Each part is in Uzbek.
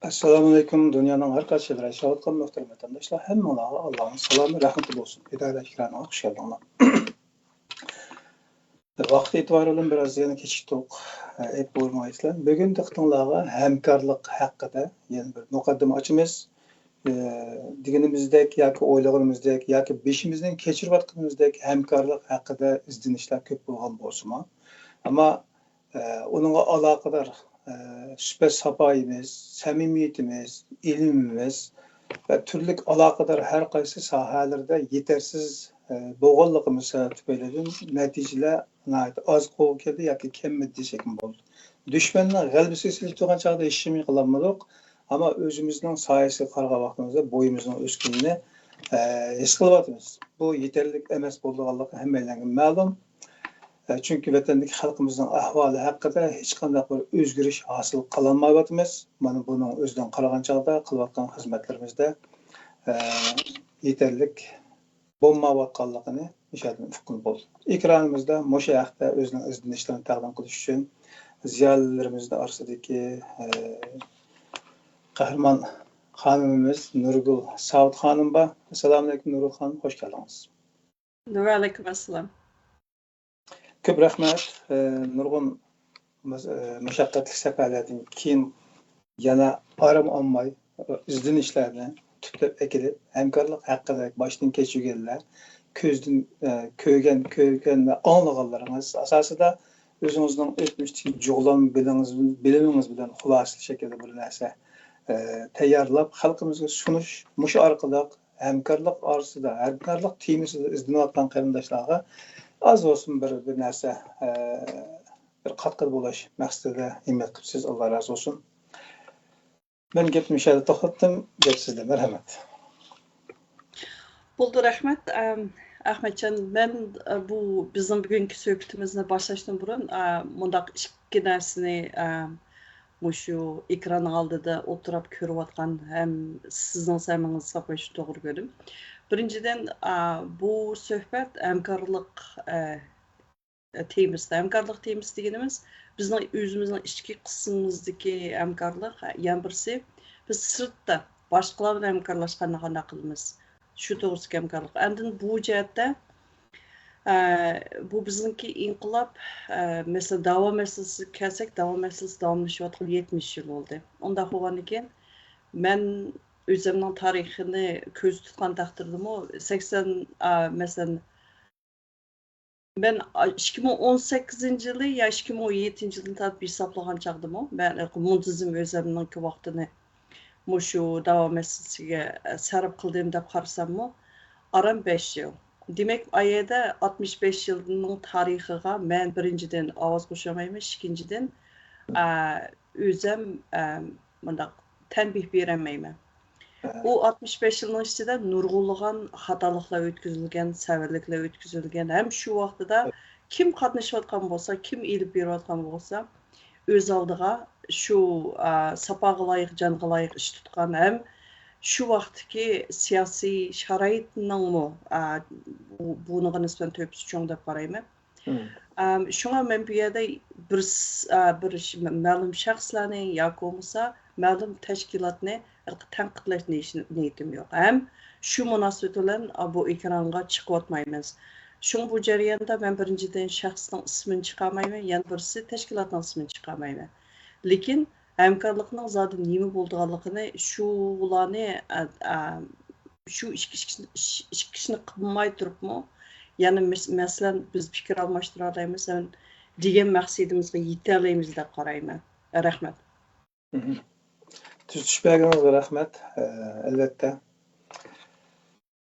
Assalamu alaikum. Dünyanın her kaç yerlere şahitkan muhterem vatandaşlar. Hem Allah'a Allah'ın selamı, rahmeti olsun. Hidayet ikramına hoş geldiniz. Vaqt itibariyle biraz yana keçikdik. Hep buyurmayızlar. Bugün diqqatingizga hamkorlik haqida yana bir muqaddima açamiz. Deganimizdek yoki o'ylaganimizdek yoki beshimizdan kechirayotganimizdek hamkorlik haqida izlanishlar ko'p bo'lgan bo'lsa-mu, ammo uningga aloqador sifat safoyimiz, samimiyatimiz, ilmimiz ve türlük alakadar her qaysi sohalarda yetersiz bo'lganligimiz tufaylidan natijalar az qo'l keldi yoki kammi desek bo'ldi. Dushmanning g'alabasiga silib turgan chog'da hech nima qilolmadik, ammo o'zimizning soyasiga qaragan vaqtimizda bo'yimizning o'sganini his qilyapmiz. Bu yetarli emas bo'lganligi hammalarga ma'lum. Çünkü vatandagi xalqimizning ahvoli haqida hech qanday bir o'zgarish hosil qilolmayapmiz. Mana buning o'zidan qaragan chog'da qilayotgan xizmatlarimizda yetarlik bo'lmayotganligini ishonib hukm bo'ldi. Ekranimizda o'sha haqda o'zining izlanishlarini taqdim qilish uchun ziyolilarimiz orasidagi qahramon xonimimiz Nurgul Savut xonim bor. Assalomu alaykum Nurgul xonim, xush keldingiz. Va alaykum assalom. Ko'p rahmat. Nurg'un mashaqqatli safarlardan keyin yana aram olmay izlanishlarni tuplab ekilib, hamkorlik haqida boshdan kechirganlar, ko'zdan ko'rgan va anglaganlaringiz asosida o'zingizning o'tmishdagi jug'lam bilimingiz bilan xulosali shaklda bir narsa tayyorlab xalqimizga sunish, mush orqali hamkorlik orasida, hamkorlik temasida izlanayotgan qarindoshlarga az olsun bir narsa bir katkı buluş maqsadida himmat qilibsiz. Allah razı olsun. Ben gapni müşahede to'xtatdim. Gap sizda. Marhamat. Bo'ldi, rahmat. Ahmetcan, ben bu bizim bugünkü suhbatimizni boshlashdan burun mundaq ikki narsani shu ekran oldida o'tirib ko'rayotgan ham sizning samingizni qo'yishni to'g'ri ko'rdim. Birinciden bu söhbət hamkorlik teması. Hamkorlik teması deganimiz bizning o'zimizning ichki qismimizdagi hamkorlik. Yana birisi biz sirtda boshqalar bilan hamkorlashganni qanday qilamiz? Shu to'g'risida hamkorlik. Endi bu jihatda bu bizningki inqilob, masalan, da'vo masalasi kelsak, da'vo masalasi davomlashayotgan 70 yil bo'ldi. Unda bo'lgandan keyin men özümün tarixini köz tutqan taqdirdimi 80 mesela ben 2018 yılı ya 2017 yılını tartib hesaplagan çağdımı ben muntizim özümün ki vaqtini şu davam meselesiga sarf qildim deb qarasammi aram 5 yıl. Demek ayada 65 yılının tarixiga men birinchidan ovoz qo'shamayman, ikkinchidan o'zim bundaq tanbih berolmayman. O 65 yılın içinde nurgulluğun hatalıkla ötküzülgen, severlikle ötküzülgen. Hem şu vaxtda da kim qatnaşıyotgan bolsa, kim elib beriyotgan bolsa, öz aldığa şu sapaga layık, canğa layık iş tutgan. Hem şu vaxtki siyasi şaraitning mu bunuğa nisbeten töpüsü çoğun deb qarayman. Şuna men bu yerda bir ma'lum shaxslarni yoki bo'lmasa ma'lum tashkilotni tanqidlash niyatim yo'q. Ham shu munosabat bilan bu ekranga chiqib o'tmaymiz. Shun bu jarayonda men birinchidan shaxsning ismini chiqarmayman, yana birisi tashkilotning ismini chiqarmayman. Lekin hamkorlikning zodi nima bo'lganligini shularni shu ishni qilmay turibmi? Yani mesela biz fikir almıştır adayımız, diyen maqsadimizga yeta olamiz deb qarayman. Rahmat. Tushunishingizga rahmat. Albatta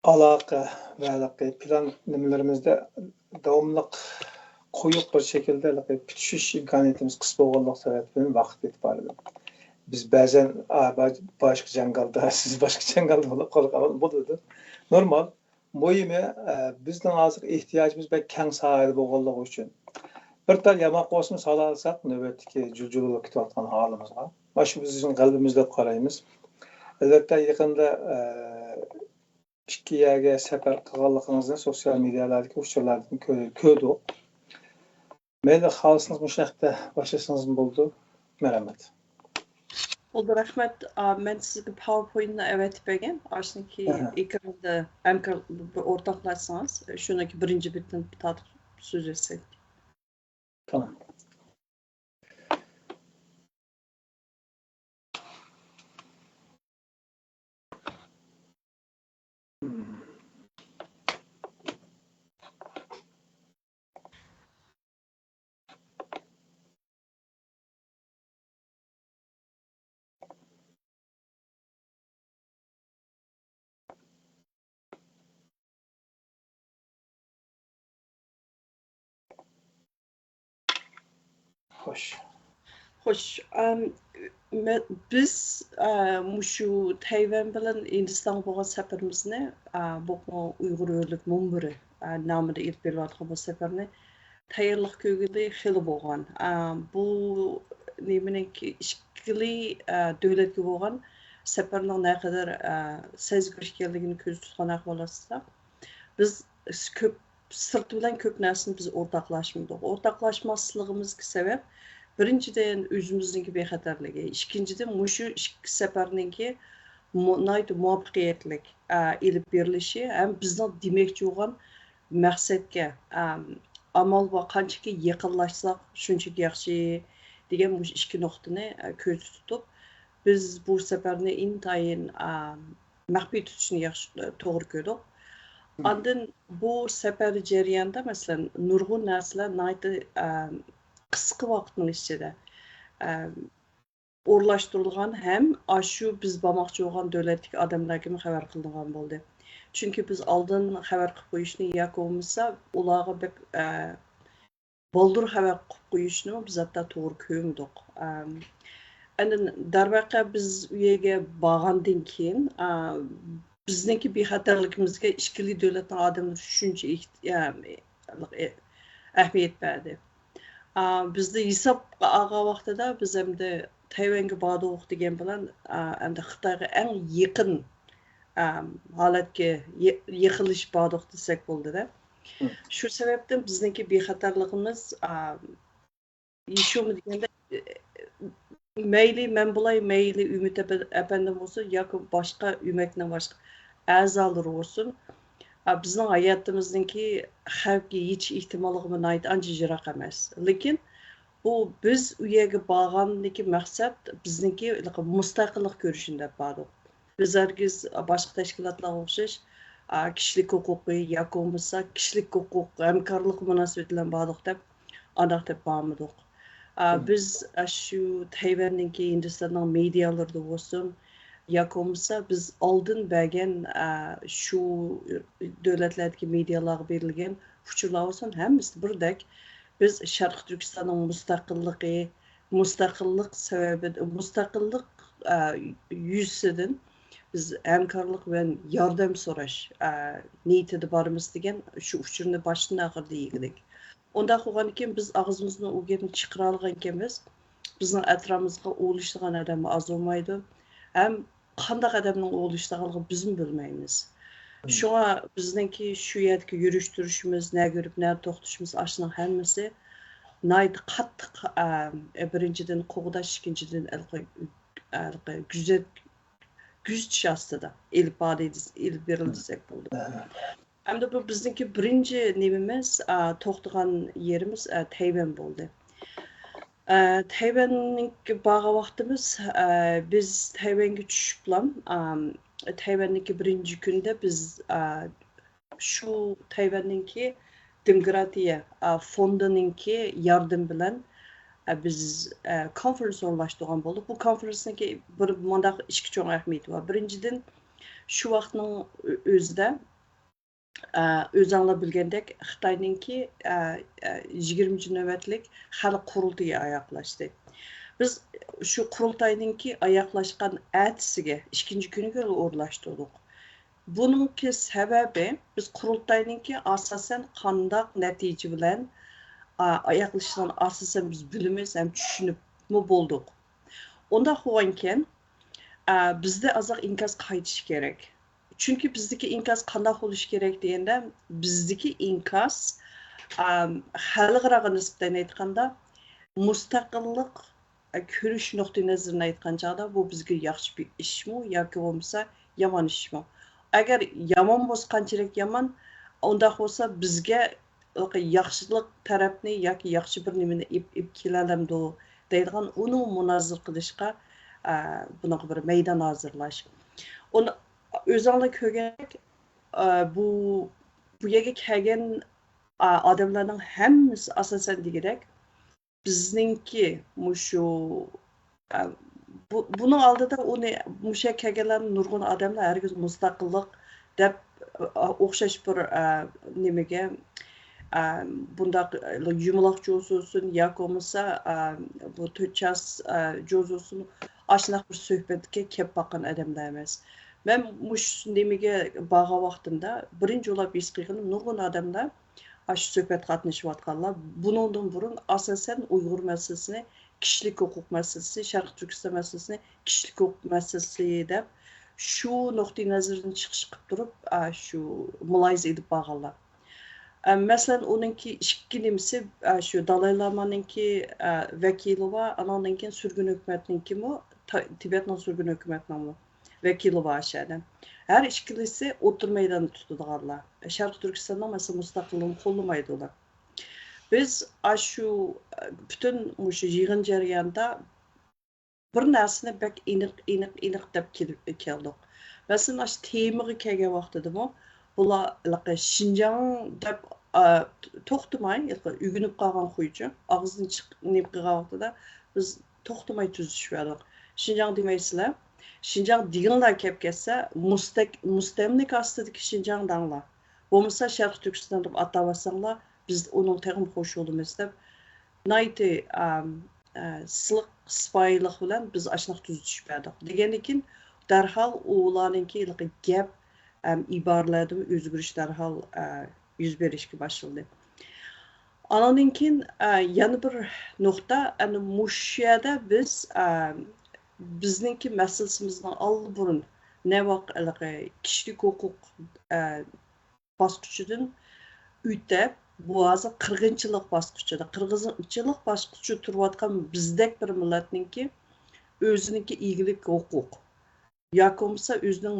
aloqa va plan nimalarimizda davomli qo'yiq bir shaklda tutishish imkoniyatimiz qisqa bo'lganligi sababli vaqt etib biz ba'zan boshqa jangalda, siz boshqa jangalda bo'ladi. Normal. Muhimi bizning hozir ehtiyojimiz va keng sohada bo'lganligi uchun bir tal yamoq bo'lsin sola olsak navbatdagi juljulib ketayotgan holimizga va shu bizning qalbimizda qaraymiz. Albatta yaqinda ikki yerga safar qilganligingizni sotsial medialardagi uchurlardan ko'rdik. Mayli xohlasangiz bu haqda boshlasangiz bo'ldi. Marhamat. Oldu rahmet. Ben sizge PowerPoint'ni evet bergen. Aşniki Aha, ekranda emkar ortaklaşsanız şunaki birinci bitten tatip söz etsek. tamam. Hmm. Hoş. Hoş. Biz muşu Tayvan bilen Hindistan boğaz seferimizni bu Uygur Örlük Mumbiri namıda ilk bir vatqa bu seferini tayyorluq kögüde xili bolğan. Bu nemineki işkili dövletke bolğan seferning ne kadar sezgirishganligini ko'z tutgan ahvolatda biz köp sırt bilen köp narsani biz ortaklaşmadık. Ortaklaşmasligimizga sebep birinchidan o'zimizniki bexatarligi, ikkinchidan mushu ikki safarninki muvaffaqiyatlik ilib berilishi ham bizning demoqchi bo'lgan maqsadga amal va qanchaki yaqinlashsak shunchaki yaxshi degan mush ikki nuqtani ko'z tutib biz bu safarni intayin maxfiy tutishni yaxshi to'g'ri ko'rdik. Andın bu səfər jarayonida masalan nurg'un narsalar qisqa vaqtning ichida o'rlashtirilgan ham shu biz bormoqchi bo'lgan davlatdagi odamlarga xabar qilingan bo'ldi. Chunki biz oldin xabar qilib qo'yishni yoki bo'lmasa ularga bir boldur xabar qilib qo'yishni biz hatto to'g'ri ko'rmadik. Endi darvaqa biz u yerga borgandan keyin bizniki bexatarligimizga ikkili davlatning odamlari shuncha ahamiyat berdi. Bizda hisob olgan vaqtida biz hamda Tayvanga bordik degan bilan endi Xitoyga eng yaqin holatga yig'ilish bordik desak bo'ldida. Shu sababdan bizniki bexatarligimiz yeshumi deganda mayli men bo'lay, mayli Ümit apandim bo'lsin yoki boshqa Ümitning boshqa a'zolari bo'lsin, bizning hayotimizniki xavfga yetish ehtimolligi ancha yiroq emas. Lekin bu biz u yerga borgandagi maqsad bizniki mustaqillik ko'rishni deb bordik. Biz hargiz boshqa tashkilotlarga o'xshash kishilik huquqi yoki bo'lmasa kishilik huquq hamkorlik munosabati bilan bordik deb aniq deb bormadik. Biz shu Tayvandagi Hindistonning medialarida bo'lsin yoki bo'lmasa biz oldin bergan shu davlatlardagi medialarga berilgan uchurlar bo'lsin hammasi birdek biz Sharq Turkistonning mustaqillik sababi mustaqillik yuzidan biz hamkorlik bilan yordam so'rash niyatida bormiz degan shu uchurni boshdan oxirida yegidik. Onda bo'lgandan keyin biz og'zimizni u gapni chiqara olgan ekanmiz. Bizning atrofimizga o'lishadigan odam oz bo'lmaydi. Ham qanday odamning o'lishlaganligini biz bilmaymiz. Shunga bizningki shu yerga yurish turishimiz, ne ko'rib, ne to'xtashimiz ashning hammasi nayt qattiq birinchidan qo'g'dash, ikkinchidan güzetish ostida ilib berildi desak bo'ldi. Hamda bu bizniki birinchi nemimiz to'xtagan yerimiz Tayvan bo'ldi. Tayvanning borgan vaqtimiz biz Tayvanga tushib bilan Tayvandagi birinchi kunda biz shu Tayvandagi demokratiya fondininki yardım bilan biz konferans o'rnashtirgan bo'ldik. Bu konferansniki bir mandaq ikki cho'ng ahamiyati bor. Birinchidan shu vaqtning o'zida o'zinglar bilgandek Xitoyninki 20 navbatlik xalq qurultayi oyoqlashdi. Biz shu qurultayninki oyoqlashgan ertasiga ikkinchi kuniga o'rnashtirdik. Buningki sababi biz qurultayninki asosan qandaq natija bilan oyoqlashgan asosan biz bilamiz ham tushunibmi bo'ldik. Unda bo'lgankan bizda azoq inkos qaytish kerak. Çünkü bizdeki inkaz qanday bo'lishi kerak deganda bizdeki inkaz xalqaro nisbatan aytganda mustaqillik ko'rish nuqtai nazarini aytgan chog'da bu bizga yaxshi bir ishmi yoki bo'lmasa yomon ishmi? Agar yomon bo'lsa qanchalik yomon, undaq bo'lsa bizga yaxshilik tarafni yoki yaxshi bir nimani ib kelalamdi deydigan uni munozir qilishga bunaqa bir maydon hozirlash. Uni o'zinglar ko'rgandek bu yerga kelgan odamlarning hammasi asosan degidek bizningki mushu buning oldida uni musha kelganlar nurg'un odamlar hargiz mustaqillik deb o'xshash bir nimaga bundaq yumaloq jo'zulsin yoki bo'lmasa bu to'chas jo'zulsin ashnaq bir suhbatga kelib boqqan odamlar emas. Men mush nimaga borgan vaqtimda birinchi bo'lib his qilganim nurg'un odamlar shu suhbat qatnashayotganlar buningdan burun asosan Uyg'ur masalasini, kishilik huquq masalasini, Sharq Turkiston masalasini, kishilik huquq masalasi deb shu nuqtai nazardan chiqish qilib turib shu muloyiza edib borganlar. Masalan, onunki ikki nimasi shu Dalay Lamaninki vakili va anandan keyin surgun hukumatninki Tibetning surgun hukumatning vakili va aşağıdan. Her ikkilisi o'tir maydonni tutadiganlar. Sharq Turkistonning masalan mustaqilligini qo'llamaydi ular. Biz shu butun o'sha yig'in jarayonida bir narsani bak aniq deb keldik. Masalan, shu temaga kelgan vaqtida bular Xinjiang deb to'xtamay, uyg'unib qolgan qo'ychi, og'zini chiqib qilgan vaqtida biz to'xtamay tuzishib Xinjiang demaysizlar. Xinjiang deganlar kelib ketsa, mustamlik ostidagi Xinjiang danglar. Bo'lmasa Sharq Turkiston deb atavasanlar, biz uning tegim qo'shilamiz deb nayti siliq sipoyilik bilan biz ashunaq tuzitishib berdik. Degandan darhol ularninki gap iboralarda o'zgarish darhol yuz berishga boshladi. Andan keyin yana bir nuqta, ana mushada biz bizningki masalasimizdan oldin navaq kishilik huquq bosqichidan o'tib bu hozir qirg'inchilik bosqichida. Qirg'inchilik bosqichida turayotgan bizdek bir millatningki o'ziniki egilik huquq yoki bo'lmasa o'zining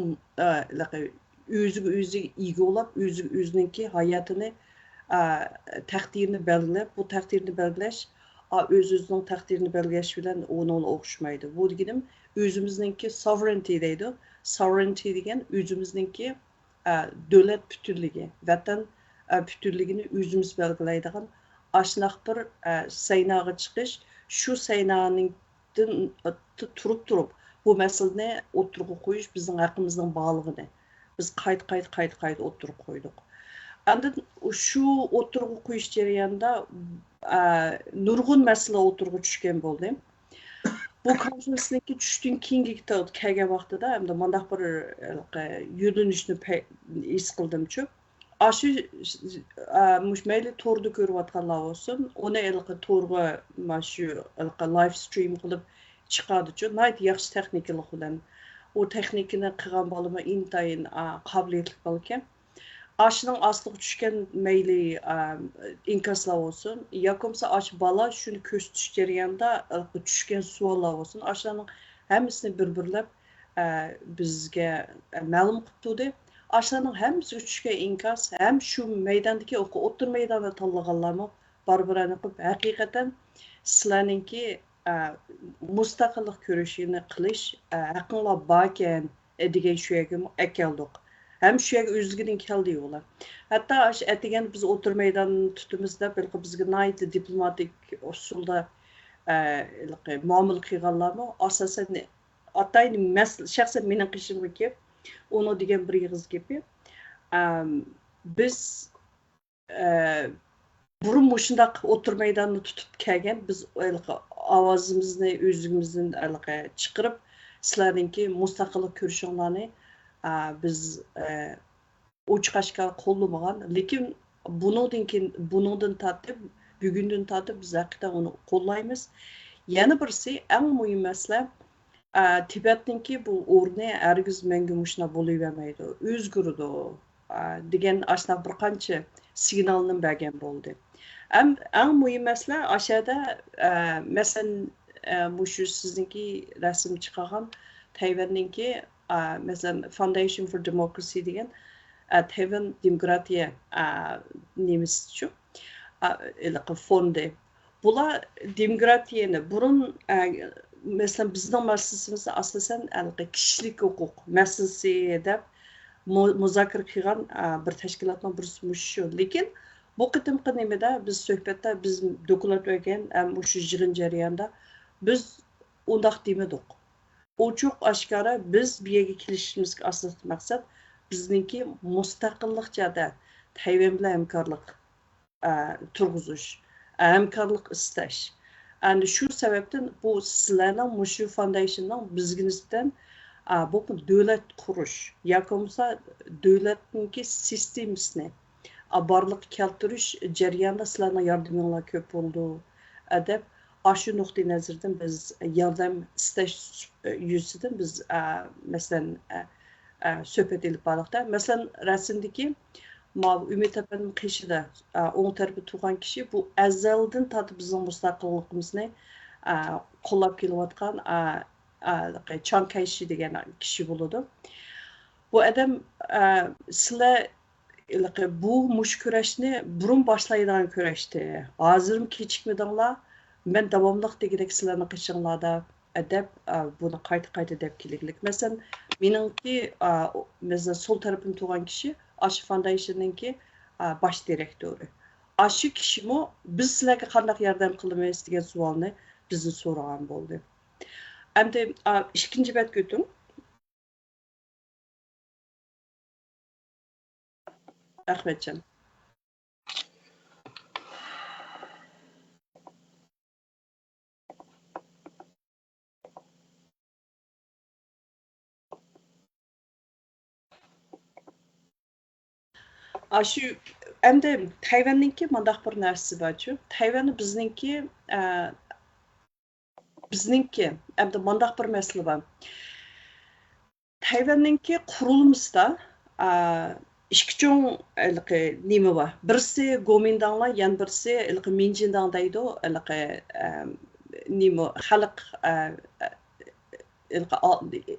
o'ziga o'zi ega bo'lib, o'ziniki hayotini taqdirini belgilab, bu taqdirni belgilash o'z-o'zining taqdirini belgilash bilan o'ningga o'xshamaydi. Bu deganim o'zimizningki sovereignty deydi. Sovereignty degan o'zimizningki davlat butunligi, vatan butunligini o'zimiz belgilaydigan ashnaq bir saynaga chiqish, shu saynaning turib bu masalani o'tirg'a qo'yish bizning haqqimizning borligini biz qayt o'tirib qo'ydik. Endi shu o'tirg'a qo'yish jarayonida nurg'un masala o'tirg'a tushgan bo'ldi. Bu konferensiyaga tushdan keyingi kelgan vaqtida hamda mandaq bir yo'linishni his qildimchi. Shu mayli to'rda ko'rayotganlar bo'lsin, uni to'rga shu live stream qilib chiqadichi, night yaxshi texnikalar bilan u texnikani qilgan bo'lma intayin qobiliyatli bo'lgan. Aşının aslığı düşkən meyli inkaslar olsun, yoki aş bala şunu köstüş jarayonida düşkən suallar olsun. Aşlarning hammasini bir-birlab bizga ma'lum qildi. Aşlarning hammasi düşkən inkas, ham shu maydondagi o'tir maydonda tanlaganlarmi bir-birini qilib haqiqatan sizlarningki mustaqillik ko'rishini qilish haqqinglar bor ekan degan shu yerga keldik. Hem şu yerga o'zligidan keldi ular. Hatto atigan biz o'tir maydonni tutumizda bizga naytli diplomatik usulda muomala qilganlarmi asosan atayni shaxsan mening qishimga uni degan bir yig'iz gapi biz burun mushundaq o'tir maydonni tutib kelgan biz ovozimizni o'zimizdan chiqarib sizlarningki mustaqillik ko'rishinglarni biz uçqaşqa qo'llamagan, lekin buningdan tortib, bugundan tortib biz haqiqatan uni qo'llaymiz. Yana birisi eng muhim masala Tibetninki bu o'rni hargiz menga mushuna bo'lavermaydi, o'zgaradi degan ashna bir qancha signalni bergan bo'ldi. Eng muhim masala aşağıda masalan mushu sizniki rasm chiqargan Tayvanninki mesela Foundation for Democracy degan Tayvan demokratiya nemisi shu fondi. Bular demokratiyani burun mesela bizning maslahatimizda asosan kishilik huquq masalasi deb muzokara qilgan bir tashkilotning birisi shu. Lekin bu qitimqi nimada biz suhbatda biz dokulat o'rgan shu yig'in jarayonida biz undaq demadik. Ochiq oshkora biz bu yerga kelishimizga asosiy maqsad bizningki mustaqillikchada Tayvan bilan hamkorlik turg'izish, hamkorlik istash. Yani shu sababdan bu sizlarning mushu foundationning bizga nisbatan bu davlat qurish yoki bo'lmasa davlatningki sistemasini barliq keltirish jarayonida sizlarning yordaminglar ko'p bo'ldi deb shu nuqtai nazardan biz yordam istash yuzidan biz masalan suhbat ilib bordiqda. Masalan rasmdagi Ümit Efendim qishida o'ng tarafı turgan kishi bu azaldan tatib bizning mustaqilligimizni qo'llab kelayotgan Chiang Kai-shek degan kishi bo'ladi. Bu odam sizlar bu mush kurashni burun boshlaydigan kurashdi. Hozirmi kechikmadinglar? Men davomliq degidek sizlarning qishinglarda deb buni qayta deb keliglik. Masalan, meningki mesela sol tarafim turgan kishi Aşı Foundation'ninki baş direktörü. Aşı kişimi biz sizlarga qanday yordam qilamiz degan savolni bizni so'ragan bo'ldi. Endi ikkinchi betga o'ting. Rahmatjon. Aşı endi Tayvanninki mandaq bir narsa borchu. Tayvanni bizningki endi mandaq bir masala bor. Tayvanninki qurilmasida ikki cho'ng nima bor. Birisi Gomindanglar, yana birisi Minjindang deydi. Nima xalq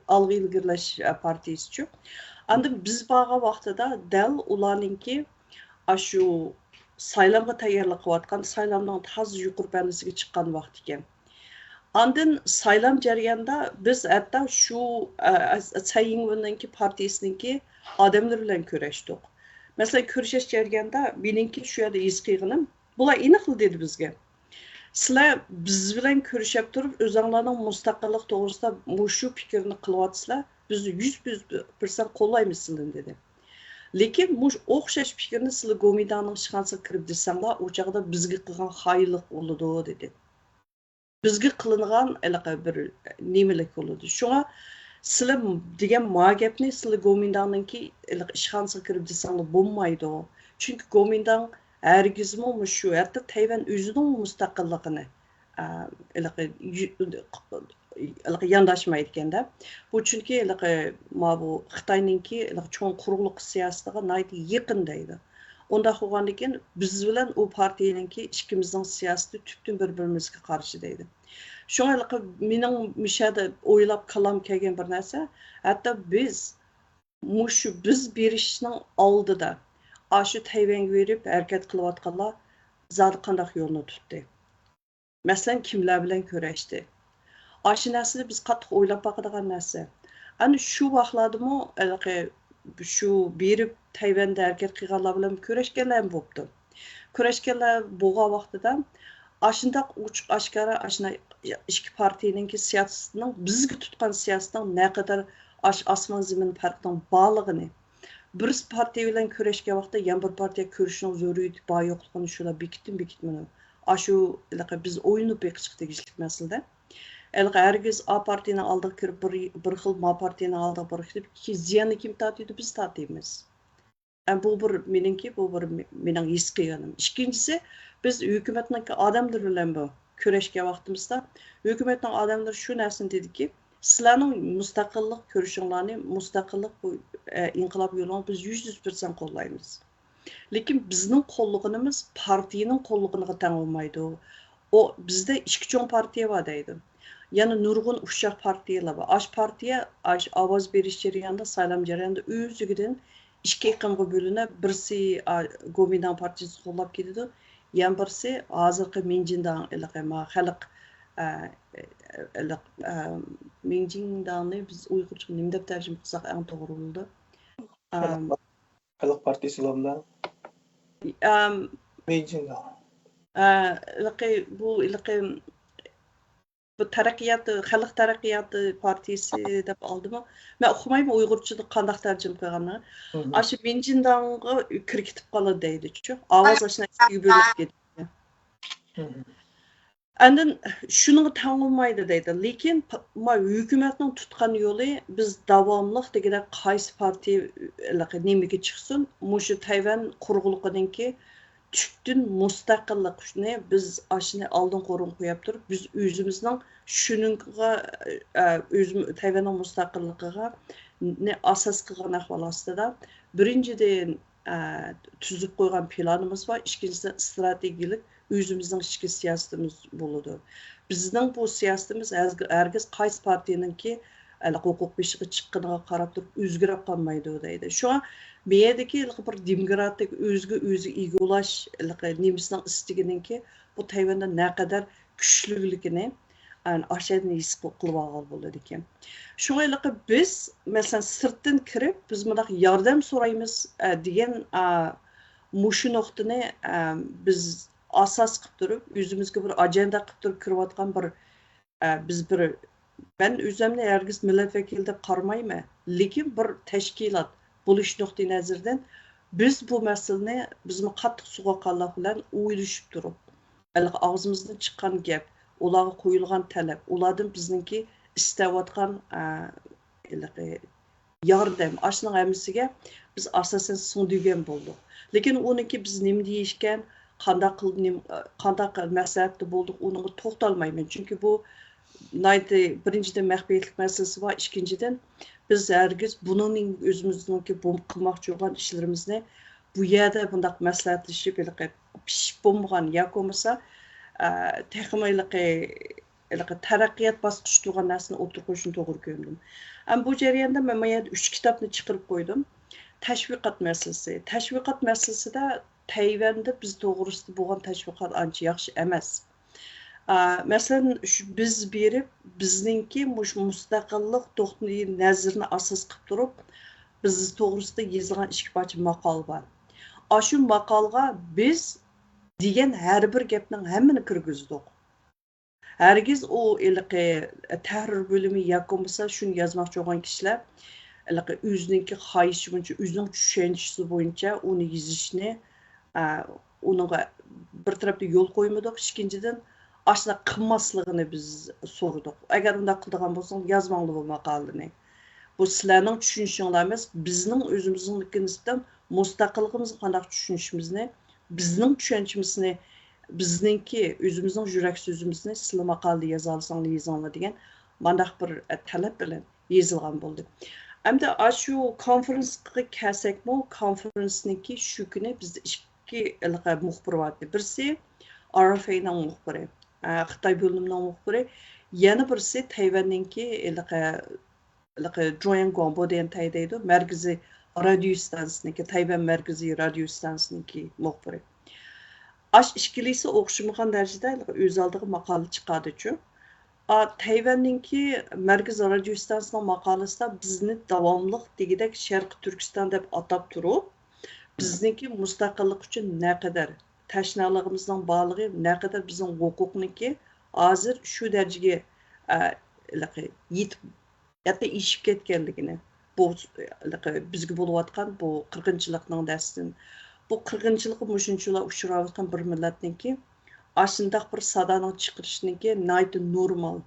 algı ilgirlash partiyasi. Endi biz bağa vaqtida dal ularninki shu saylamga tayyorlik qilayotgan saylamning toz yuqori pallasiga chiqqan vaqt ekan. Andin saylam jarayonida biz hatto shu Tsai Ing-wenninki partiyasiningki odamlar bilan kurashdik. Masalan, kurashish jarayonida meningki shu yerda his qilganim, bular aniq dedi bizga. Sizlar biz bilan kurashib turib, o'zinglarning mustaqillik to'g'risida shu fikrni qilyapsizlar. Biz 100% qo'llaymiz sizlarni dedi. Lekin mush o'xshash fikrni sizlar Gomindangning ishxonasiga kirib desanglar, o chaqda bizga qilgan xayrlik bo'ladi dedi. Bizga qilingan bir nimalik bo'ladi. Shunga sizlar degan gapni sizlar Gomindangninki ishxonasiga kirib desanglar bo'lmaydi. Chunki Gomindang hargizmi shu hatto Tayvan o'zining mustaqilligini yondashmaydi ekanda. Bu chunki bu Xitoyninki cho'ng quruqliq siyosatiga nihoyatda yaqin deydi. Unda bo'lgandan keyin biz bilan u partiyaninki ikkimizning siyosati tubdan bir-birimizga qarshi deydi. Shunga mening mishada o'ylab kalam kelgan bir narsa, hatto biz berishning oldida shu Tayvanga berib harakat qilayotganlar zot qanday yo'lni tutdi. Masalan, kimlar bilan kurashdi? Aşı narsani biz qattiq o'ylab baqadigan narsa. Ana shu vaqtlardami shu berib Tayvanda harakat qilganlar bilan kurashganlar ham bo'libdi. Kurashganlar bo'lgan vaqtida ashundaq ochiq oshkora ashuna ikki partiyaninki siyosatining bizga tutgan siyosatining naqadar osmon zamin farqining borligini bir partiya bilan kurashgan vaqtda yan bir partiya ko'rishning zo'riyati bor yo'qligini shular bekitmini. Ashu biz o'yinib beqishlik tegishlik masalada. Herkes A partiyani aldık kirib bir xil M partiyani aldık bir xil ki ziyanı kim tatıydı biz tatıyımız. Bu bir mening his qilganim. İkincisi biz hükümetning adamlar bilan bu kurashgan vaqtimizda hükümetning adamlar shu narsani dediki, sizlarning mustaqillik ko'rishinglarni, mustaqillik bu inqilob yo'lini biz 100% qo'llaymiz. Lekin bizning qo'llig'imiz partiyaning qo'llig'iga teng bo'lmaydi. O bizda ikki cho'ng partiya bor deydi. yana nurg'un uşaq partiyalar bor. Aş partiya aş ovoz berish jarayonida, saylam jarayonida o'zigidan ikki iqimga bo'linib, birsi Gomindan partiyasi qo'llab keladi, yana birsi hozirgi Minjindan xalq Minjindangni biz Uyg'urcha nima deb tarjima qilsak eng to'g'ri bo'ladi. Xalq partiyasi bilan Beijingda. Bu taraqqiyot, xalq taraqqiyoti partiyasi deb oldimi? Men o'qimayman Uyg'urchada qanday tarjima qilganini. Aşı Minjindangga kirgitib qoladi deydi-chu. Ovoz ashna ikkiga bo'lib ketdi. Andın şunu tanılmaydı deydi. Lekin hükümetin tutkan yolu biz davamlıq degide qaysi partiya nemiga chiqsin, mushu Tayvan qurg'uliqidagi tüktün mustaqillikni biz ashuni oldin qo'rin qo'yib turib, biz o'zimizning shuningga Tayvanning mustaqilligiga asos qilgan ahvol ostida birinchidan tuzib qo'ygan planimiz var, ikkinchisi strategik özümüzün ichki siyosatimiz bo'ladi. Bizning bu siyosatimiz herkes qaysi partiyaningki huquq beshiga chiqqaniga qarab turib o'zgarib qolmaydi deydi. Shu bu yerdagi bir demokratik o'zi egalash nemisining istigininki bu Tayvanda naqadar kuchliligini aşağıdan his qilib olgan bo'ladi ekan. Shunga biz masalan sirtdan kirib biz bunday yordam so'raymiz degan mushu nuqtani biz asas qilib turib, o'zimizga bir ajenda qilib turib kirayotgan bir biz bir ben o'zimni herkes millat vakili deb qaramayman, lekin bir tashkilot bo'lish nuqtai nazardan biz bu masalani bizni qattiq sug'oqanlar bilan o'ylashib turib, og'zimizdan chiqqan gap, ularga qo'yilgan talab, ulardan bizningki istayotgan yordam, ashning hammasiga biz asosan sundigan bo'ldik. Lekin uniki biz nima deyishgan, qanday maslahatda bo'ldik, uninga to'xtalmayman. Chunki bu birinchidan maxfiylik masalasi va ikkinchidan biz herkes buning o'zimizningki qilmoqchi bo'lgan ishlarimizni bu yerda bunday maslahatlashib pishib bo'lmagan yoki bo'lmasa taraqqiyot bosqichi turgan narsani o'tirib qo'yishni to'g'ri ko'rdim. Bu jarayonda men bu yerda 3 kitobni chiqarib qo'ydim. Tashviqot masalasi. Tashviqot masalasida Tayvanda biz to'g'risida bo'lgan tashviqot ancha yaxshi emas. Masalan, biz berib bizningki mustaqillik to'g'ri nazarini asos qilib turib, biz to'g'risida yozilgan ikki parcha maqol bor. Shu maqolga biz degan har bir gapning hammani kirgizdik. Herkes o tahrir bölümü yoki shuni yozmoqchi bo'lgan kishilar o'zininki xohishi bo'yicha, o'zining tushunchasi bo'yicha uni yozishni uninga bir tarafda yo'l qo'ymadik. Ikkinchidan ashuna qilmasligini biz so'radik. Agar unday qiladigan bo'lsang, yozmanglar bu maqolani. Bu sizlarning tushunishinglar emas, bizning o'zimizga nisbatan mustaqilligimizni qanday tushunishimizni, bizning tushunchamizni, bizningki o'zimizning yurak so'zimizni sizlar maqolada yoza olsanglar yozinglar degan mandaq bir talab bilan yozilgan bo'ldi. Hamda shu konferensiyaga kelsakmi, konferensniki shu kuni bizda ikki muxbir bordi. Birsi RFA'ning muxbiri, Xitoy bo'limining muxbiri, yana birsi Tayvanningki Zhuangguang degan taydaydi, markaziy radio stansiyaniki, Tayvan markaziy radio stansiyaniki muxbiri. İkilisi o'xshamagan darajada o'z oldiga maqola chiqadi-chu. Tayvanningki markaz radio stansiyaning maqolasida bizni davomliq degidek Sharq Turkiston deb atab turib, bizniki mustaqillik uchun naqadar tashnaligimizning borligi, naqadar bizning huquqniki hozir shu darajaga yetib ishib ketganligini, bu bizga bo'layotgan bu qirg'inchilikning darsidan bu qirg'inchilikqa mushunchalar uchrayotgan bir millatniki ashundaq bir sadoning chiqarishniki nayt normal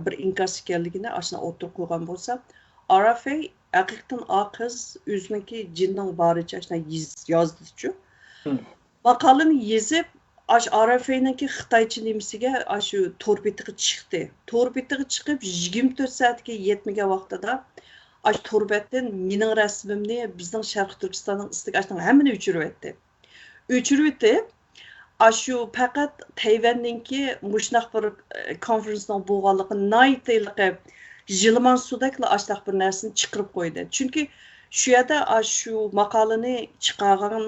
bir inkas ekanligini ashuna o'tirib qo'ygan bo'lsa, RFA haqiqatan qiz o'ziniki jinning boricha ashuna yozdi-chu. Maqolani yozib, RFA'ningki Xitoycha nimasiga shu to'rbetiga chiqdi. To'rbetiga chiqib 24 soatga yetmagan vaqtida to'rbetdan mening rasmimni bizning Sharq Turkistonning istiga ashuna hammani o'chirib etdi. Aşu faqat Tayvanninki muşnaq bir konferensning bo'lganligi naytiliqi jilman sudakla aştaq bir narsani chiqirib qo'ydi. Chunki shu yerda shu maqolani chiqargan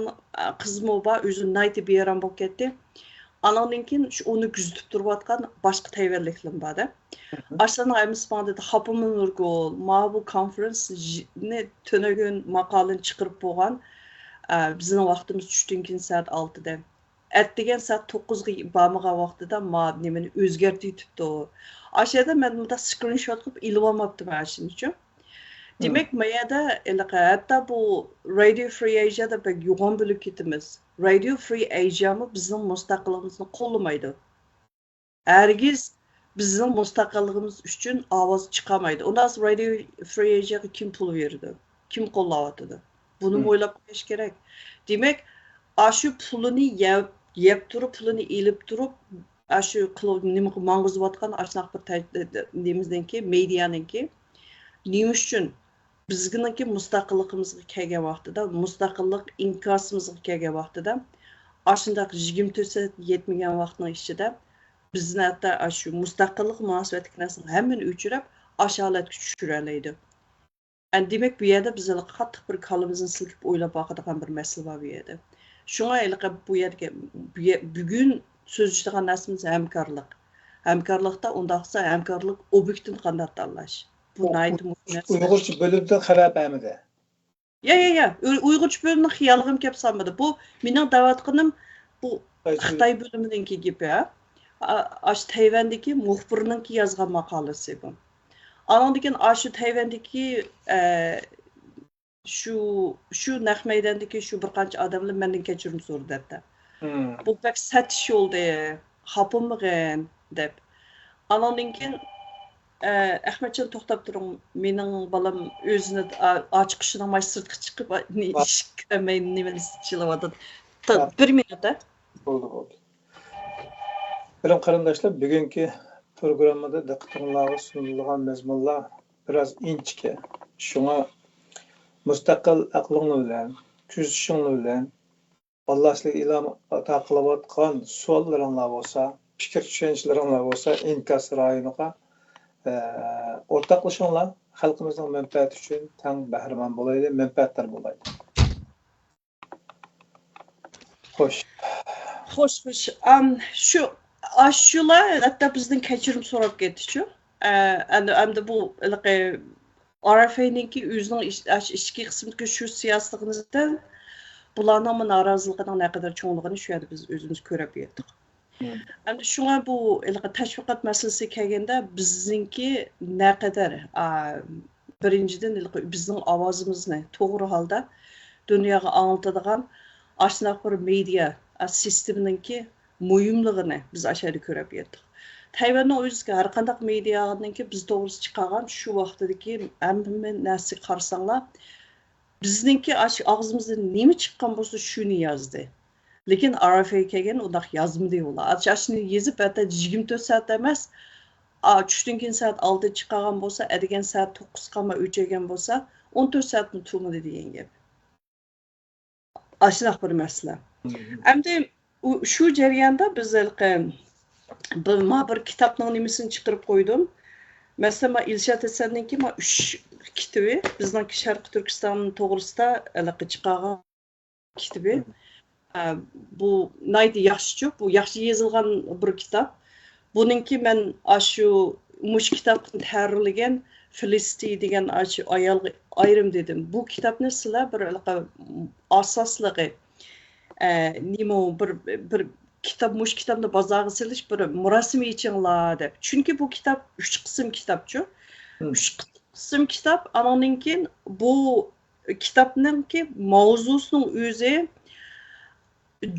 qizmi bor, o'zi nayti beran bo'lib ketdi. Anandan keyin uni kuzatib turayotgan boshqa Tayvanliklar borda. Aslında Aymispan'da Hapımın Nurgul, bu konferansni tönögün maqolani chiqirib bo'lgan bizning vaqtimiz tushdan keyin soat 6da. Ertegen saat 9'ga barmagan vaqtida nimani o'zgartib yutibdi. Aşağıda men bunda screenshot qilib ilib olmabdim shuning uchun. Demak, mayada hatta bu Radio Free Asia'da pek yo'g'on bo'lib ketimiz. Radio Free Asia'mi bizning mustaqilligimizni qo'llamaydi. Hergiz bizning mustaqilligimiz uchun ovoz chiqamaydi. Undan Radio Free Asia'ga kim pul berdi? Kim qo'llayotdi? Buni o'ylab qo'yish kerak. Demak, shu pulini yeb turib, pulini ilib turib, shu nima mang'izayotgan ashnaq bir nemizdanki, medianinki nima uchun bizgniki mustaqilligimizga kelgan vaqtida, mustaqillik inkosimizga kelgan vaqtida, ashundaq 24 soat yetmagan vaqtning ichida bizni hatto shu mustaqillik munosabatli narsani hammani o'chirib, asholatga tushiralaydi. Demak, bu yerda bizlar qattiq bir qalbimizni silkib o'ylab boqadigan bir masala bor bu yerda. Shunga bu yerga bugun so'zlaydigan narsamiz hamkorlik. Hamkorlikda undaqsa hamkorlik obyektini qanday tanlash. Bu nayt muhim. Uyg'urcha bo'limda qarab hamida. Ya. Uyg'urcha bo'limni xayoligim kelib solmadi. Bu mening da'vatqinim bu Xitoy bo'limininki gapi. Tayvandagi muxbirninki yozgan maqolasi bu. Andan keyin shu Tayvandagi shu naq maydondagi shu bir qancha odamlar mendan kechirim so'radi debdi. Bu pek satish oldu, hapımığın deb. Andan keyin Ahmetcan to'xtab turing, mening balam o'zini ochiqishini sirtga chiqib ish ko'rmay nimani chilayotdi. 1 minutda. Bo'ldi. Bilim qarindoshlar, bugungi programmada diqqatingizga sunilgan mazmunlar biroz inchika. Shunga mustaqil aqlingiz bilan, kuzatishinglar bilan Allah sizlarga ilhom ato qilayotgan savollaringlar bo'lsa, fikr tushunchlaringlar bo'lsa, inkas rayoniga o'rtoqlashinglar, xalqimizning manfaati uchun tang bahramand bo'laydi, manfaatdor bo'laydi. Xo'sh. Shular hatta bizdan kechirim so'rab ketdi-chu. Endi bu RFA'ninki o'zining ichki qismidagi shu siyosatligimizdan bularning norozilig'ining naqadar cho'ngligini shu yerda biz o'zimiz ko'rib yetdik. Endi shunga bu tashviqot masalasiga kelganda bizningki naqadar birinchidan bizning ovozimizni to'g'ri holda dunyoga anglitadigan ashunaq bir media sisteminingki muhimligini biz aşağıda ko'rib yetdik. Tayvanning o'ziga har qanday medianinki biz to'g'risida chiqqan shu vaqtdagi hamma narsa qarasanglar bizningki og'zimizdan nima chiqqan bo'lsa shuni yozdi. Lekin RFA kelgan undaq yozmadi ular. Ashuni yozib hatta 24 soat emas, tushdan keyin soat 6 chiqqan bo'lsa, adigan soat 9 qama o'chagan bo'lsa, 14 soatni turmadi degan gap. Ashunaq bir masala. Endi shu jarayonda biz bir kitobning nimasini chiqarib qo'ydim. Masalan, Ilshat Hasanninki 3 kitobi bizning Sharq Turkiston to'g'risida chiqqan kitobi. Bu naydi yaxshi, bu yaxshi yozilgan bir kitob. Buningki men shu mush kitobni tayyorlagan Filisti degan ayol ayrim dedim. Bu kitobni sizlar bir asosligi nima bir kitap mush kitobni bozorga silish bir murosimi ichinglar deb. Chunki bu kitob 3 qism kitobchu. 3 qism kitob, andan keyin bu kitobningki mavzusining o'zi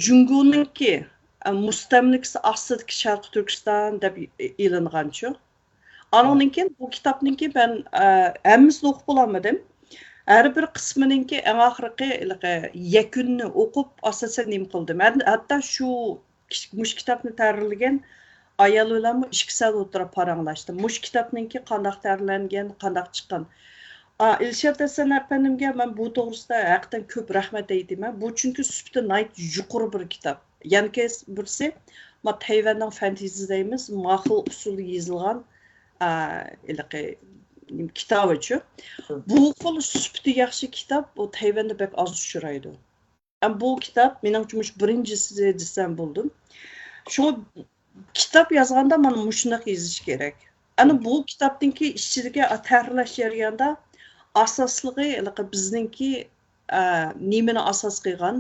Jungoninki mustamlikasi ostidagi Sharq Turkiston deb e'lonlanganchu. Andan keyin bu kitobningki men hammasini o'qib olmadim. Her bir qismininki eng oxirgi yakunni o'qib asosan nima qildim. Hatto shu mush kitobni tayyorlagan ayol bilan 2 soat o'tirib paranglashdim. Mush kitobningki qanday tayyorlangan, qanday chiqqan. Ilshat Hasan apandimga men bu to'g'risida haqiqatan ko'p rahmat aytaman. Bu chunki sufti nayt yuqori bir kitob. yana birisi Tayvanning fantasy deymiz, ma'qul usulda yozilgan kitob-chi. Bu xil sifati yaxshi kitob, bu Tayvanda bek oz uchraydi. Bu kitob meningcha birinchisi desam bo'ldim. Shu kitob yozganda mana shunday yozish kerak. Ana bu kitobdagi ichidagi tahrirlash jarayonida asosligi bizningki nimani asos qilgan,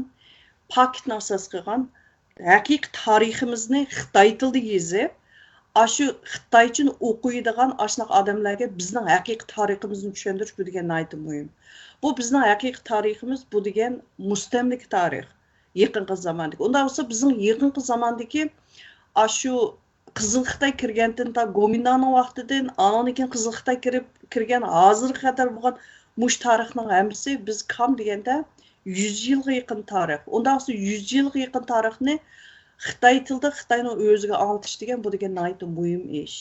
faktni asos qilgan, haqiqiy tariximizni Xitoy tilida yozib, shu Xitoychani o'qiydigan ashunaq odamlarga bizning haqiqiy tariximizni tushuntirish bu degan aytib muhim. Bu bizning haqiqiy tariximiz, bu degan mustamlik tarix. Yaqinqi zamondagi. Unda bo'lsa bizning yaqinqi zamondagi shu Qizil Xitoy kirgandan ta Gomindaning vaqtidan, anikin Qizil Xitoy kirgan hozirga qadar bo'lgan mush tarixning hammasi biz kam deganda 100 yilga yaqin tarix. Unda bo'lsa 100 yilga yaqin tarixni Xitoy tilida Xitoyning o'ziga anglatish degan bu degan nihoyatda muhim ish.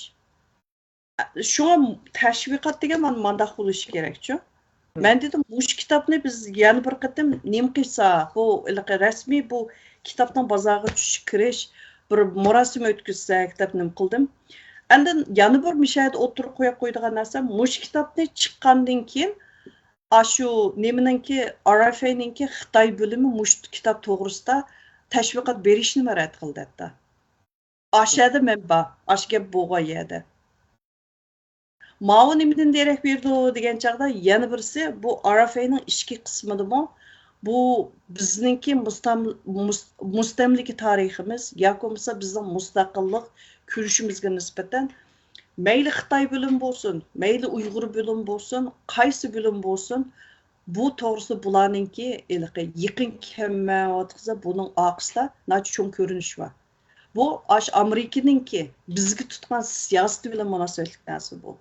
Shunga tashviqot degan mandaq bo'lishi kerak-chi. Men dedim, bu kitobni biz yana bir qatim nima qilsa, bu rasmiy bu kitobning bozorga tushish kirish bir marosim o'tkazsak deb nim qildim. Endi yana bir mishayda o'tirib qo'yadigan narsa, mush kitobni chiqqandan keyin shu nimaninki RFA'ninki Xitoy bo'limi mush kitob to'g'risida tashviqot berishni ma'rad qildi hatto. Ashada men ashga bo'lgan edi. Ma'u nimadan derak berdi degan chaqda yana birisi bu RFA'ning ichki qismidami bu bizningki mustamlika tariximiz yoki bo'lmasa bizning mustaqillik kurashimizga nisbatan mayli Xitoy bilim bo'lsin, mayli Uyg'ur bilim bo'lsin, qaysi bilim bo'lsin, bu to'g'risida bularningki yaqin kelmayotsa buning oqisida nachi cho'ng ko'rinish bor. Bu Amerikaninki bizga tutgan siyosat bilan munosabatli narsa bu.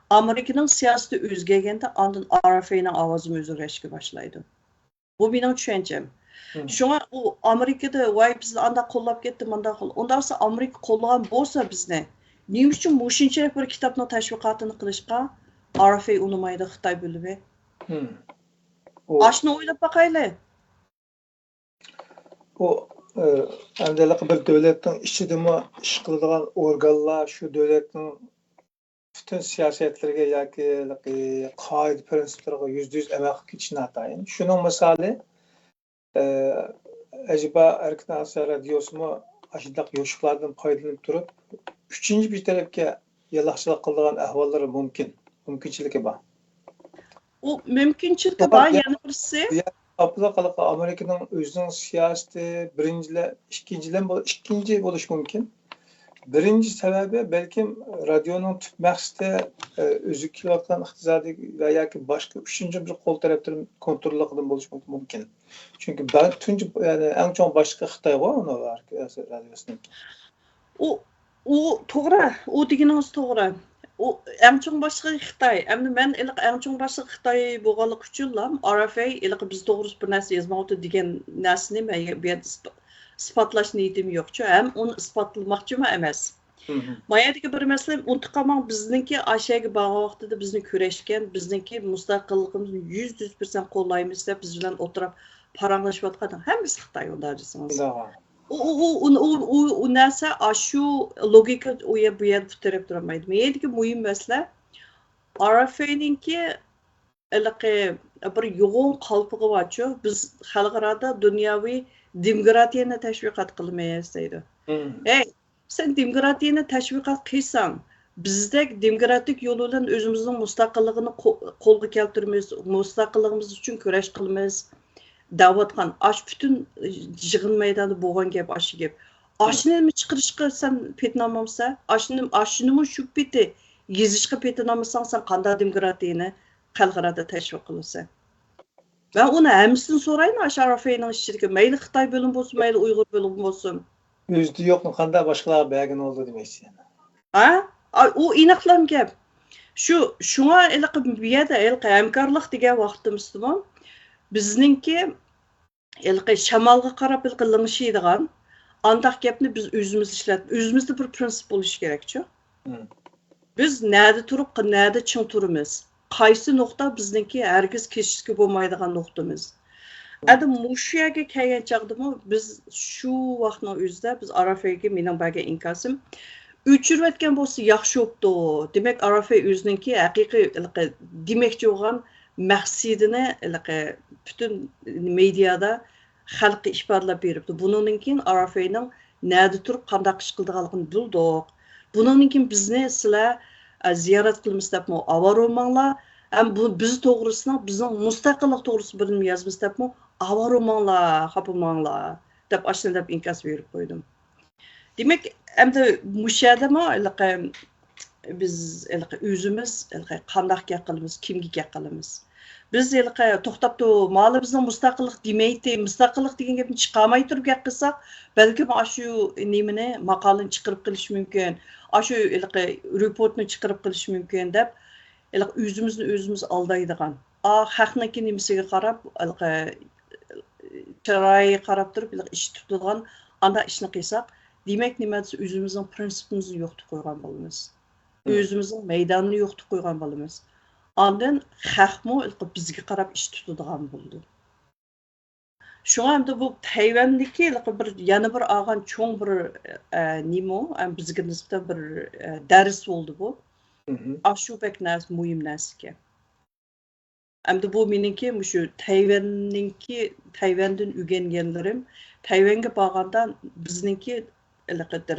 Amerikaning siyosati o'zgarganda ondan RFA'ning ovozi o'zgarishga boshlaydi. Bu mening tushuncham. Shunga u Amerikada voy bizni anda qo'llab ketdi, manda qil. Unda bo'lsa Amerika qo'llagan bo'lsa bizni, nima uchun mushunchalik bir kitobning tashviqotini qilishga RFA unamaydi Xitoy bo'limi? Ashni o'ylab boqaylik. Bu amdalik bir davlatning ichidami ish qiladigan organlar shu davlatning bütün siyasetlerge yoki qoida prinsiplarga %100 amal qilib ketishini atayin. Shuning misoli acaba Erkin Osiyo radiosimi ashundaq yo'shiqlardan foydalanib turib, uchinchi bir tarafga yalaqchilik qiladigan ahvollari mumkinchiligi bor. U mumkinchiligi bor, yana birisi Amerikaning o'zining siyosati ikkinchi bo'lishi mumkin. Birinci sebebi belki radyonun tüp məqsədi özü kilovatlan iqtisadi və ya ki başqa üçüncü bir qol tərəflərin kontrolluğundan oluşmaq mümkün. Çünki ben tuncu yani en çok başqa Xitay var ona var radyosunun. O to'g'ri, o deganingiz to'g'ri. O en çok başqa Xitay. Endi men en çok başqa Xitay bo'lganlik uchun RFA biz to'g'ri bir narsa yozmoqda degan narsani men bu yerda isbotlash niyatim yo'qchi, ham uni isbotlamoqchi emas. Mayadagi bir masala unutqamang bizningki ashaga bag'o vaqtida bizni kurashgan, bizningki mustaqilligimizni 100% qo'llaymiz deb biz bilan o'tirib paranglashayotgan hammasi Xitoy unda desangiz. U narsa shu logika u yer bu yerda futirib turmaydi. Mayadagi muhim masala RFA'ninki bir yo'g'on qalpig'i borchu, biz xalqaro dunyoviy demokratiyani tashviqot qilmaymiz deydi. Sen demokratiyani tashviqot qilsang, bizdek demokratik yo'l bilan o'zimizning mustaqilligini qo'lga keltiramiz, mustaqilligimiz uchun kurash qilamiz. Da'vatgan bütün yig'in maydonida bo'lgan gap ashi gap. Ashni chiqarishga sen petnomamsa, ashnimi shu peti yezishga petnomasang sen qanday demokratiyani xalqaro tashviq qilasan? Ben onu hemsini sorayım RFA'nın işçiliği. Mayli Xitoy bölüm olsun, mayli Uyg'ur bölüm olsun. Özde yok mu? Qanday başqalar belgin oldu demeysin. O aniqlam gap. Şuna bu yerda hamkorlik degan vaqtimizda bizningki shamolga qarab lingishadigan andaq gapni biz o'zimiz ishlatib, o'zimizda bir prinsip bo'lishi kerak-chi. Biz nada turib, nada ching turimiz. Qaysi nuqta bizningki hargiz kechishga bo'lmaydigan nuqtamiz. Endi mushu yerga kelgan chaqdimi biz shu vaqtning o'zida biz Arafayga mening bergan inkosim o'chirayotgan bo'lsa yaxshi bo'pti. Demak Arafay o'zininki haqiqiy demoqchi bo'lgan maqsadini butun mediada xalqqa ifodalab beribdi. Bundan keyin Arafayning nada turib qanday ish qildiganligini bildik. Bundan keyin bizni sizlar ziyorat qilamiz debmi avorolmanglar. Ham bu biz to'g'risida bizning mustaqillik to'g'risida bilim yozmiz debmi avorolmanglar, xapamanglar deb ashuna deb inkos berib qo'ydim. Demak, endi mushadami biz o'zimiz qanday qilamiz, kimga qilamiz. Biz to'xtabdi, mali bizning mustaqillik demaydi, mustaqillik degan gapni chiqarmay turib gap qilsak, balkim shu nimani maqolani chiqarib qilish mumkin, shu reportni chiqarib qilish mumkin deb o'zimiz aldaydigan. Haqniki nimasiga qarab, chiroyiga qarab turib ish tutadigan anda ishni qilsak, demak nima desa o'zimizning prinsipimizni yo'qotib qo'ygan bo'lamiz. O'zimizning maydonini yo'qotib qo'ygan bo'lamiz. Ondan xalqmo bizga qarab ish tutadigan bo'ldi. Shunga hamda bu Tayvandagi yana bir olgan cho'ng bir nima, bizga nisbatan bir dars bo'ldi bu. Shu bek narsa muhim narsa. Hamda bu meningki shu Tayvandan o'rganganlarim, Tayvanga borganda bizningki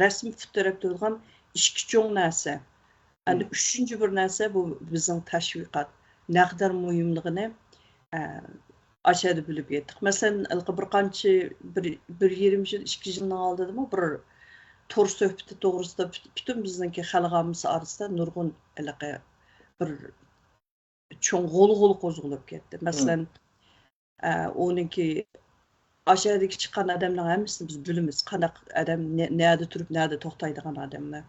rasm fotoğraf turgan ikki cho'ng narsa. Endi uchinchi bir narsa bu bizning tashviqot. Naqdar muhimligini aşağıda bilib yetdik. Masalan, bir qancha bir yarim yil, 2 yilning oldida bir to'g'ri suhbati to'g'risida butun bizningki xalqimiz orasida nurg'un bir cho'ng g'o'l qo'zg'alib ketdi. Masalan, o'ninki aşağıdagi chiqqan odamlar hammasini biz bilamiz. Qanday odam nada turib, nada to'xtaydigan odamlar.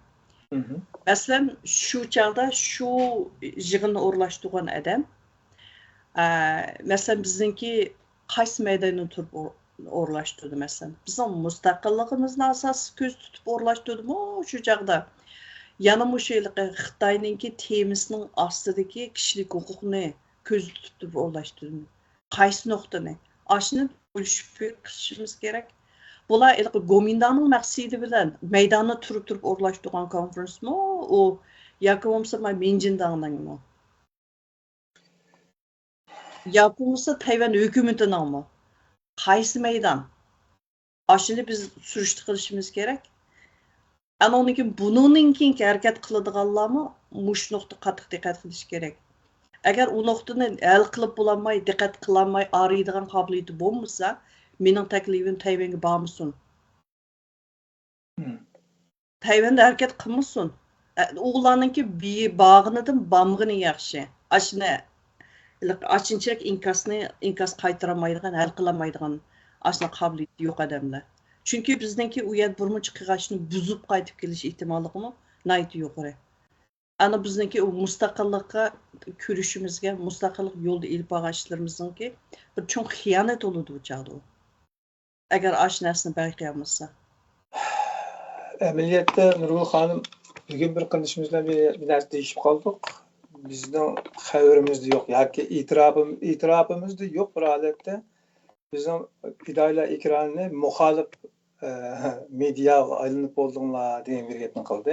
Masalan, shu chaqda shu yig'inni o'rlashtirgan odam masalan bizningki qaysi maydonda turib o'rlashtirdi masalan. Bizning mustaqilligimizni asosiy ko'z tutib o'rlashtirdimi shu chaqda. Yana shu Xitoyninki temisining ostidagi kishilik huquqni ko'z tutib o'rlashtirdimi. Qaysi nuqtani? Ashuni bo'lishib qilishimiz kerak. Bular Gomindanning maqsadi bilan maydonda turib o'rlashtirgan konferensmi? U yoki bo'lmasa Minjindangmi? Yoki bo'lmasa Tayvan hukumatiningmi? Qaysi maydon? Ashuni biz surishti qilishimiz kerak. Anondan keyin buningdan keyin harakat qiladiganlarmi mush nuqta qattiq diqqat qilish kerak. Agar u nuqtani hal qilib bo'lmay, diqqat qilmay araydigan qobiliyati bo'lmasa, mening taklifim Tayvanga bormasin. Tayvanda harakat qilmasin. O'g'lanninki bag'inidan bomg'ini yaxshi. Ashuna achinchilik inkos qaytaramaydigan, hal qilmaydigan ashuna qobiliyati yo'q odamlar. Chunki bizningki u yer burmuncha qilg'ashni buzib qaytib kelish ehtimolligimi nayt yuqori. Ana bizningki u mustaqillikqa kurishimizga, mustaqillik yo'lda ilib borishlarimizningki bir cho'ng xiyonat bo'ladi bu chaqda. Agar ash narsani bayqayamizsa. Amaliyotda Nurgul xonim bugun bir qilishimizdan bir narsa deyishib qoldik. Bizning xabarimizda yo'q yoki e'tirofimizda yo'q bir holatda bizning fidoyilar ekranini muxolif mediaga aylanib bo'ldinglar degan bir gapni qildi.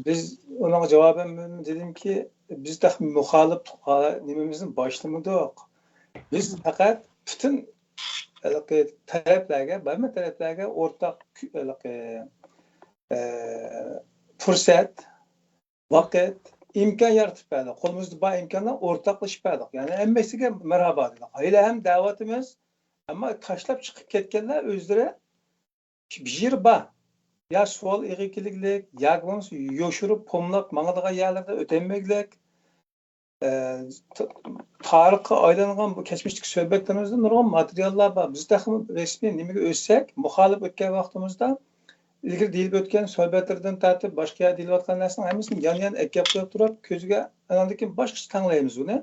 Biz ona javoban dedimki biz de muxolif nimamizning boshlamadik. Biz faqat butun taraflarga o'rtaq fursat, vaqt, imkon yaratib berdik. Qo'limizda bor imkonlar o'rtaqlashib berdik. Ya'ni hammasiga marhabo dedik. Hali ham da'vatimiz, ammo tashlab chiqib ketganlar o'zlari bir yer bor. Ya savol ig'iykilik, yag'ons yoshirib pomlab mangadigan yerlarda o'tolmaylik. Tarixga aylangan bu keçmişdeki suhbatlarimizda nurg'un materiallar bor. Biz ham rasmiy nimaga o'tsak, muxolif o'tgan vaqtimizda ilgari deyilib o'tgan suhbatlardan tortib boshqa deyilayotgan narsaning hammasini yan ekkab qo'yib turib, ko'ziga andan keyin boshqacha tanglaymiz uni.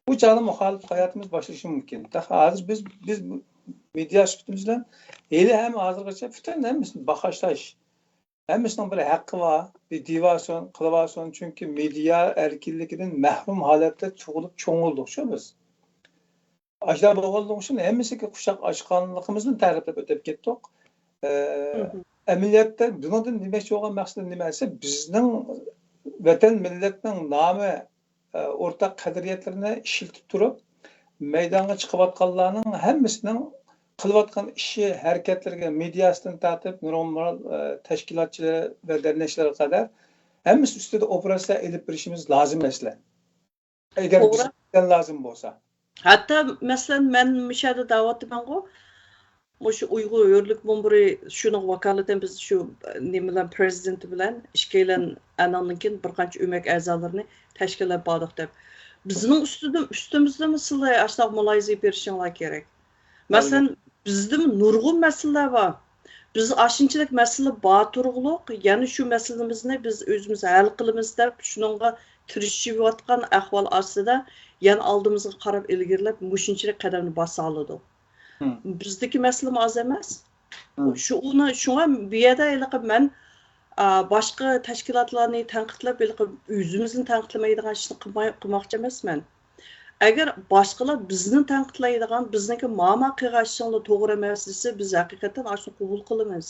Bu chog'da muxolif hayotimiz boshlashi mumkin. Hozir biz media suhbatimiz bilan ham hozirgacha butun hammasini bahoslash hammasining bir haqqi bor, bir divason, qilavason, chunki media erkinligidan mahrum holatda tug'ilib cho'ng'ildik shu biz. Ajda bo'lganligi uchun hammasiga quchoq ochganligimizni ta'riflab o'tib ketdik. Amaliyotda bundan demoqchi bo'lgan maqsadim nima desa, bizning vatan millatning nomi o'rtaq qadriyatlarini ishiltib turib, maydonga chiqayotganlarning hammasining qilayotgan ishi, harakatlariga mediasidan tortib, normal tashkilotchilar va derneklarga qadar hammasi ustida operatsiya elib berishimiz lozim emaslar. Agar bizdan lozim bo'lsa. Hatta masalan men mishada da'vatmango o'sha Uyg'ur yo'rlik mumbiri shuni vakolatan biz shu nimalar prezidenti bilan ishkaylan anandan bir qancha o'mak a'zolarini tashkillab bordik deb. Bizning ustimizda sizlar ashta muloyiza berishinglar kerak. Masalan, bizda nurg'un masalalar bor. Biz aşınçılık masala bor turg'uliq, ya'ni shu masalamizni biz o'zimiz hal qilamiz deb shuningga tirishayotgan ahvol ostida yana oldimizga qarab ilgirlab mushunchalik qadamni basa oladi. Bizdagi masala oz emas. Shunga bu yerda men boshqa tashkilotlarni tanqidlab, o'zimizni tanqidlamaydigan ishni qilmoqchi emasman. Agar boshqalar bizni tanqidlaydigan, bizniki ma'ma qilg'ashinglar to'g'ri emas desa, biz haqiqatan ashuni qabul qilamiz.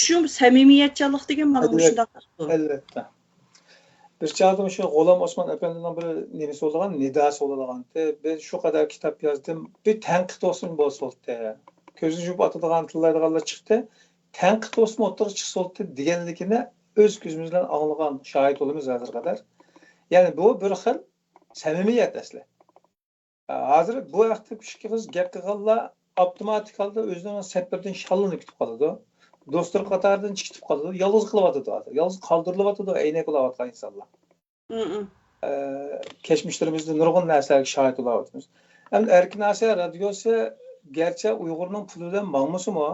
Shu samimiyatchilik degan mana shunday. Albatta. Bir çağda şu G'ulom Osmon Efendining bir nimasi bo'lgan, nidosi bo'lgan. Ben shu qadar kitob yozdim. Bir tanqid olsun bo'lsa, ko'zni yumib atadigan tillardagilar chiqdi. Tanqid olsun o'tirib chiqsa deganligini o'z ko'zimiz bilan anglagan shohid bo'lamiz hozir qadar. Yani bu bir xil samimiyat asli. Hozir bu vaqtda kichik qiz gap qilganlar avtomatik holda o'zining safardan shallanib ketib qoladi. Do'stlar qatoridan chiqib qoladi. Yolg'iz qilyapti hozir. Yolg'iz qoldirilyapti, aynak qilyotgan insonlar. Keçmişlerimizde nurg'un narsalarga shohid bo'lyapmiz. Endi Erkin Asiya radiosi gerçi Uyg'urning puli bilan mangmusimi?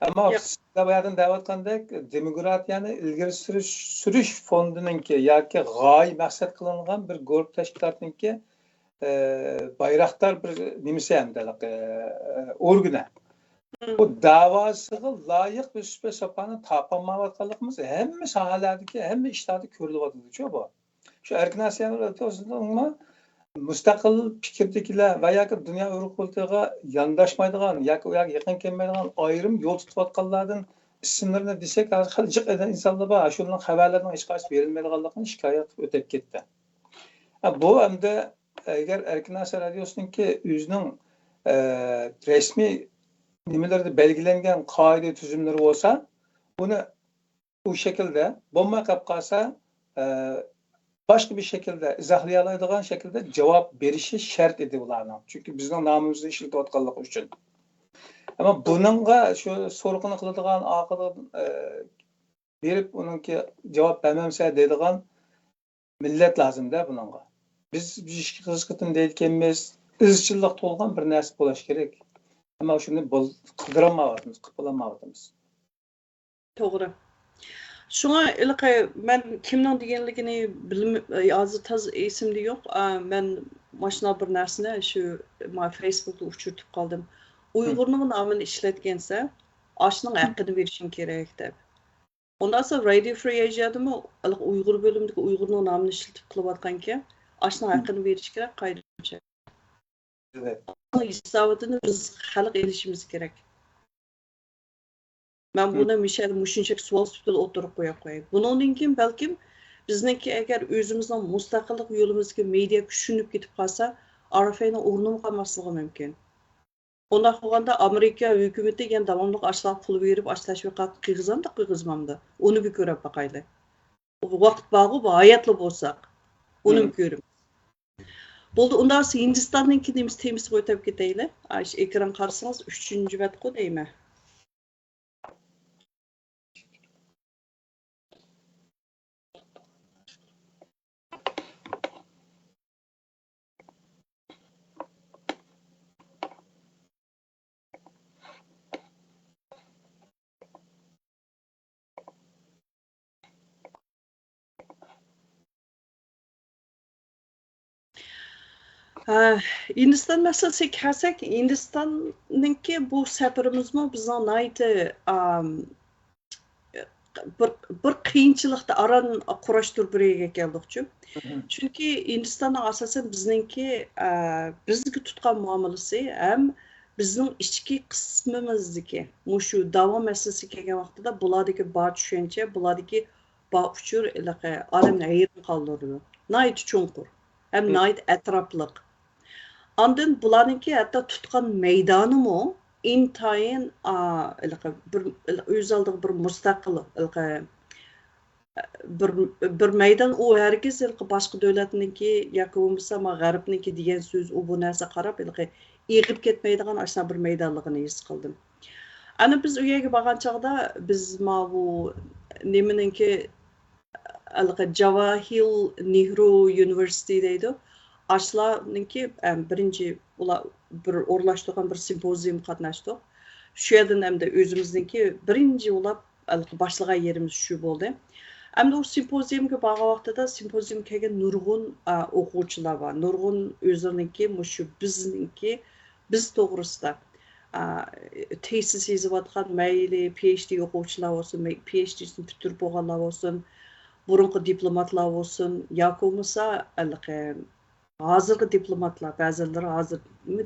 Ammo sizlar bu yerdan da'vatgandek demokratiyani ilgari surish fondininki yoki g'oyi maqsad qilingan bir guruh tashkilotniki bayroqdor bir nimasi hamda organi. Bu davosiga loyiq bir süper sapani topolmayotganligimiz hamma sohalardagi, hamma ishlarda ko'rilyapti-ku bu. Shu Erkin Asiya radiosidagi mustaqil fikirdagilar va yoki dunyo urug'ligiga yondashmaydigan yoki ularga yaqin kelmaydigan ayrim yo'l tutayotganlardan ismlarini desak, jiq edan insonlar bor. Shuning xabarlarning hech qaysi berilmaydiganligini shikoyat qilib o'tib ketdi. Bu hamda agar Erkin Asiya radiosiningki o'zining rasmiy nimalarda belgilangan qoida tuzumlari bo'lsa, buni bu shaklda bo'lmay qolib qolsa, başka bir şekilde izohlayoladigan şekilde cevap verishi shart edi ularning. Chunki bizning nomimizni ishlatayotganligi uchun. Ama buningga shu so'roqni qiladigan oqidan berib uningki javob bermamsa deydigan millat lozimda buningga. Biz ishga qiziqib deyotganmiz, izchillik to'lgan bir narsa bo'lishi kerak. Ama shuni qildirolmayapmiz, qilolmayapmiz. To'g'ri. Şuna ilqi men kimning deganligini hozir tez esimda yo'q. Men mashina bir narsani shu Facebookda uchirtib qoldim. Uyg'urning nomini ishlatgansa, oshning haqqini berishim kerak deb. Ondan sonra Radio Free Asia'dami Uyg'ur bo'limidagi Uyg'urning nomini ishlatib qilayotganki, oshning haqqini berish kerak qaydacha. Evet. Hisobotini biz xalq elishimiz kerak. Ben buna müşünçek sual sütüde oturup koyayım. Bunun için belki bizdeki eğer özümüzden müstakillik yolumuzdaki medya düşünüp gidip kalsa, RFA'nın ornum kalmaslığı mümkün. Ondan sonra Amerika hükümeti yani devamlı aşağı pul verip aşağı kalk kıyızam da kıyızmam da. Onu bir görüp bakayla. O vakit bağı bu hayatlı olsak. Onu bir görüp. Buldu ondan sonra Hindistan'ın kendimiz temiz koyup gideyle. Ekran karşısınız 3. vatko değil mi? Hindistan meselesiga kelsak, Hindistonningki bu safarimiz bizning nayt bir qiyinchilikda aran qurashtirib birga keldik-chu. Chunki Hindistonning asosan bizningki bizga tutgan muomalasi ham bizning ichki qismimizdagi mushu davo masalasi kelgan vaqtida bulardagi bor tushuncha, bulardagi bor uchur odamni hayron qoldirdi. Nayt chunqur, ham nayt atropliq. Ondan bularningki hatto tutgan maydonimi intayin o'z oldiga bir mustaqil bir maydon u hargiz boshqa davlatniki yoki bo'lmasa g'arbniki degan so'z u bu narsa qarab eg'ib ketmaydigan ashna bir maydonligini his qildim. Ana biz u yerga borgan chog'da biz bu nimaninki Jawahir Nehru University deydi. Ashlarninki birinchi ular bir o'rlashtirgan bir simpozium qatnashdik. Shu yerdan hamda o'zimizniki birinchi ulab boshlagan yerimiz shu bo'ldi. Hamda o simpoziumga borgan vaqtida simpozium kelgan nurg'un o'quvchilar bor. Nurg'un o'zlarininki shu bizningki biz to'g'risida tesis yozayotgan mayli PhD o'quvchilar bo'lsin, PhD'sini bitirib bo'lganlar bo'lsin, burunqi diplomatlar bo'lsin, yoki bo'lmasa hozirgi diplomatlar, ba'zilari hozir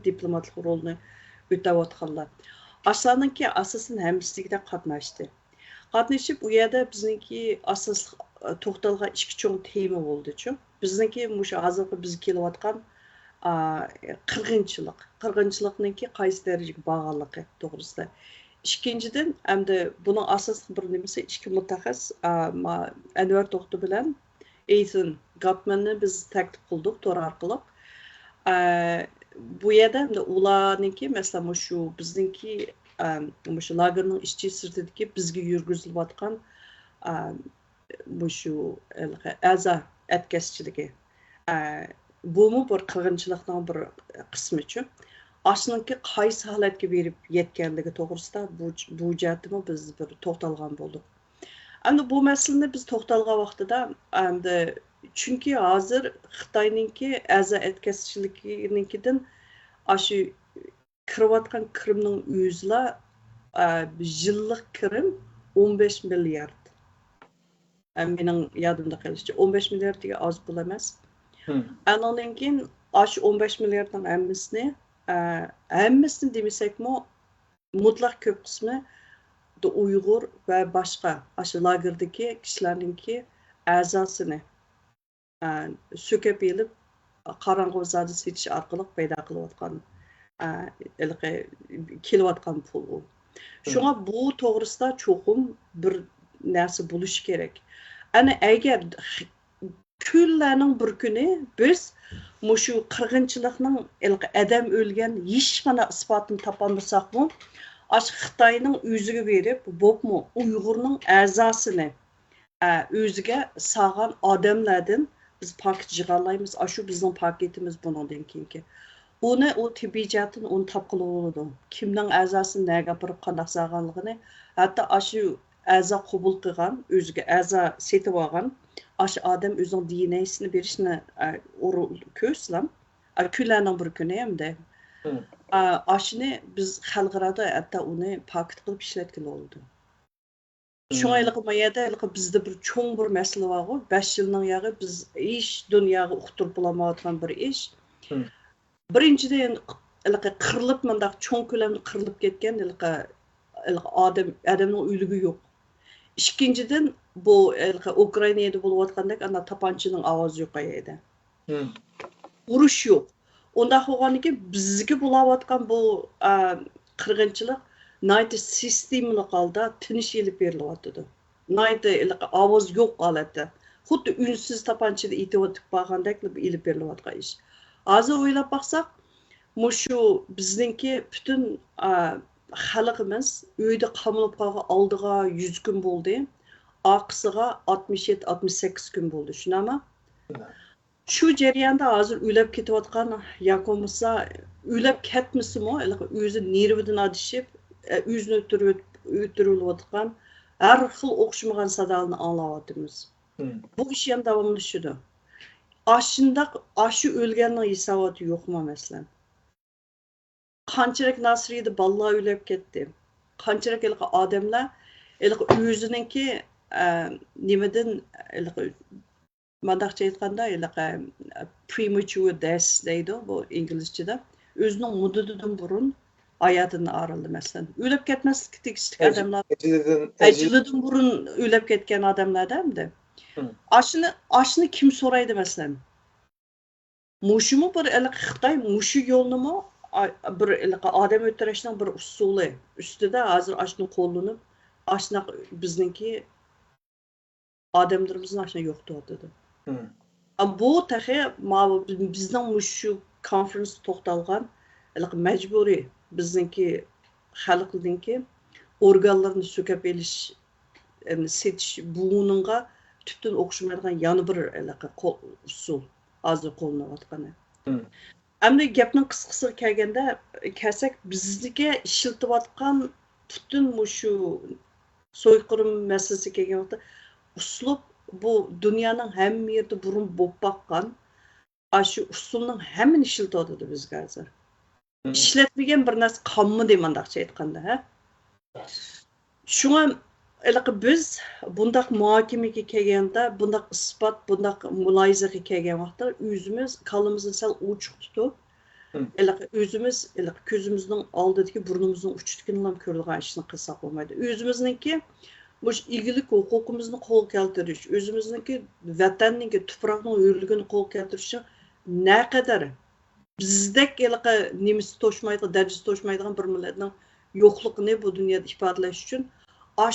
diplomatlik rolini o'tayotganlar. Ashlarninki asosan hammasida qatnashdi. Qatnashib u yerda bizningki asos to'xtalgan ikki cho'ng tema bo'ldi-chu. Bizningki mushu hozirgi biz kelayotgan qirg'inchilikningki qaysi darajaga borganligi to'g'risida. Ikkinchidan, hamda buning asosiy bir nimasi ikki mutaxassis Anvar To'xti bilan Ethan Gottmanni biz taklif qildik to'r orqali. Bu yerda ularningki masalan shu bizningki shu lagerning ishchi sirtidagi bizga yurgizilayotgan shu a'zo atkazchiligi. Bumu bir qirg'inchilikning bir qismi-chu. Ashninki qaysi holatga berib yetganligi to'g'risida bu jihatni biz bir to'xtalgan bo'ldik. Endi bu masalani biz to'xtalgan vaqtida endi chunki hozir Xitoyningki a'zo atkazchiligininkidan shu kirayotgan kirimning o'zla yillik kirim 15 milliard. Mening yodimda qolishicha 15 milliard degan oz pul emas. Andan keyin shu 15 milliardning hammasini demasakmi mutlaq ko'p qismi Uyg'ur va boshqa shu lagerdagi kishilarningki a'zosini so'kib elib qorong'u bozorda setish orqali paydo qilayotgan kelayotgan pul u. Shunga bu to'g'risida cho'qim bir narsa bo'lishi kerak. Ana agar kunlarning bir kuni biz shu qirg'inchilikning odam o'lgan hech qanday isbotini topolmasakmi, Xitoyning o'ziga berib, bo'pmi Uyg'urning a'zosini o'ziga sog'an odamlardan biz paket yig'alaymiz. Shu bizning paketimiz bundan keyingi. Uni o tibbiyotini uni topqili bo'ladi. Kimning a'zosini nega gapirib qanday sog'anligini, hatto shu a'zo qabul qilgan, o'ziga a'zo setib olgan, shu odam o'zining DNA'sini berishni ko'rsam, kunlarning bir kuni hamda ashni biz xalqaro hatto uni paket qilib ishlatgan bo'ldi. Shunga mayada bizda bir cho'ng bir masala bor. 5 yilning yog'i biz ish dunyoga uqtirib bo'lmayotgan bir ish. Birinchidan qirilib mendaq cho'ng ko'lamda qirilib ketgan odamning o'ligi yo'q. Ikkinchidan bu Ukrainada bo'layotgandek ana tapanchining ovozi yo'q edi. Urush yo'q. Unda bo'lganiki bizga bo'layotgan bu qirg'inchilik nayt sistemli holda tinish elib berilyapti. Nayt ovoz yo'q holatda. Xuddi unsiz tapanchada etib bo'lgandek elib berilayotgan ish. Hozir o'ylab baqsaq, shu bizningki butun xalqimiz uyda qamalib qolgan oldiga 100 kun bo'ldi. Oqisiga 67-68 kun bo'ldi. Shunami? Shu jarayonda hozir o'ylab ketayotgan yoki bo'lmasa o'ylab ketmisimi, o'zi nervidan adishib, o'zini o'tirilayotgan har xil o'xshamagan sadolarni anglayapmiz. Bu ish ham davomlashadi. Shu o'lganning hisoboti yo'qmi masalan? Qanchalik Nasriyda bolalar o'lib ketdi. Qanchalik odamlar o'zininki nimadan mandaqcha aytganda premature death deydi bu inglizchada. O'zining muddatidan burun hayotini arildi masalan. O'lib ketmaslik tegishli odamlar, ajalidan burun o'lib ketgan odamlarda hamda. Ashni kim so'raydi masalan? Mushimi bir Xitoy mushu yo'lnimi bir odam o'ldirishning bir usuli ustida hozir ashni qo'llanib, ashna bizningki odamlarimizni ashna yo'qotdi. Bu taxi bizning mushu konferens to'xtalgan majburiy bizningki xalqninki organlarni so'kab elish setish buninga tüptün o'xshamaydigan yana bir usul hozir qo'llanayotgani. Endi gapning qisqasi kelsak bizga ishiltayotgan butun shu so'yqirim masalasi kelgan vaqtda uslub bu dunyoning hamma yerda burun bo'lib boqqan shu usulning hammani ishiltadi bizga hozir. İşletmagan bir narsa qolmadi mandaqcha aytganda, ha? Shunga biz bundaq muhokamaga kelganda, bundaq isbot, bundaq muloyizaga kelgan vaqtda o'zimiz qalbimizni sal ochiq tutib, o'zimiz ko'zimizning oldidagi burnimizning uchitganlar ko'rilgan ishni qilsak bo'lmaydi. O'zimizningki bu igilik huquqimizni qo'l keltirish, o'zimizningki vatanninki tuproqning hurligini qo'l keltirish naqadar bizdek nemisi to'shmaydigan, darajasi to'shmaydigan bir millatning yo'qligini bu dunyoda ifodalash uchun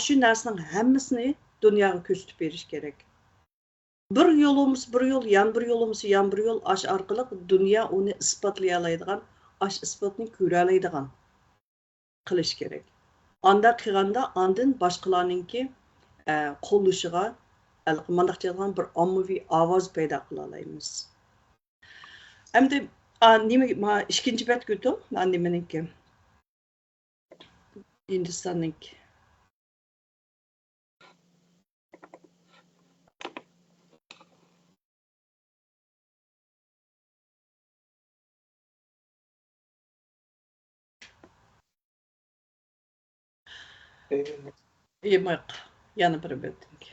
shu narsaning hammasini dunyoga ko'rsatib berish kerak. Bir yo'limiz bir yo'l, yan bir yo'limiz yan bir yo'l orqali dunyo uni isbotlay oladigan, isbotni ko'ra oladigan qilish kerak. Anda qilganda andin boshqalarningki qo'llashiga mandaqcha bir ommaviy ovoz paydo qila olamiz. Endi nima ikkinchi bet ko'tum, nimaniki Hindistonniki yemek yana bir betink.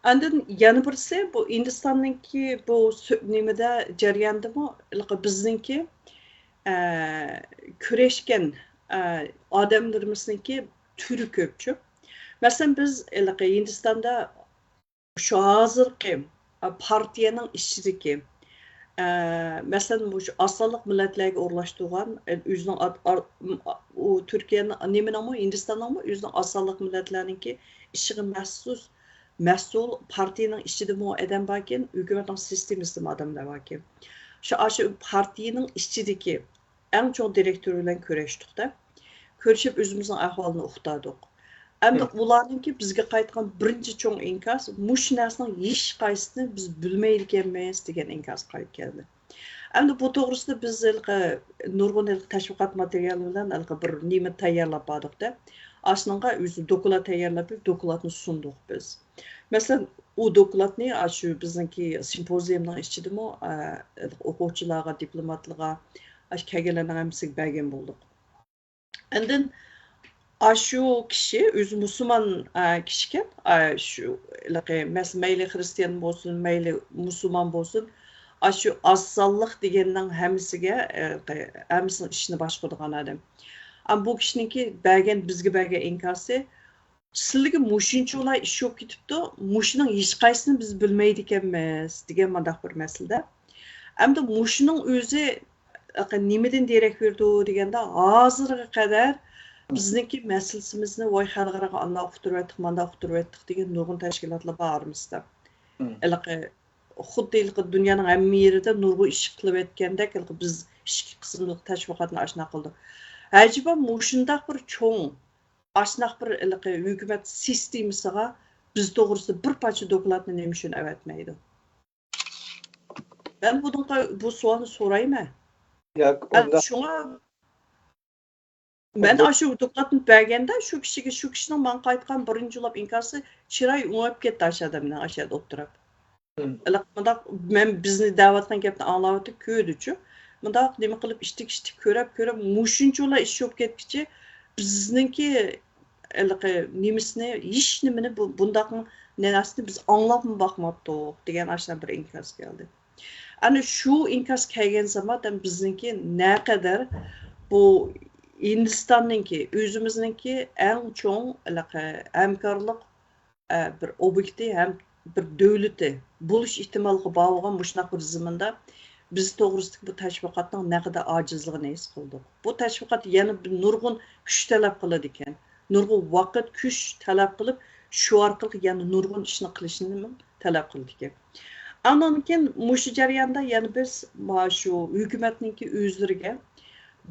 Andın yana birisi bu Hindistonniki bu nimada jarayondami bizninki kurashgan odamlarimizniki turi ko'pchi. Masalan biz Hindistonda shu hozirgi partiyaning ishchiligi masalan bu asonliq millatlarga o'rlashtirgan o'zining u Turkiyaning nimaning Hindistonning o'zining asonliq millatlarningki ishiga mas'ul partiyaning ishchidimi odam borkin, hukumatning sistemasida odamlar borkin. Shu partiyaning ishchidagi eng cho'ng direktor bilan ko'rishdik-da. Ko'rishib o'zimizning ahvolini uqtadik. Endi ularningki bizga qaytgan birinchi cho'ng inkos mush narsaning hech qaysini biz bilmaydiganmiz degan inkos qaytib keldi. Endi bu to'g'risida biz nurg'un tashviqot materiali bilan bir nima tayyorlab bordik-da. Aslında o'zi doklad tayyorlab, dokladni sundik biz. Masalan, u dokladni shu bizningki simpoziyumning ichidami o'quvchilarga, diplomatlarga, kelganlarning hammasiga bergan bo'ldik. Endi shu kishi o'zi musulmon kishikan, shu mayli xristian bo'lsin, mayli musulmon bo'lsin, shu asonliq deganning hammasiga hammasining ishini boshqargan odam. Bu kishiniki bizga bergan inkosi sizlarga mushunchalar ish bo'lib ketibdi, mushuning hech qaysini biz bilmaydi ekanmiz degan mandaq bir masalada. Endi mushuning o'zi nimadan derak berdi deganda hozirga qadar bizniki masalasimizni voy xalqaro anda uqtirib manda uqtirib degan nurg'un tashkilotlar borimizda. Xuddi dunyoning hamma yerida nurg'un ish qilib aytgandek biz ikki qismli tashviqotni oshna qildik. Acaba mushundaq bir cho'ng, asnaq bir hukumat sistemasiga biz to'g'risida bir parcha dokladni nima uchun avatmaydi? Ben bu savolni so'rayman. Shunga men shu dokladni berganda shu kishining men qaytgan birinchi lab inkosi chiroy o'ngib ketdi ashadamdan ashad o'tirib. Men bizni da'vat qilgan gapni anglayotdi ko'rdi-chu. Mundaq nima qilib ishtik ko'rib mushunchalar ish bo'lib ketkichi bizningki немесіне еш немені бұндақын нәнәсіне біз аңлап mı bakmadık деген aşağı bir inkaz geldi. Yani şu inkaz kelgen zaman bizninki ne kadar bu Hindistan'ınki, özümüzninki en çoğun hemkarlık bir objekti hem bir devleti buluş ihtimalı bağlayan muşnak bir zamanda biz doğrusu bu teşvikatın ne kadar acizliğini his kıldık. Bu teşvikat yani bir nurgun güç talep kılıdı iken, nurgun vakit güç talep kılıp şu arkalık yani nurgun işini kılışını talep kıldı iken. Ondan keyin muşu jarayonda yani biz şu hükümetninki özleriga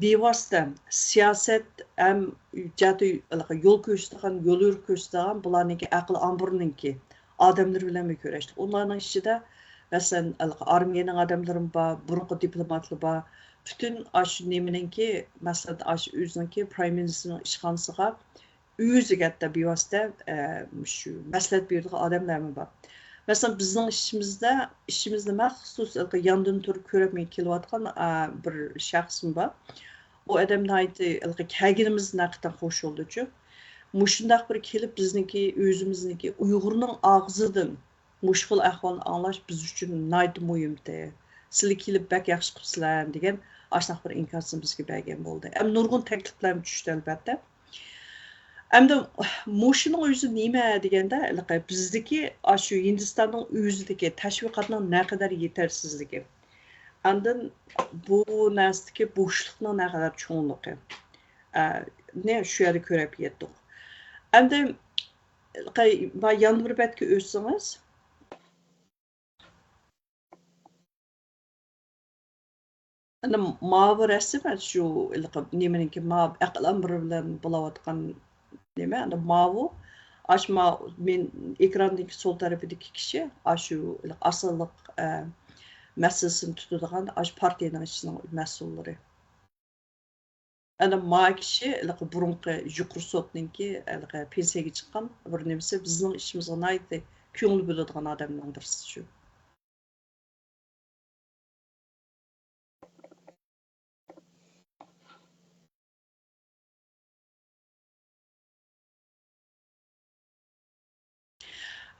bevosita siyoset ham jati yo'l ko'rsatgan, yo'l yurib ko'rsatgan bularniki aql amburninki odamlar bilan ko'rishdik. Ularning ichida masalan armiyaning odamlari bor, burunqi diplomatlar bor. Bütün aş neminki masalan aş o'zininki prime ministerning ishxonasiga o'ziga da bevosita shu maslahat beradigan odamlar bor. Mesela bizning ishimizda maxsus yandan turib ko'rib kelayotgan bir shaxsim bor. O odamni aytdi, kelganimiz naqdan xo'sh bo'ldi-chu. Mushundaq bir kelib bizniki o'zimizniki Uyg'urning og'zidan mushkul ahvolni anglash biz uchun nayt muhimdi. Sizlar kelib bak yaxshi qilibsizlar degan ashunaq bir inkosni bizga bergan bo'ldi. Ham nurg'un takliflar tushdi albatta. Hamda mushning o'zi nima deganda bizdagi shu Hindistonning o'zidagi tashviqotning naqadar yetersizligi. Andın bu narsdagi bo'shliqning naqadar cho'nligi. Ne shu yerda ko'rib yetdik. Endi yana bir betga o'tsangiz ana mavi rasm shu nimaniki aql amri bilan bo'layotgan nima ana mavi ashma men ekrandagi sol tarafidagi kishi shu asıllık masalasini tutadigan partiyaning ishning mas'ullari. Ana ma kishi burunqi yuqori sotninki pensiyaga chiqqan bir nimasi bizning ishimizga naydi ko'ngil bo'ladigan odamning birisi shu.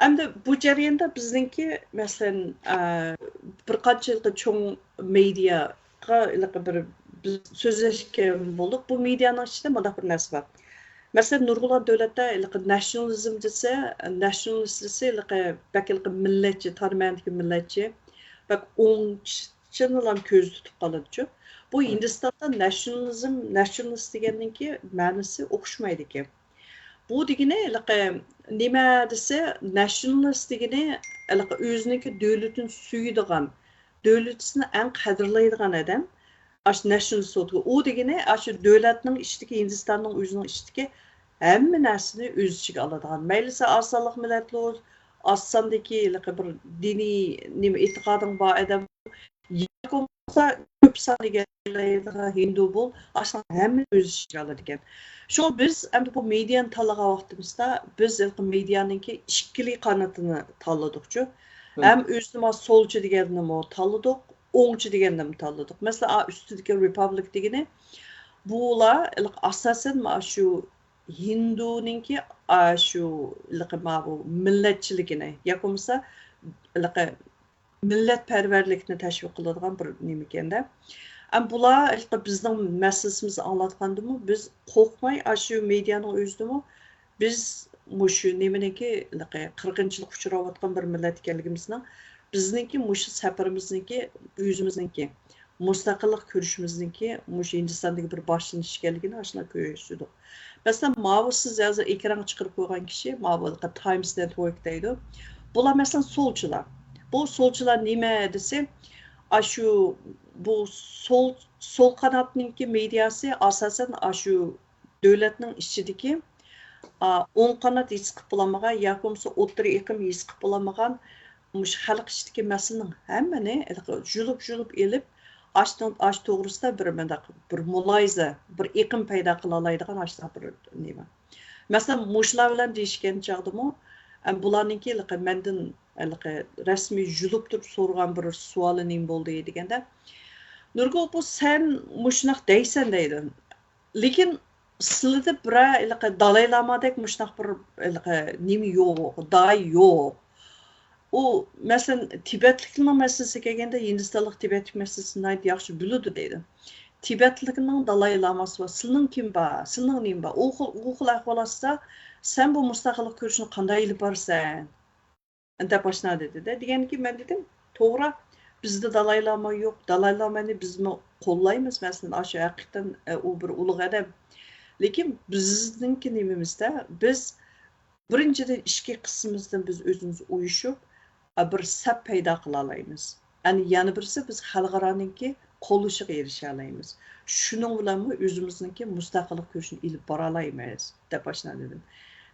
Endi bu jarayonda bizningki masalan bir qancha cho'ng mediaga bir so'zlashgan bo'ldik. Bu medianing ichida mana bir narsa bor. Masalan, nurg'ulon davlatda nationalizm desa, nationalist desa, bakil millatchi, tarmandagi millatchi, bak o'ngchidan ko'z tutib qoladi-chu. Bu Hindistonda nationalist deganninki ma'nosi o'xshamaydi ekan. Bu degani nima desa, nationalist degani o'ziniki davlatini suyadigan, davlatini eng qadrlaydigan odam. Aş nationalist oldu. O degani aş davlatning ichidagi Hindistonning o'zining ichidagi hamma narsani o'z ichiga oladigan. Maylisa asalliq millatlar, assandagi bir diniy nima e'tiqoding bor odam yo'qsa ko'p soniga hindu bo'l, aslida hamma o'z ichiga oladigan. Shu biz endi bu mediani tanlagan vaqtimizda biz medianinki ikkili qanotini tanladik-chu. Ham o'zini solchi deganini tanladik. O'ngchi degandan tanladik. Mesela üstüdeki Republic degani bular asosan shu Hinduninki shu bu millatchiligini yoki bo'lmasa millatparvarlikni tashviq qiladigan bir nima ekanda. Bular bizning masalasimizni anglatgandimi, biz qo'rqmay shu medianing o'zidami biz shu nimaniki 40-yillik uchrayotgan bir millat ekanligimizni bizniki mushu safarimizniki o'zimizniki mustaqillik ko'rishimizniki mushu Hindistondagi bir boshlanish ekanligini ashuna ko'rishdik. Masalan, mavi siz hozir ekranga chiqarib qo'ygan kishi mavi Times Network deydi. Bular masalan solchilar. Bu solchilar nima desa, shu bu sol qanotninki mediasi asosan shu davlatning ichidagi o'ng qanot his qilib bo'lamagan yoki bo'lmasa o'rta iqlim his qilib bo'lamagan xalq ichidagi masalaning hammani julib elib ash to'g'risida bir muloyiza, bir iqim paydo qila oladigan ashuna bir nima. Masalan, mushlar bilan deyishgan chog'dimi, bularninki mendan rasmiy julib turib so'ragan bir savoli nima bo'ldi deganda, Nurgul bu sen mushnaq deysan deydi. Lekin sizlarda bir Dalai Lama'dek muşnaq bir nemi yo'q, day yo'q. O mesela Tibetlikning masalasiga kelganda Hindistonlik Tibetlik masalasini yaxshi biladi deydi. Tibetlikning Dalai Lamasi va sizning kim bor, sizning nim bor. U xil ahvolda sen bu mustaqillik ko'rishni qanday ilib borsan? Deb boshlanadi dedi-de. Deganki men dedim, to'g'ri, bizda Dalai Lama yo'q. Dalai Lamani bizmi qo'llaymiz masalan, shu haqiqatan u bir ulug' adam. Lekin bizningki nimamizda biz birinchidan ichki qismimizdan biz o'zimiz uyushib bir sap paydo qila olamiz. Yana birisi biz xalqaroniki qo'llashiga erisha olamiz. Shuning bilanmi o'zimizniki mustaqillik ko'rishni ilib bora olamiz deb boshladim.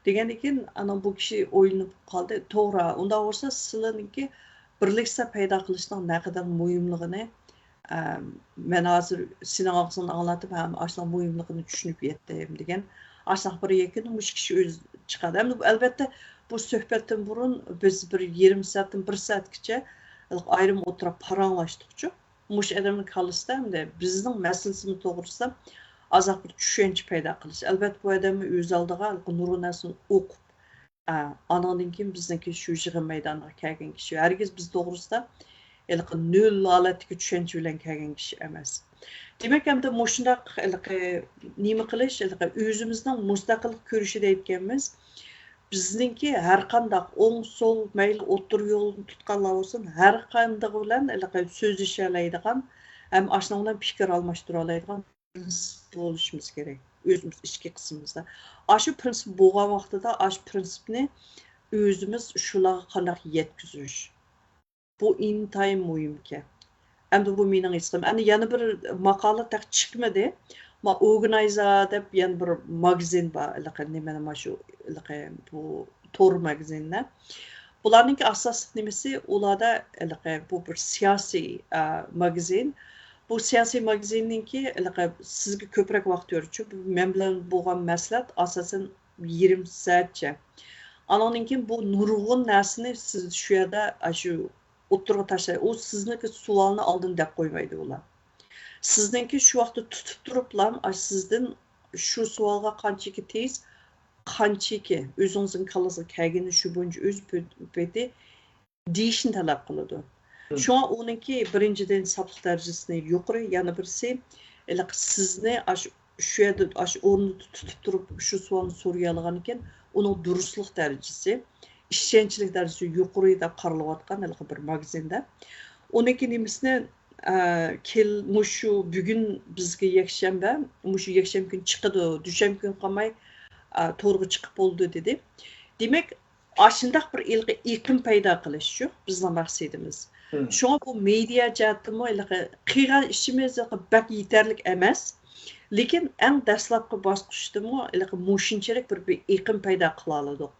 Degandan keyin bu kishi o'ylanib qoldi. To'g'ri, unda bo'lsa sizlarniki birlikda paydo qilishning naqadar muhimligini men hozir sening og'zingdan anglatib ham aslo muhimligini tushunib yetdim degan aslo bir yakın mush kishi o'zi chiqadi. Albatta bu suhbatdan burun biz bir yarım soatdan 1 soatgacha ayrim o'tirib paranglashdik-ku. Mush odamning kallasida hamda bizning masalasimiz to'g'risida azaq bir tushuncha paydo qilish. Albatta bu odamni o'z oldiga nurunasini o'qib anandan keyin bizniki shu yig'in maydoniga kelgan kishi. Hargiz biz to'g'risida nol holatga tushuncha bilan kelgan kishi emas. Demak, hamda mushundaq nima qilish, o'zimizning mustaqillik ko'rishida aytganmiz. Bizningki har qanday o'ng so'l mayli o'tir yo'lni tutganlar bo'lsin, har qanday bilan so'zlasha oladigan ham ashuna bilan fikr almashtira oladigan bo'lishimiz kerak. O'zimiz ichki qismimizda. Shu prinsip bo'lgan vaqtida shu prinsipni o'zimiz shularga qanday yetkazish. Bu intayin muhimki. Endi bu mening istim. Yana bir maqola tak chiqmadi. Organizer deb yana bir magazin bor. Nima shu bu Tor magazinlar. Bularning asosiy nimasi ularda bu bir siyosiy magazin. Bu siyosiy magazinninki sizga ko'proq vaqt yo'rchi. Men bilan bo'lgan maslahat asosan 20 soatcha. Anandan keyin bu nurg'un narsani siz shu yerda shu o'tirg'a tashlaydi. U sizniki savolni oldin deb qo'ymaydi ular. Sizniki shu vaqtda tutib turiblar, sizdan shu savolga qanchaki tez, qanchaki o'zingizning kallangizga kelgani shu bo'yicha o'z peti deyishni talab qiladi. Shunga uniki birinchidan saflik darajasini yuqori, yana birisi sizni shu yerda o'rnida tutib turib shu savolni so'rayolgan ekan, uning durustlik darajasi ishonchlik darajasi yuqori deb qaralayotgan bir magazinda. Uniki nimasini mushu bugun bizga yakshanba, mushu yakshanba kun chiqadi, dushanba kun qolmay to'g'ri chiqib bo'ldi dedi. Demak, ashundaq bir iqlim paydo qilish shu bizning maqsadimiz. Shunga bu media jihatimi qilgan ishimiz bak yetarli emas, lekin eng dastlabki bosqichdami mushunchalik bir iqlim paydo qila oldik.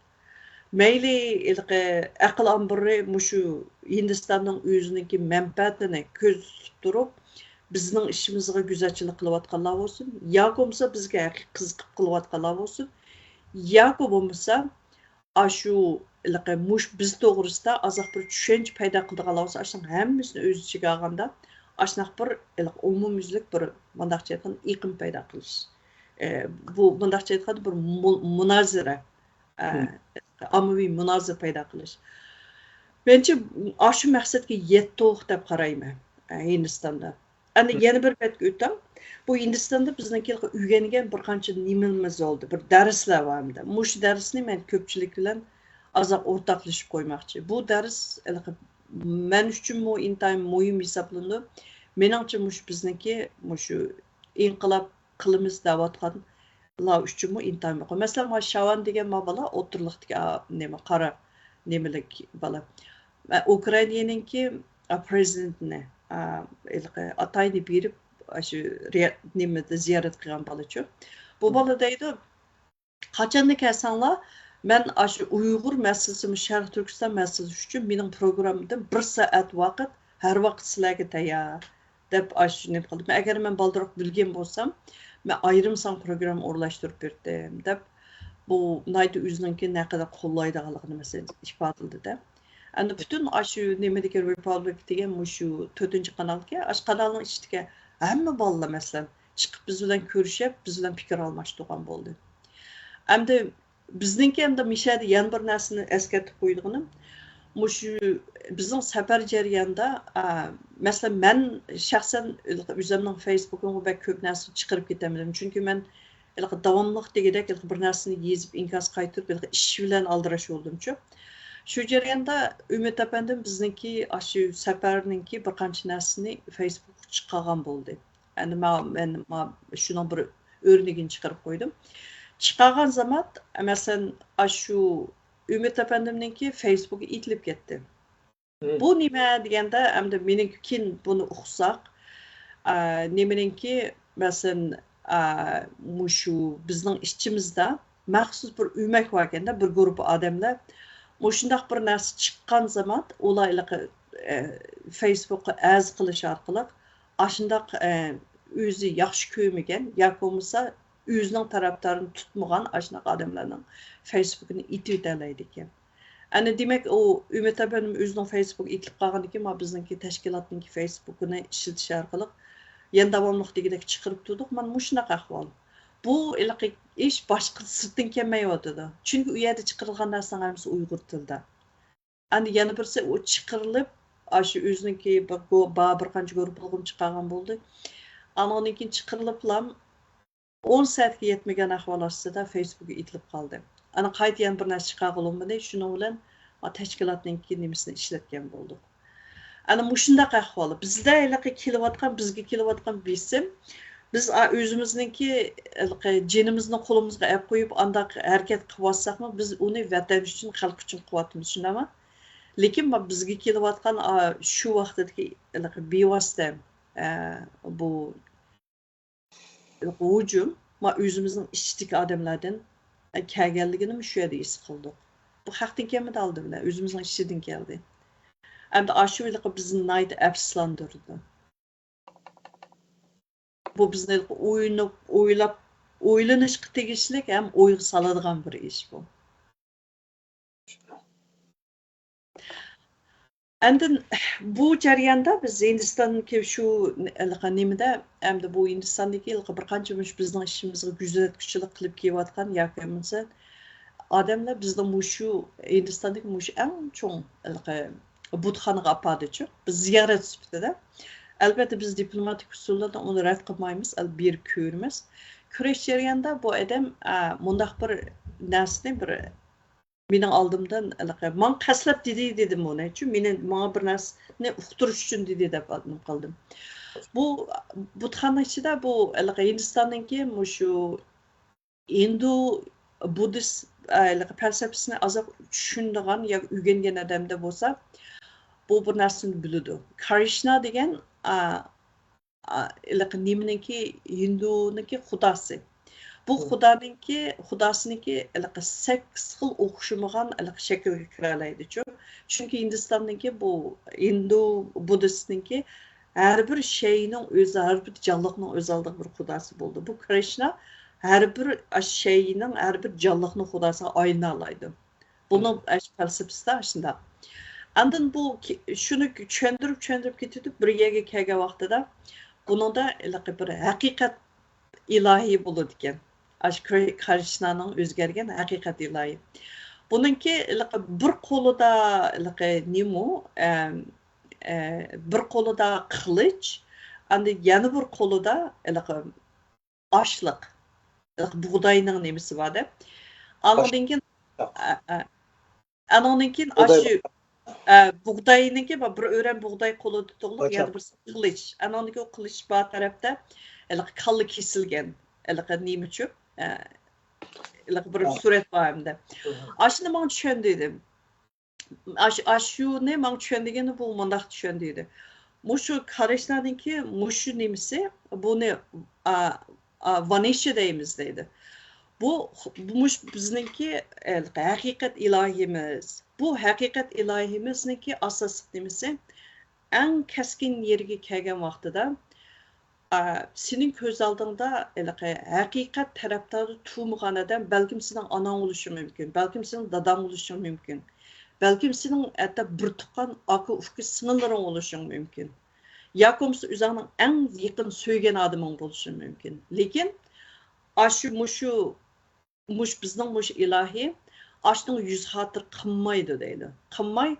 Mayli aql ambiri mushu Hindistonning o'zininki manfaatini ko'z tutib turib, bizning ishimizga go'zalchilik qilayotganlar bo'lsin, yoki bo'lmasa bizga qiziqib qilayotganlar bo'lsin, yoki bo'lmasa shu mush biz to'g'risida azoq bir tushuncha paydo qilganlar bo'lsa, ashun hammasini o'z ichiga olganda, ashunaq bir umumyuzlik bir mundaqcha aytgan iqlim paydo qilish. Bu mundaqcha aytganda bir munozara ommaviy munozara paydo qilish. Menimcha shu maqsadga yetdik deb qarayman Hindistonda. Yana bir betga o'tam. Bu Hindistonda bizniki o'rgangan bir qancha nimamiz oldi. Bir darslar vardı. Mush darsni men ko'pchilik bilan azoq o'rtoqlashib qo'ymoqchi. Bu dars men uchun intayin muhim hisoblanadi. Meningcha mush bizniki shu inqilob qilimiz deyotgan la uchun intayin muhim. Masalan, Shavan degan bola o'tirliqdagi qara nemalik bola. Ukrainaninki prezidentni atayni berib shu nimada ziyorat qilgan bolachi. Bu bola deydi, qachonni kelsanlar, men shu Uyg'ur masalasi, Sharq Turkiston masalasi uchun mening programmamda 1 soat vaqt har vaqt sizlarga tayyor deb shuni qildim. Agar men baldiroq bilgan bo'lsam, men ayrim son program o'rlashtirib berdim deb bu naydi o'zininki naqadar qo'llaydiganligini masalan ifodaladi-da. Endi bütün shu nimadagi Republic degan shu 4-kanalga, kanalning ichiga hamma bolalar masalan chiqib biz bilan ko'rishib, biz bilan fikr almashtirgan bo'ldi. Endi bizningki endi mishada yana bir narsani eslatib qo'ydiganim, shu bizning safar jarayonida, masalan, men shaxsan o'zimning Facebook'imga bak ko'p narsa chiqarib ketaman. Chunki men davomli degidek bir narsani yezib, inkos qaytirib, ish bilan aldirash bo'ldim-chu. Shu jarayonda Umid apandim bizningki shu safarninki bir qancha narsani Facebook'ga chiqqan bo'ldi. Endi men shuning bir o'rnigini chiqarib qo'ydim. Chiqqan zaman masalan shu Umid apandimninki Facebook'ga itilib ketdi. Bu nima deganda, endi meningki keyin buni o'qisak, nimaninki masalan shu bizning ichimizda maxsus bir uymak bor ekanda, bir guruh odamlar shundaq bir narsa chiqqan zaman ularga Facebook'ga az qilish orqali ashundaq o'zi yaxshi ko'rmagan yoki bo'lmasa o'zining tarafdorini tutmagan ashunaq odamlarning Facebook'ini itib oladi ekan. Ana demak u Umid apaning o'zining Facebook itilib qolgan ekan, bizningki tashkilotning Facebook'ini ishlatish orqali yana davomli degidek chiqarib turdik. Mana shunaqa ahvol. Bu ish boshqa sirtdan kelmayotdi. Chunki u yerda chiqarilgan narsalar hammasi Uyg'ur tilida. Endi yana birisi u chiqarilib, shu o'ziniki bir qancha guruhim chiqqan bo'ldi. Anadan keyin chiqariliblam 10 soatga yetmagan ahvol ostida Facebook'ga itilib qoldi. Ana qaytadan bir narsa chiqarganimda shuning bilan tashkilotning nimasini ishlatgan bo'ldik. Ana shunday ahvol. Bizda bizga kelayotgan besim, biz o'zimizningki jinimizni qo'limizga olib qo'yib, andaq harakat qilyapsakmi, biz uni vatan uchun, xalq uchun qilyapmiz, shundaymi? Lekin bizga kelayotgan shu vaqtdagi bevosita bu hujum o'zimizning ichdagi odamlardan kelganligini shu yerda his qildik. Bu haqdan kelmadi oldin bilan, o'zimizning ichidan keldi. Endi shu bizni nayt afsuslantirdi. Bu bizni o'ylanishga tegishli ham o'yga soladigan bir ish bu. Endi bu jarayonda biz Hindistondagi shu nimada, endi bu Hindistondagi bir qancha bizning ishimizga kuzatuvchilik qilib kelayotgan yoki bo'lmasa odamlar bizning shu Hindistondagi eng cho'ng butxonaga apadichu. Biz ziyorat sifatida. Albatta biz diplomatik usullarda uni rad qilmaymiz, berib ko'ramiz. Kurash jarayonida bu odam mundaq bir narsani bir mening oldimdan men qaslab dedim uni. Chunki menga bir narsani uqtirish uchun deb qildim. Bu butxona ichida bu Hindistondagi shu Hindu Buddhist falsafasini azob tushundigan yoki o'rgangan odamda bo'lsa, bu bir narsani biladi. Krishna degan nimaniki Hinduniki xudosi. Bu xudosiniki 8 xil o'xshamagan shaklga kira oladi-chu. Chunki Hindistondagi bu Hindu Buddhistniki har bir shayning o'zi, har bir jonliqning o'z oldiga bir xudosi bo'ldi. Bu Krishna har bir shayning, har bir jonliqning xudosiga aylana oladi. Buni falsafasida shunda. Andın bu şunu tushuntirib ketdi, bir yerga kelgan vaqtida buningda bir haqiqat ilohiy bo'ladi ekan. Krishnaning o'zgargan haqiqat ilohiy. Buningki bir qo'lida nima, bir qo'lida qilich, endi yana bir qo'lida oshliq, bug'doyning nimasi bor deb. Andan keyin shu bug'doyniki bir o'ram bug'doy qo'lida tug'liq, yana bir qilich. Anandagi o qilich bu tarafda kalli kesilgan. Nima-chu? Bir surat bor hamda. Ashuni men tushundim. Ashuni men tushundigani bu mundaq tushundim. Mushu Krishnaniki mushu nimasi buni vanisha deymiz deydi. Bu bizningki haqiqat ilohimiz. Bu haqiqat ilohimizniki asosiy nimasi eng kaskin yerga kelgan vaqtida sening ko'z oldingda haqiqat tarafdori turmagan odam balkim sening onang bo'lishi mumkin, balkim sening dadang bo'lishi mumkin, balkim sening hatto bir tuqqan aka uka singillaring bo'lishi mumkin. yoki bo'lmasa o'zingning eng yaqin so'ygan odaming bo'lishi mumkin. Lekin mush bizning mush ilohiy ashning yuz xotir qilmaydi deydi. Qilmay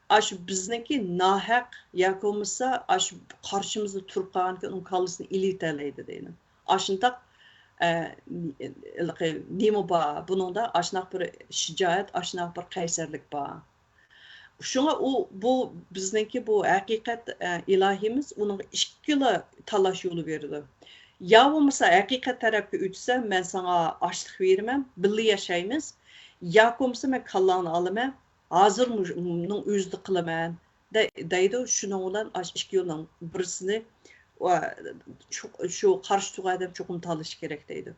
aşı bizniki nahaq yoki bo'lmasa aşı qarshimizda turib qolgan uning kallasini ilitlaydi deydi. Ashundaq nima bor? Buningda ashunaq bir shijoat, ashunaq bir qaysarlik bor. Şuna bu bizniki bu haqiqat ilohimiz uning ikkila talash yo'li berdi. Ya bo'lmasa haqiqat tarafga o'tsa, men sana ochlik beraman, birga yashaymiz. Ya bo'lmasa men kallani olaman, hozir bunun o'zida qilaman deydi. Shuning bilan ikki yo'lning birisini shu qarshi turgan odam cho'qim talish kerak deydi.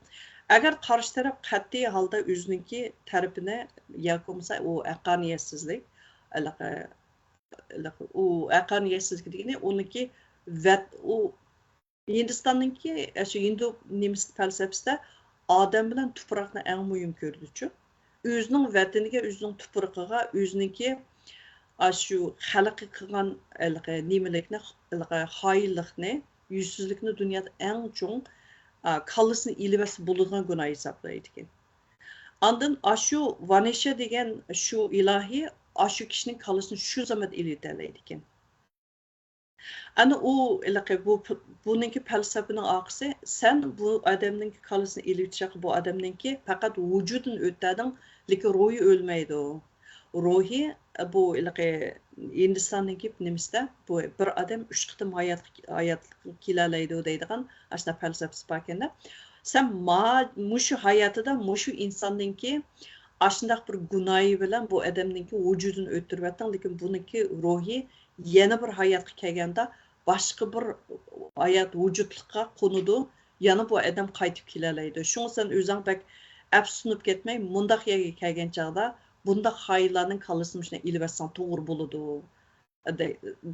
Agar qarshi taraf qat'iy holda o'ziniki tarafini yoki bo'lmasa u aqoniyetsizlik u aqoniyetsizlik degani uniki u Hindistonninki shu Hindu nemis falsafasida odam bilan tuproqni eng muhim ko'rdichi. O'zining vataniga, o'zining tuprog'iga, o'ziniki shu xalqi qilgan nimalikni, xoinlikni, yuzsizlikni dunyoda eng cho'ng kallasini ilibasi bo'ladigan gunoh hisoblaydi ekan. Ondan shu Vanesha degan shu ilohiy shu kishining kallasini shu zamon ilitalaydi ekan. Ana buningki falsafaning oqisi sen bu odamning kallasini ilitishaq bu odamningki faqat vujudini o'tading, lekin ruhi o'lmaydi. Ruhi bu Hindistonninki nimada bu bir odam 3 qitim hayot kelalaydi deydigan ashna falsafasi bor ekanda. Sen mushu hayotida mushu insonninki ashundaq bir gunohi bilan bu odamninki vujudini o'ttiryapsan, lekin buniki ruhi yana bir hayotga kelganda boshqa bir hayot vujudlikqa qo'nadi, yana bu odam qaytib kelalaydi. Shunga sen o'zing bak afsunib ketmay, mundaq yerga kelgan chaqda bundaq haylarning kallasini shuna ilibsan to'g'ri bo'ladi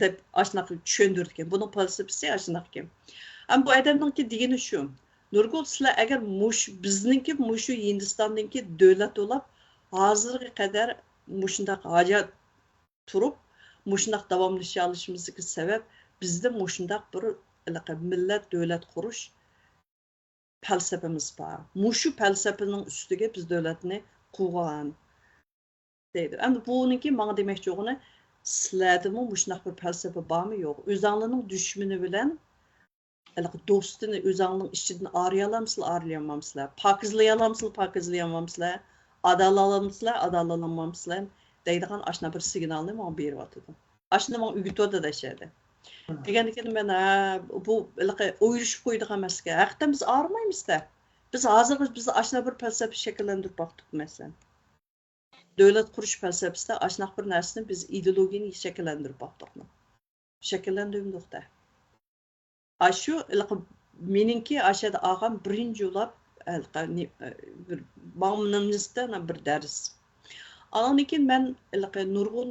deb ashnaqa tushundirdi ekan. Buning falsafasi ashnaqa ekan. Am bu odamningki degani shu. Nurgul sizlar agar bizningki mushu Hindistonninki davlat bo'lib, hozirga qadar mushundaq hojat turib mushundaq davomlasha olishimizga sabab bizda mushundaq bir millat davlat qurish falsafamiz bor. Mushu falsafaning ustiga biz davlatni qurgan deydi. Endi buniki menga demoqchi bo'lgani sizlardami mushundaq bir falsafa bormi yo'q? O'zinglarning dushmani bilan do'stini o'zingning ichidan ariyalamsizlar, ariyolmaysizlar. Pokizlayolmaysizlar, pokizlayolmaysizlar. Adalalamaysizlar, adalalamaysizlar deydigan ashna bir signalni menga beryapti. Ashna menga o'g'itadi dashadi. Degandan men bu o'ylashib qo'ydigan emasga. Haqiqatan biz armaymiz-da. Biz hozir biz ashna bir falsafa shakllantirib boqdik masalan. Davlat qurish falsafasida ashna bir narsani biz ideologiyani shakllantirib boqdik. Shakllantirdik-da. Shu meningki ashada olgan birinchi yo'lab bir bağımlılığımızda bir ders. Andan keyin men nurg'un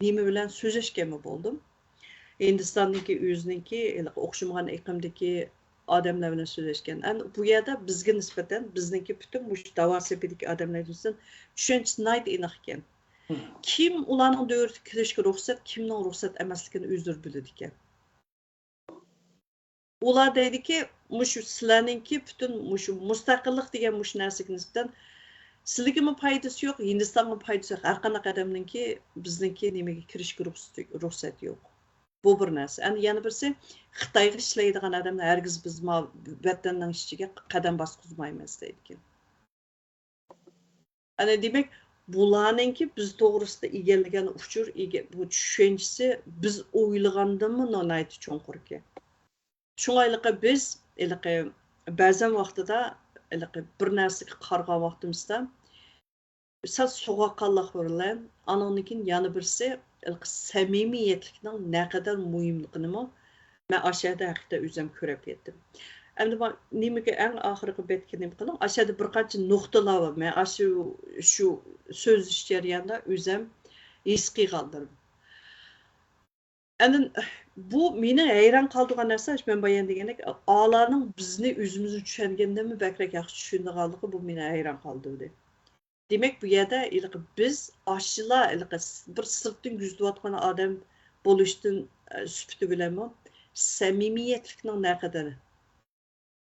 nima bilan so'zlashganmi bo'ldim. Hindistondagi o'zininki o'xshamagan iqlimdagi odamlar bilan so'zlashgan. Bu yerda bizga nisbatan bizniki butun mush davosibidagi odamlar uchun tushunchasi nayt aniq ekan. Kim ularning davriga kirishga ruxsat, kimning ruxsat emasligini o'zlari biladi ekan. Ular deydiki, mushu sizlarninki butun mushu mustaqillik degan mush narsaga nisbatan sizlarga foydasi yo'q, Hindistonga foydasi yo'q. Har qanday odamninki bizniki nimaga kirishga ruxsat yo'q. Bu bir narsa. Endi yana birisi Xitoyga ishlaydigan odamlar hargiz biz vatanning ichiga qadam bosqizmaymiz deydi ekan. Ana demak, bularninki biz to'g'risida egallagan uchur, bu tushunchasi biz o'ylagandimi no'nayt cho'nqur ekan. Şunlaylıqı biz ba'zan vaqtida bir narsaga qargan vaqtimizda sal so'g'aqqanlik bilan anonnikin yana birisi samimiyatlikning naqadar muhimligini men ashada haqida o'zim ko'rib yetdim. Endi men nimaga eng oxirgi betga nima qiling? Ashada bir qancha nuqtalar bor. Men shu so'zlish jarayonida o'zim his qilgandim. Endi bu meni hayron qoldirgan narsa, men bayon degandek, Allohning bizni o'zimizni tushungandami bakrak yaxshi tushunganligi bu meni hayron qoldirdi. Demak, bu yerda biz ashla bir sirtdan yuzlayotgan odam bo'lishdan süpütü bilenmi samimiyetlikning ne kadar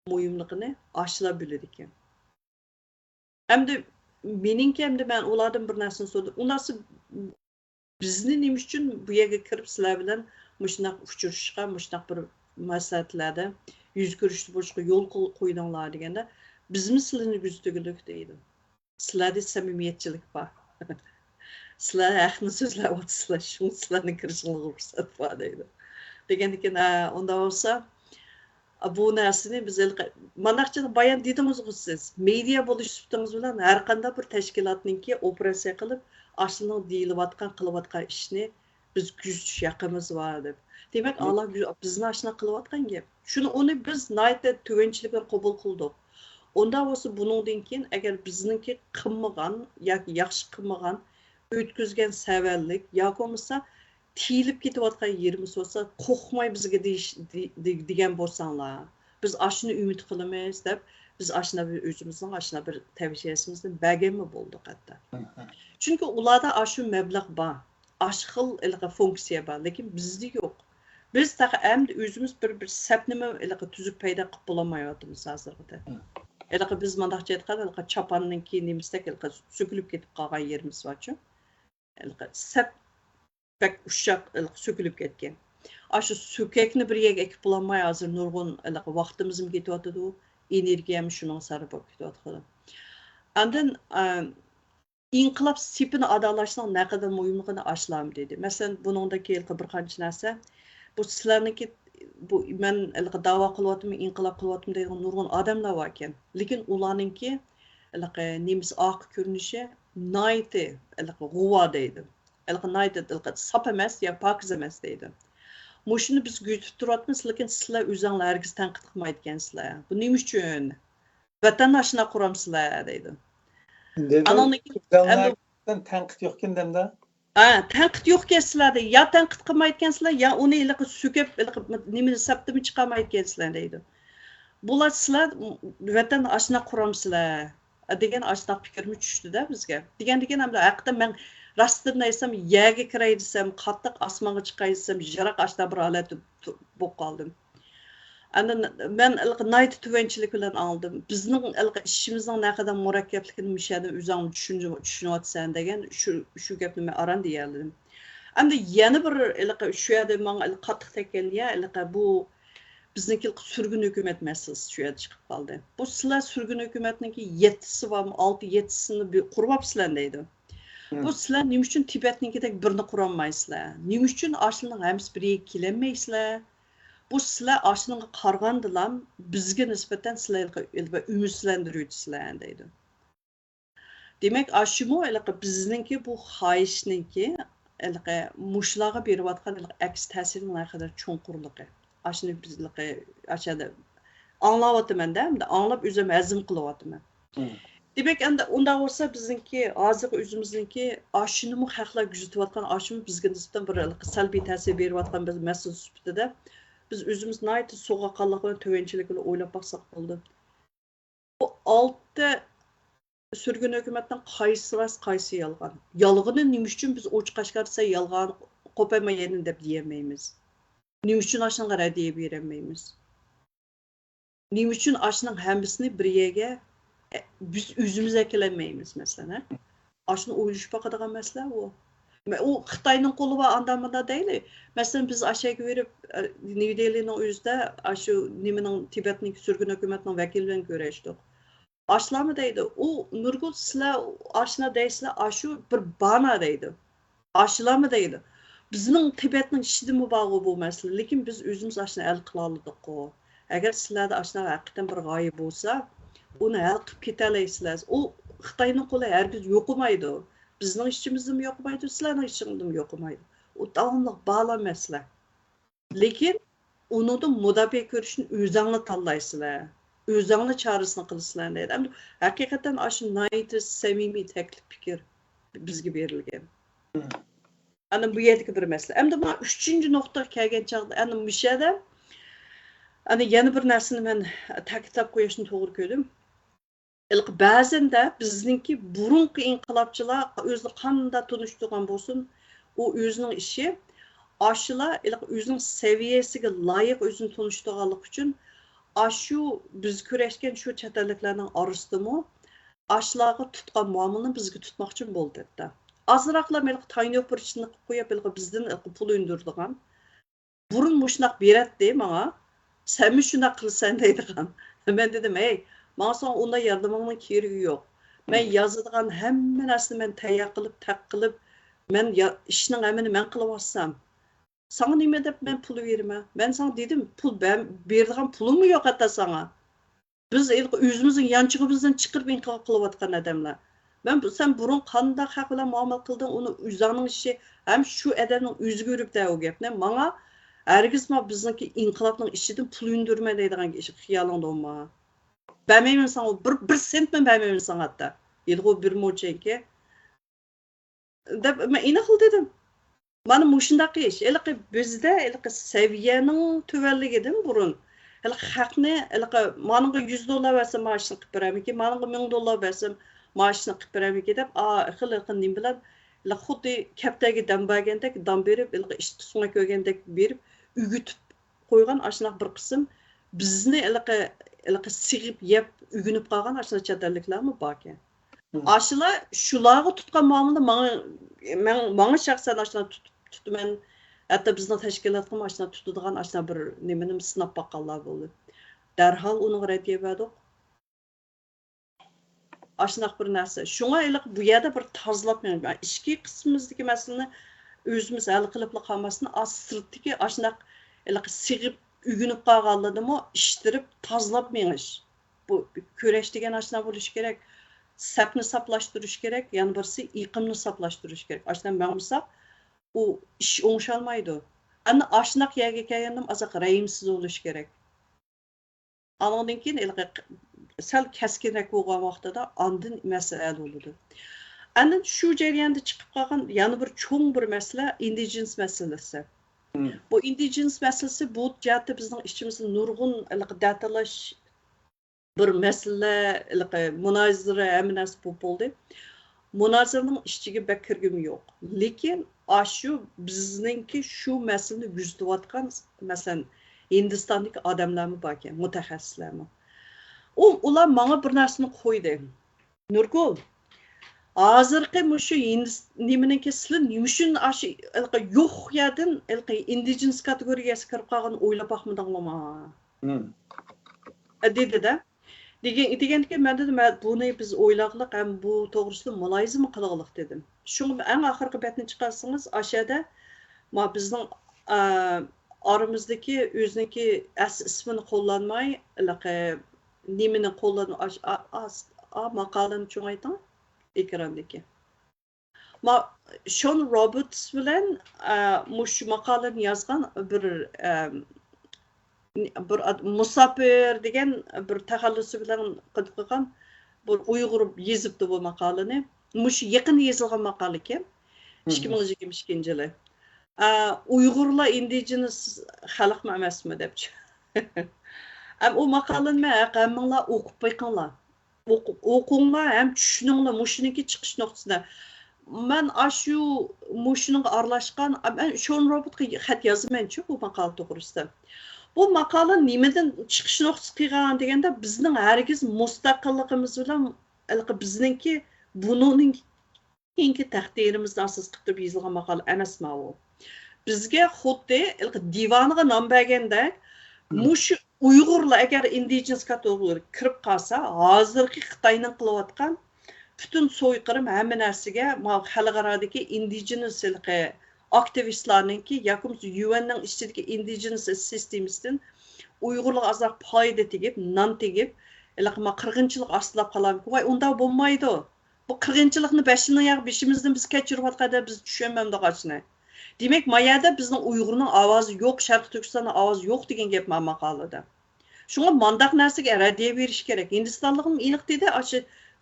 muhimligini aşıla bilir ekan. Hem de meningki hem de ben ulardan bir narsani so'radim. Ularsi bizni nima uchun bu yerga kirib sizlar bilan mushunaq uchrashishga, mushunaq bir maslahatlarda yuz ko'rishib bo'lishga yo'l qo'ydinglar deganda, bizmi sizlarni yuztugilik deydi. Sizlarda samimiyatchilik bor. Sizlar haqni so'zlayapsizlar, shu sizlarni kirishingizga fursat bor deydi. Degandan onda olsa bu narsani biz manaqcha bayon dedingiz siz. Media bo'lish suhbatingiz bilan har qanday bir tashkilotningki operatsiya qilib, aslında deyilayotgan qilayotgan ishni biz kuzatish haqimiz bor deb. Demak, Allah bizni ashuna qilayotgan gap. Shuni uni biz nayta tuvanchilik bilan qabul qildik. Onda bo'lsa buningdan keyin agar bizningki qilmagan yoki yaxshi qilmagan o'tkazgan savallik yoki bo'lmasa tiyilib ketayotgan yerimiz bo'lsa, qo'rqmay bizga degan bo'lsanglar, biz ashuni umid qilamiz deb biz ashuna bir o'zimizning ashuna bir tavsiyasimizni berganmi bo'ldik hatta. Chunki ularda ashu mablag' bor, ashxil funksiya bor, lekin bizda yo'q. Biz endi o'zimiz bir sapnima tuzib paydo qilib bo'lmayapmiz hozirda. Biz mandaqcha aytgan chapanninki nemisdak so'kilib ketib qolgan yerimiz bor-ku. Sap bak ushaq so'kilib ketgan. Ashu so'kakni bir yerga ekib bo'lmay hozir nurg'un vaqtimiz ketyapti, energiyam shuning sari bo'lib ketyapti. Ondan inqilab tipini adalashning ne kadar muhimligini aşılam dedi. Mesela bunundaki bir qancha narsa bu sizlarniki bu men da'vo qilyaptim, inqilab qilyaptim degan nurg'un odamlar bor ekan. Lekin ularningki nemis oq ko'rinishi nayti g'uva deydi. Nayti sap emas ya pokiz emas deydi. Mushuni biz kuzatib turyapmiz, lekin sizlar o'zinglar hargiz tanqid qilmayotgansizlar. Bu nima uchun? Vatandoshlar quramsizlar deydi. Anondan tanqid yo'qkan demda. Tanqid yo'qkan sizlarda ya tanqid qilmayotgansizlar, ya uni so'kib nimani saptimi chiqarmayotgansizlar deydi. Bular sizlar vatan ashna quramsizlar degan ashna fikrmi tushdi-da bizga. Degan hamda haqida men rostdan aytsam, yerga kiray desam, qattiq osmonga chiqay desam, jaraq ashna bir holat bo'lib qoldim. Andan men nayt tuvanchilik bilan aldım. Bizning ishimizning ne kadar murakkabligini mishada o'zing tushunyapsan degan shu gapni men aran deyaldim. Endi yana bir shu yerda menga qattiq tekkan ya bu bizniki surgun hukumat masalasi shu yerda chiqib qoldi. Bu sizlar surgun hukumatniki 7si va 6-7sini quryapsizlar deydi. Bu sizlar nima uchun Tibetnikidek birini qurolmaysizlar? Nima uchun ashlining hammasi biriga kelolmaysizlar? Bu sizlar aslında qarğandılar, bizga nisbatan sizlarga ümidsizlantiruvchilar deydi. Demak, aşımı bizningki bu xohishninki mushlarga berayotgan aks ta'sirining haqida cho'nqurligi. Ashuni bizlarga achada anglayapman-da, hamda anglab o'zim hazm qilyapman. Demak, endi unda bo'lsa bizningki hozir o'zimizningki ashuni haqlar kuzatayotgan ashuni bizga nisbatan bir salbiy ta'sir berayotgan biz mas'ul sifatida biz özümüz naytı soğuqqanlıq bilan tövençilik bilan o'ylab baxsaq bo'ldi. Bu 6 sürgün hökumətin qaysı rast, qaysı yalğan. Yalğını nima uchun biz oç qaşqarsa yalğan qopayma yerini deb deyəməyimiz. Nima uchun aşınğa rədiyə verəməyimiz. Nima uchun aşının hamısını bir yerga biz özümüz əkiləməyimiz məsələn. Aşını o'ylashib baxadigan məsələ o. O Xitoyning qo'li va andamada deyli. Masalan biz aşağı verib New Delhi'ning o'zida shu nimaning Tibetning surgun hukumatining vakili bilan ko'rishdik. Ashlami deydi. U nurgul sizlar ashna deysizlar, ashu bir bana deydi. Ashlami deydi. Bizning Tibetning ishidimi bog'i bu masala, lekin biz o'zimiz ashna hal qila oldik-ku. Agar sizlarda ashna haqiqatan bir g'oya bo'lsa, uni hal qilib keta olasizlar. U Xitoyning qo'li hargiz yo'qmaydi. Bizning ishimizim yo'qmaydi, sizlarning ishingizim yo'qmaydi. U davomli bog'lan masala. Lekin uningda mudofaa ko'rishni o'zingni tanlaysizlar. O'zingni chorasini qilasizlar deydi. Endi haqiqatan shu nihoyatda samimiy taklif fikr bizga berilgan. Ana bu yerdagi bir masala. Endi men 3-nuqtaga kelgan chaqda ana bu yerda ana yana bir narsani men ta'kidlab qo'yishni to'g'ri ko'rdim. Ba'zan da bizningki burunqi inqilobchilar o'zini qanday tunishtirgan bo'lsin, u o'zining ishi aşılar özünün seviyesiga layık özünü tunuşturganlık üçün aşı biz küreşken şu çetelliklerinin arasındamı aşılarga tutkan muamelini bizge tutmak için boldu da. Azıraqla melek tayını pırçını koyup bizden pul öndürdügan. Burun muşnak beret deyim ama sen mi şuna kılsan deydigan. Ben dedim ey, bana sonra onda yardımının keregi yok. Ben yazıdığan hemen aslında ben tayyak kılıp, tak kılıp, ben işinin emini ben kılıvarsam. Sana nime dep ben pulu verime. Ben sana dedim, pul ben berdiğim pulum mu yok hatta sana. Biz özümüzün yançığımızdan çıkıp inkılap kılıvatkan adamlar. Sen burun qandaq haq bilan muamele qilding, uni o'zaning ishi ham shu adamning o'ziga yurib da o gapni. Manga hargiz bizniki inqilobning ishidan pul undirma deydigan xiyolingda olma. Bermayman sana bir sent men bermayman sana hatta. Yilg'u bir mo'chenki. Deb men ina qil dedim. Mana mushundaq ish. Bizda saviyaning tuvanligidan burun haqni manga $100 versem maaşını qilib beraman, manga $1000 versem maaşını qilib beraman deb, xil nim bilan xuddi kapdagi dam bergandek dam berib, ishni so'nga ko'rgandek berib, ügütüp qo'ygan ashunaq bir qism bizni sig'ib yeb ügünüp qolgan ashunaq chatlarliklarmi bor ekan. Aşılar shularga tutgan muomala manga shaxsan ashunaq tutman. Hatta bizning tashkilotga ashunaq tutadigan ashunaq bir nimani sinab boqqanlar bo'ldi. Darhol uni raddiya berdik. Ashunaq bir narsa. Shunga bu yerda bir tozalab men ichki qismimizdagi masalani o'zimiz hal qilib qolmasdan sirtdagi ashunaq sig'ib ugunib qolganlarni ishtirib tozalab menish. Bu kurash degan ashunaq bo'lish kerak. Sapni saplashtirish kerak, yana birisi iqimni saplashtirish kerak. Ashundan bo'lmasa o iş oңşalmaydı. Ana aşnaq yerga kelgandim azaq rayimsiz bo'lish kerak. Andan keyin sal kaskinroq bo'lgan vaqtida andin masala bo'ldi. Ana shu jarayonda chiqib qolgan yana bir cho'ng bir masala indigenous masalasi. Bu indigenous masalasi bu jihatda bizning ishimizda nurg'un datalash bir masala, munozara hamnasi bo'ldi. Munozaraning ichiga bak kirgim yo'q. Lekin aşı bizningki shu masalani yuzlayotgan masalan Hindistondagi odamlarmi bor ekan, mutaxassislarmi. Ular menga bir narsani qo'ydi. Nurgul, hozirgi shu nimaniki sizlar nimishun aşı yo'q yerdan indigenous kategoriyasiga kirib qolgan o'ylab boqmadinglarmi? Dedi-da. Degandiki men dedim, buni biz o'ylaqliq ham bu to'g'risida muloyizma qilaylik dedim. Shunga eng oxirgi betni chiqarsangiz, ashada bizning oramizdagi o'ziniki ismini qo'llanmay, nimani qo'llanmay maqolani cho'ngayting ekrandagi. Sean Roberts bilan shu maqolani yozgan bir musafir degan bir taxallusi bilan qilgan bir Uyg'ur yezibdi bu maqolani. Mush yaqin yozilgan maqola ekan. 2022-yili. Uyg'urlar indigenous xalqmi emasmi debchi. Ham o maqolani hammanglar o'qib qo'yinglar. O'qinglar ham tushuninglar mushniki chiqish nuqtasida. Men shu mushning aralashgan Sean Robertga xat yozaman-chi bu maqola to'g'risida. Bu maqola nimadan chiqish nuqtasi qilgan deganda bizning hargiz mustaqilligimiz bilan bizningki buning keyingi taqdirimizdan asos qilib yozilgan maqola emasmi u. Bizga xuddi divoniga nom berganda mush Uyg'urlar agar indigenous kategoriyaga kirib qolsa, hozirgi Xitoyning qilayotgan butun so'yqirim hamma narsaga xalqarodagi indigenous aktivistlarninki yoki UNning ichidagi indigenous systemisidan Uyg'urlar azroq foyda tegib, non tegib, qirg'inchilik ostida qolamiz. Voy, unda bo'lmaydi. Bu qirg'inchilikni beshimizdan biz kechirayotganda biz tushunmaymiz. Demak, mayada bizning Uyg'urning ovozi yo'q, Sharq Turkistonning ovozi yo'q degan gap maqolada. Shunga mandaq narsaga raddiya berish kerak. Hindistonlikning iliq dedi,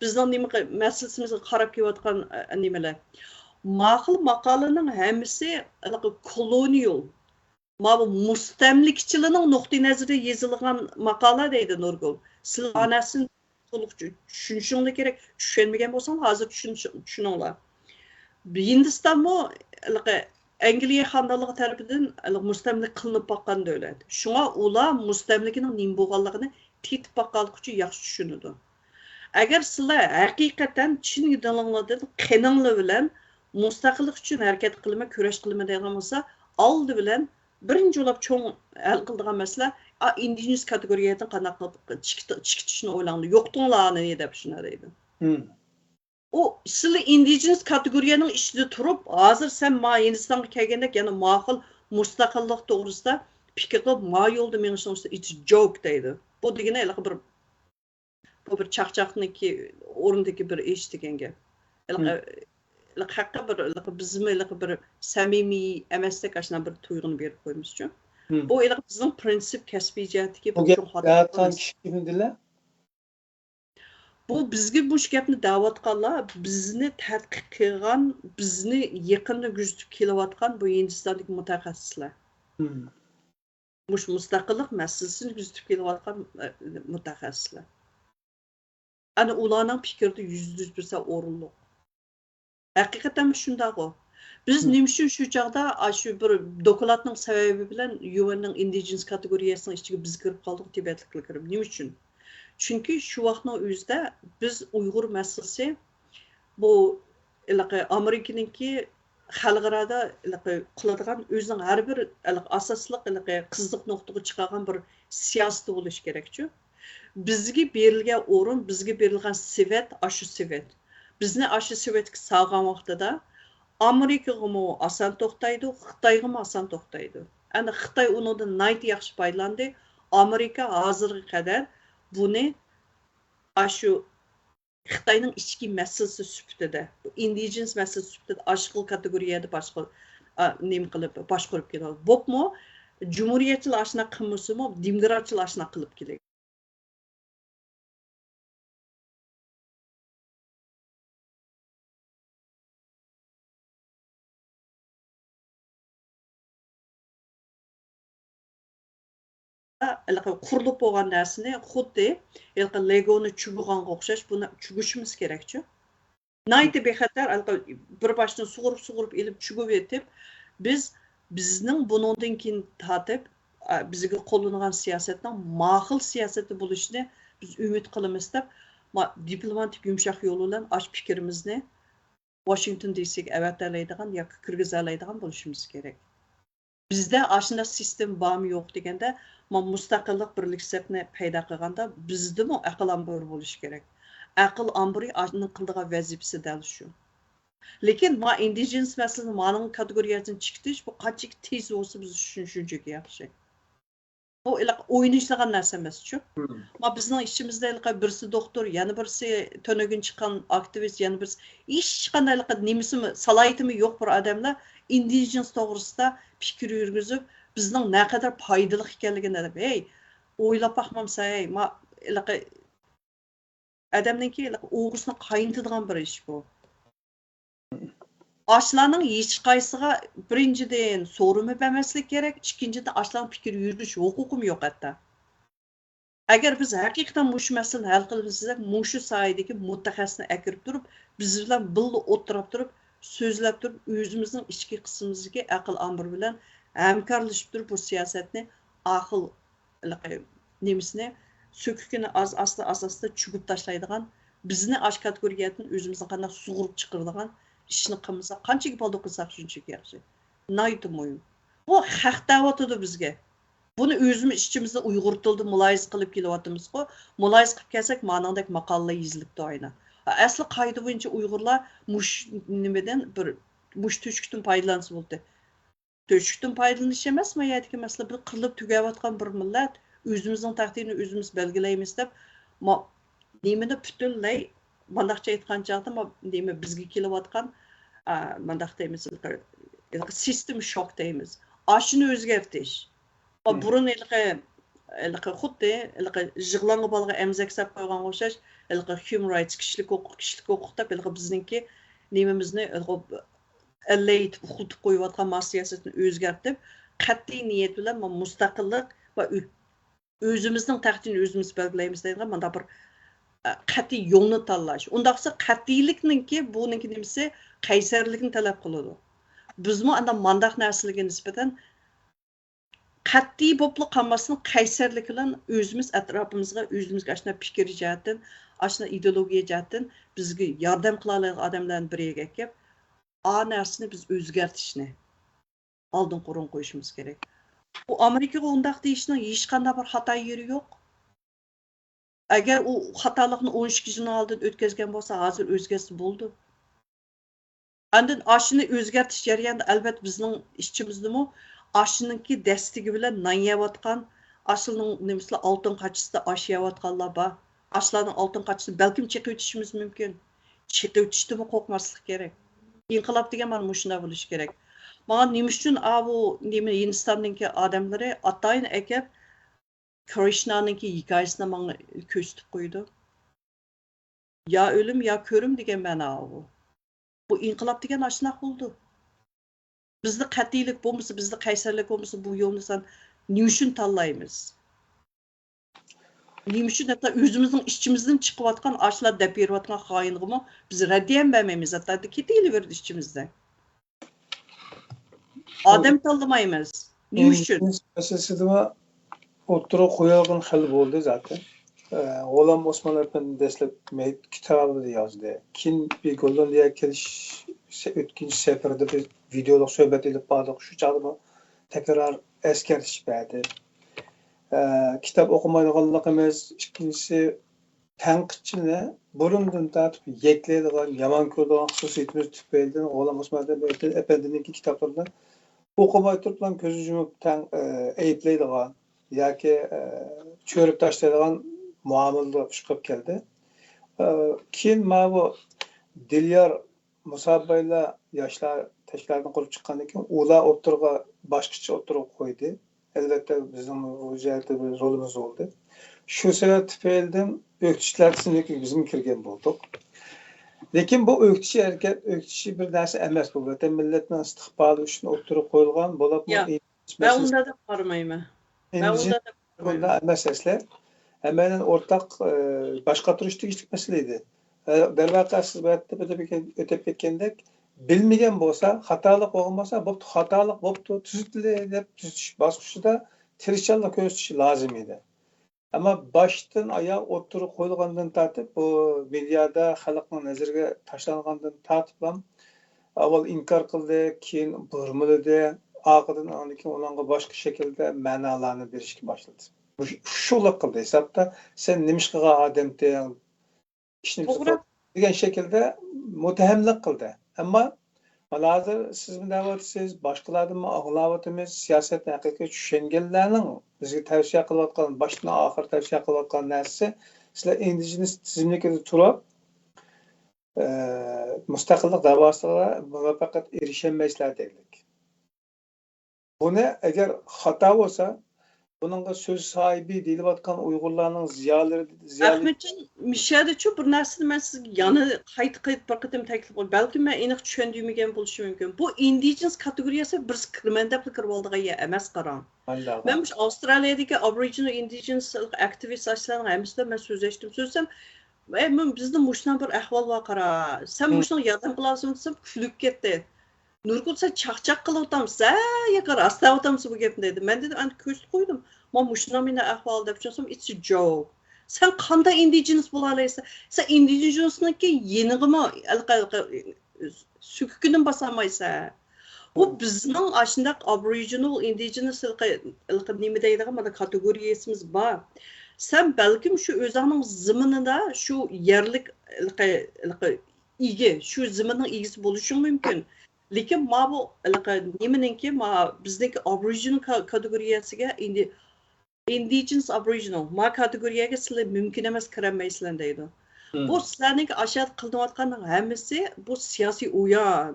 bizning nima masalasimizga qarab kelayotgan nimalar. Ma'qul maqolaning hammasi kolonial, mustamlikchilikning nuqtai nazaridan yozilgan maqola deydi Nurgul. Siz anasini to'liq tushunishinglar kerak. Tushunmagan bo'lsang, hozir tushuninglar. Hindistonmi Angliya xandallığı tərəfindən müstəmlik qılınıb baxan dövlət. Şuna ular müstəmlikinin nim bolğanlığını tetib baxanlıq üçün yaxşı düşünüdü. Əgər sizlər həqiqətən Çin idalınlardan qənimli bilan müstəqillik üçün hərəkət qılma, körəş qılma degan bolsa, aldı bilan birinci olub çoğ həll qıldığan məsələ indigenous kateqoriyadan qanaq çıxışını oylandı. Yoxdularını ne deb düşünərdi. O sizlər indigenous kateqoriyanın içində turub, hazır sən ma Hindistanğa gəlgəndə, yəni maqul müstəqillik doğrusunda fikir qılıb, ma yolda menişsə it's joke deydi. Bu degənə elə bir çaqçaqniki orundakı bir iş degəngə. Elə haqqa bir bizim elə bir səmimi əməslik aşına bir tuyğunu verib qoymuşuq. Bu elə bizim prinsip kəsbi cəhətdəki bu çox həddən kimdilə? Bu bizga bu gapni da'vatqanlar, bizni tadqiq qilgan, bizni yaqinda kuzatib kelayotgan bu Hindistondagi mutaxassislar. Mush mustaqillik masalasini kuzatib kelayotgan mutaxassislar. Ana ularning fikrida 100% o'rinli. Haqiqatan shunday o. Biz nima uchun shu chaqda shu bir dokladning sababi bilan UN'ning indigenous kategoriyasining ichiga biz kirib qoldik, Tibetliklar kirib. Nima uchun? Çünkü şu vaqtning o'zida biz Uyg'ur masalasi bu Amerikaniki xalqarada qiladigan o'zining har bir asosli qiziq nuqtaga chiqargan bir siyosati bo'lishi kerak-ku. Bizga berilgan o'rin, bizga berilgan sivet, shu sivet. Bizni shu sivetga salgan vaqtida Amerikaga mo asan to'xtaydi, Xitoyga mo asan to'xtaydi. Endi Xitoy unidan nayt yaxshi foydalandi. Amerika hozirga qadar bunu şu Xitayning ichki masalasi sifatida, indigenous masalasi sifatida aşqıl kategoriyada boshqa nima qilib boshqarib keladi. Bo'pmi? Cumhuriyetçilar aşına qilmasimi, demokratchilar aşına qilib keladi. Qurilib bo'lgan narsani xuddi Legoni chubug'anga o'xshash buni chugishimiz kerak-ku. Nayta bexatar bir boshdan sug'urib elib chugib etib, bizning bundan keyin tatib bizga qo'llangan siyosatning ma'qul siyosati bo'lishini biz umid qilamiz deb diplomatik yumshoq yo'l bilan osh fikrimizni Washington DC'ga avatarlaydigan yoki kirgizalaydigan bo'lishimiz kerak. Bizda aslında sistem bormi yo'q deganda, mustaqillik birlik sepni paydo qilganda bizdimi aql ambori bo'lishi kerak. Aql ambori aqlning qildigan vazifasi dal shu. Lekin indigenous masalasini ma'lum kategoriyasidan chiqitish bu qanchalik tez bo'lsa biz uchun shunchaki yaxshi. Bu o'ynashgan narsa emas-ku. Bizning ishimizda birisi doktor, yana birisi to'nagin chiqqan aktivist, yana birisi hech qanday nimasi salohiyatimi yo'q bir odamlar indigenous to'g'risida fikr yurgizib, bizning naqadar foydali ekanligini deb, o'ylab baxmamsa, odamningki o'g'risini qaynitadigan bir ish bu. Ashlarning hech qaysiga birinchidan so'rimi bermaslik kerak, ikkinchidan ashlarning fikr yurgizish huquqim yo'q hatto. Agar biz haqiqatan mush masalani hal qilsak, mushu sohadagi mutaxassisni akirib turib, biz bilan birga o'tirib turib, so'zlab turib, o'zimizning ichki qismimizga aql amr bilan hamkorlashib turib bu siyosatni aql nemisini sökükini asosida chugib tashlaydigan, bizni ash kategoriyadan o'zimizni qanday sug'urib chiqaradigan ishni qilmasa, qanchaga bo'ldi qilsak shunchaki yaxshi. Nayt muhim. Bu haq da'vatidi bizga. Buni o'zimiz ichimizda Uyg'ur tilida muloyiz qilib kelyapmiz-ku. Muloyiz qilib kelsak, ma'nodek maqolalar yozilibdi ayna. Asli qoida bo'yicha Uyg'urlar mush nimadan bir mush to'shkdan foydalansa bo'ldi. To'shkdan foydalanish emas, mayatga masala bir qirilib tugayotgan bir millat, o'zimizning taqdirini o'zimiz belgilaymiz deb, nimani butunlay mandaqcha aytgan chaqda, nima bizga kelayotgan mandaq deymiz, sistem shock deymiz. Ashuni o'zgartish. Burun xuddi jig'langa bolga emzak sap qo'ygan o'xshash, human rights kishilik huquq deb bizningki nimamizni allayt xuddi qo'yayotgan siyosatni o'zgartib, qat'iy niyat bilan mustaqillik va o'zimizning taqdirini o'zimiz belgilaymiz deydigan mana bir qat'iy yo'lni tanlash. Undaqsa qat'iylikninki buniki nimasi qaysarlikni talab qiladi. bizmi anda mandaq narsalarga nisbatan qat'iy bo'lib qolmasdan qaysarlik bilan o'zimiz atrofimizga ashuna fikr jihatdan ashuna ideologiya jihatdan bizga yordam qila oladigan odamlarni biriga kelib a narsani biz o'zgartishni oldin qo'rin qo'yishimiz kerak. Bu Amerikaga undaq deyishning hech qanday bir xato yeri yo'q. Agar u xatolikni 12 yil oldin o'tkazgan bo'lsa, hozir o'zgarsa bo'ldi. Andin ashuni o'zgartish jarayonida albatta bizning ishchimizdimi ashiningki dastigi bilan non yeyotgan, ashining nimasi oltin qachısida ash yeyotganlar bor. Ashlarning oltin qachısini balkim chiqib o'tishimiz mumkin. Chiqib o'tishdimi qo'rqmaslik kerak. İnqilab degan mana shunday bo'lishi kerak. Mana nima uchun bu nima Hindistondagi odamlari atayin akab Krishnaningki hikoyasini menga ko'rsatib qo'ydi. Ya o'lim ya ko'rim degan ma'no bu. Bu inqilob degan ashunaq bo'ldi. Bizda qat'iylik bo'lmasa, bizda qaysarlik bo'lmasa bu yo'lni san nima uchun tanlaymiz? Nima uchun hatto o'zimizning ishchimizdan chiqayotgan ashlar deb berayotgan xoinligimi biz raddiyan bermaymiz, hatto ketayverdi ishchimizdan. Odam tanlamaymiz. Nima uchun? Meselesida o'tirib qo'yilgan xil bo'ldi zaten. G'ulom Osmon Efendi dastlab kitobida yozdi. Keyin bir Gollandiyaga kelish o'tkinchi safarda bir videolik suhbat ilib bordik. Shu chog'da takrar eskartish berdi. Kitob o'qimaydiganligimiz, ikkinchisi tanqidchini burundan tortib yeklaydigan, yomon ko'radigan xususiyatimiz tufaylidan G'ulom Osmon Efendining kitoblarida o'qimay turib ko'z yumib ayblaydigan yoki cho'rib tashlaydigan muomala chiqib keldi. Keyin mana bu Dilyor Musabaylar yoshlar tashkilotidan qurib chiqqandan keyin ular o'tirg'a boshqacha o'tirib qo'ydi. Albatta bizning o'ziyatda bir rolimiz bo'ldi. Shu sabab tufaylidan o'qitishlar tizimiga biz kirgan bo'ldik. Lekin bu o'qitishi bir narsa emas bu. Vatan millatning istiqboli uchun o'tirib qo'yilgan bo'lib Ben unda da qaramayman. Bunda meselesi hemen ortak başqatırış tegishli masala edi. Darvaqa siz bu yerda o'tib ketgandek bilmagan bo'lsa, xatolik bo'lgan bo'lsa, bu xatolik bo'pti, tuzitildi deb tuzitish bosqichida tirishchilik ko'rsatish lozim edi. Ammo boshdan oyoq o'tirib qo'yilgandan tortib bu mediada xalqning nazariga tashlangandan tortib ham avval inkor qildi, keyin burmildi. Aqıdan anlıkın onunla başka şekilde manalarını berişki başladı. Bu şuluk kıldı hesapta sen nimişkiga ademden işini degan şekilde mutahemlik kıldı. Ama hazır siz mi davatisiz, başkalardan mı ağlavatımız, siyaset haqiqiy tushunganlarning bizga tavsiya qilayotgan, başdan oxir tavsiya qilayotgan narsa sizlar indigenous tizimlikda turib mustaqillik davosiga muvaffaqiyat erishamaysizlar deylik. Buni agar xato bo'lsa, buningga so'z sahibi deyilayotgan Uyg'urlarning ziyolari Ahmedjon, mishadichu bir narsani men sizga yana qayta bir qatam taklif qilib, balki men aniq tushundirmagan bo'lishim mumkin. Bu indigenous kategoriyasi bir kirman deb kirib oldigan emas qarang. Men bu Avstraliyadagi Aboriginal indigenous aktivistlarning hammasidan men so'zlashdim. So'zsam, men bizda mushunday bir ahvol bor qara. Sen mushunday yordam qilasan desam, kulib ketdi. Nurgul sen çaqchaq qilib o'tamiz, yoki rostdan o'tamiz bu gapni dedi. Men dedim, "Endi ko'z qo'ydim. Men mushunday ahvol deb tushundim, it's a joke. Sen qanday indigenous bo'la olaysan? Sen indigenousniki yenig'imi sukukidan bosamaysan. Bu bizning ashundaq aboriginal indigenous nima deydigan mana kategoriyasimiz bor. Sen balkim shu o'zingning ziminida shu yerlik igi, shu ziminning egisi bo'lishing mumkin. Lekin ma bu nimaninki ma bizdagi aboriginal kategoriyasiga indigenous aboriginal ma kategoriyaga sizlar mumkin emas kirolmaysizlar deydi. Bu sizlarning ashad qilinayotganning hammasi bu siyosiy o'yin.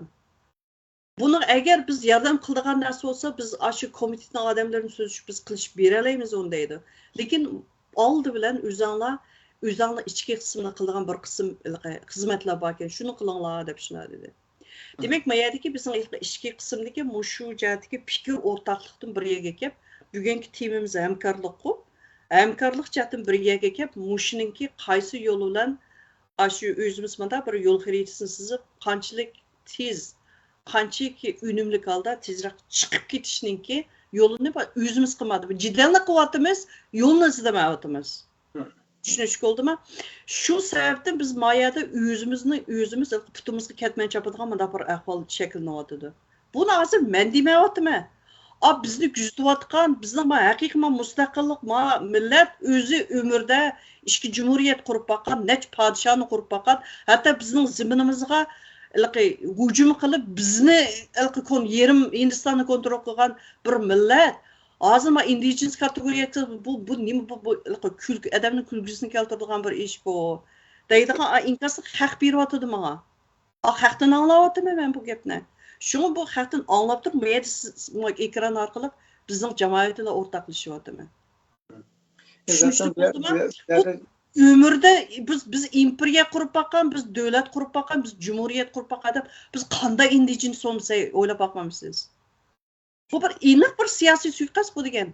Buni agar biz yordam qiladigan narsa bo'lsa, biz shu komitetning odamlarini so'zlashib biz qilishib bera olamiz uni deydi. Lekin oldi bilan o'zinglar ichki qismida qiladigan bir qism xizmatlar bor ekan, shuni qilinglar deb shunday dedi. Demek mayadaki bizim işki kısımdaki muşu jihatdagi fikir o'rtoqlikdan bir yerga kelib, bugungi temamiz hamkorlik qilib, hamkorlik jihatdan bir yerga kelib, mushuninki qaysi yo'l bilan shu o'zimiz mana bir yo'l xaritasini sizib, qanchalik tez qanchaki unumli holda tezroq chiqib ketishninki yo'lini o'zimiz qilmadik. Jidallik qilyapmiz, yo'lni izlamayapmiz. Tushunish bo'ldimi? Shu sababdan biz mayada o'zimiz putimizga ketmay chopadigan mana bir ahvol shakllanyapti. Buni hozir men demayapman. Bizni kuzatayotgan, bizning haqiqiy mustaqillik, millat o'zi umrda ikki jumhuriyat qurib boqqan, nech podshoni qurib boqqan, hatto bizning ziminimizga hujum qilib bizni yerim Hindistonni kontrol qilgan bir millat. Hozir indigenous kategoriyasi bu nima bu odamning kulgisini keltiradigan bir ish bu. Deydigan inkaslik haq beryapti menga. Haqdan anglayapman men bu gapni. Şunu bu xatın anlap turib, ekran orqali bizning jamoat bilan o'rtaqlashyapman. Ömürdə biz imperiya qurib baqqan, biz davlat qurib baqqan, biz jumhuriyat qurib baqqan deb biz qanday indigenous olmasa o'ylab boqmamsiz. Bu bir aniq bir siyosiy suiqasd bu degan.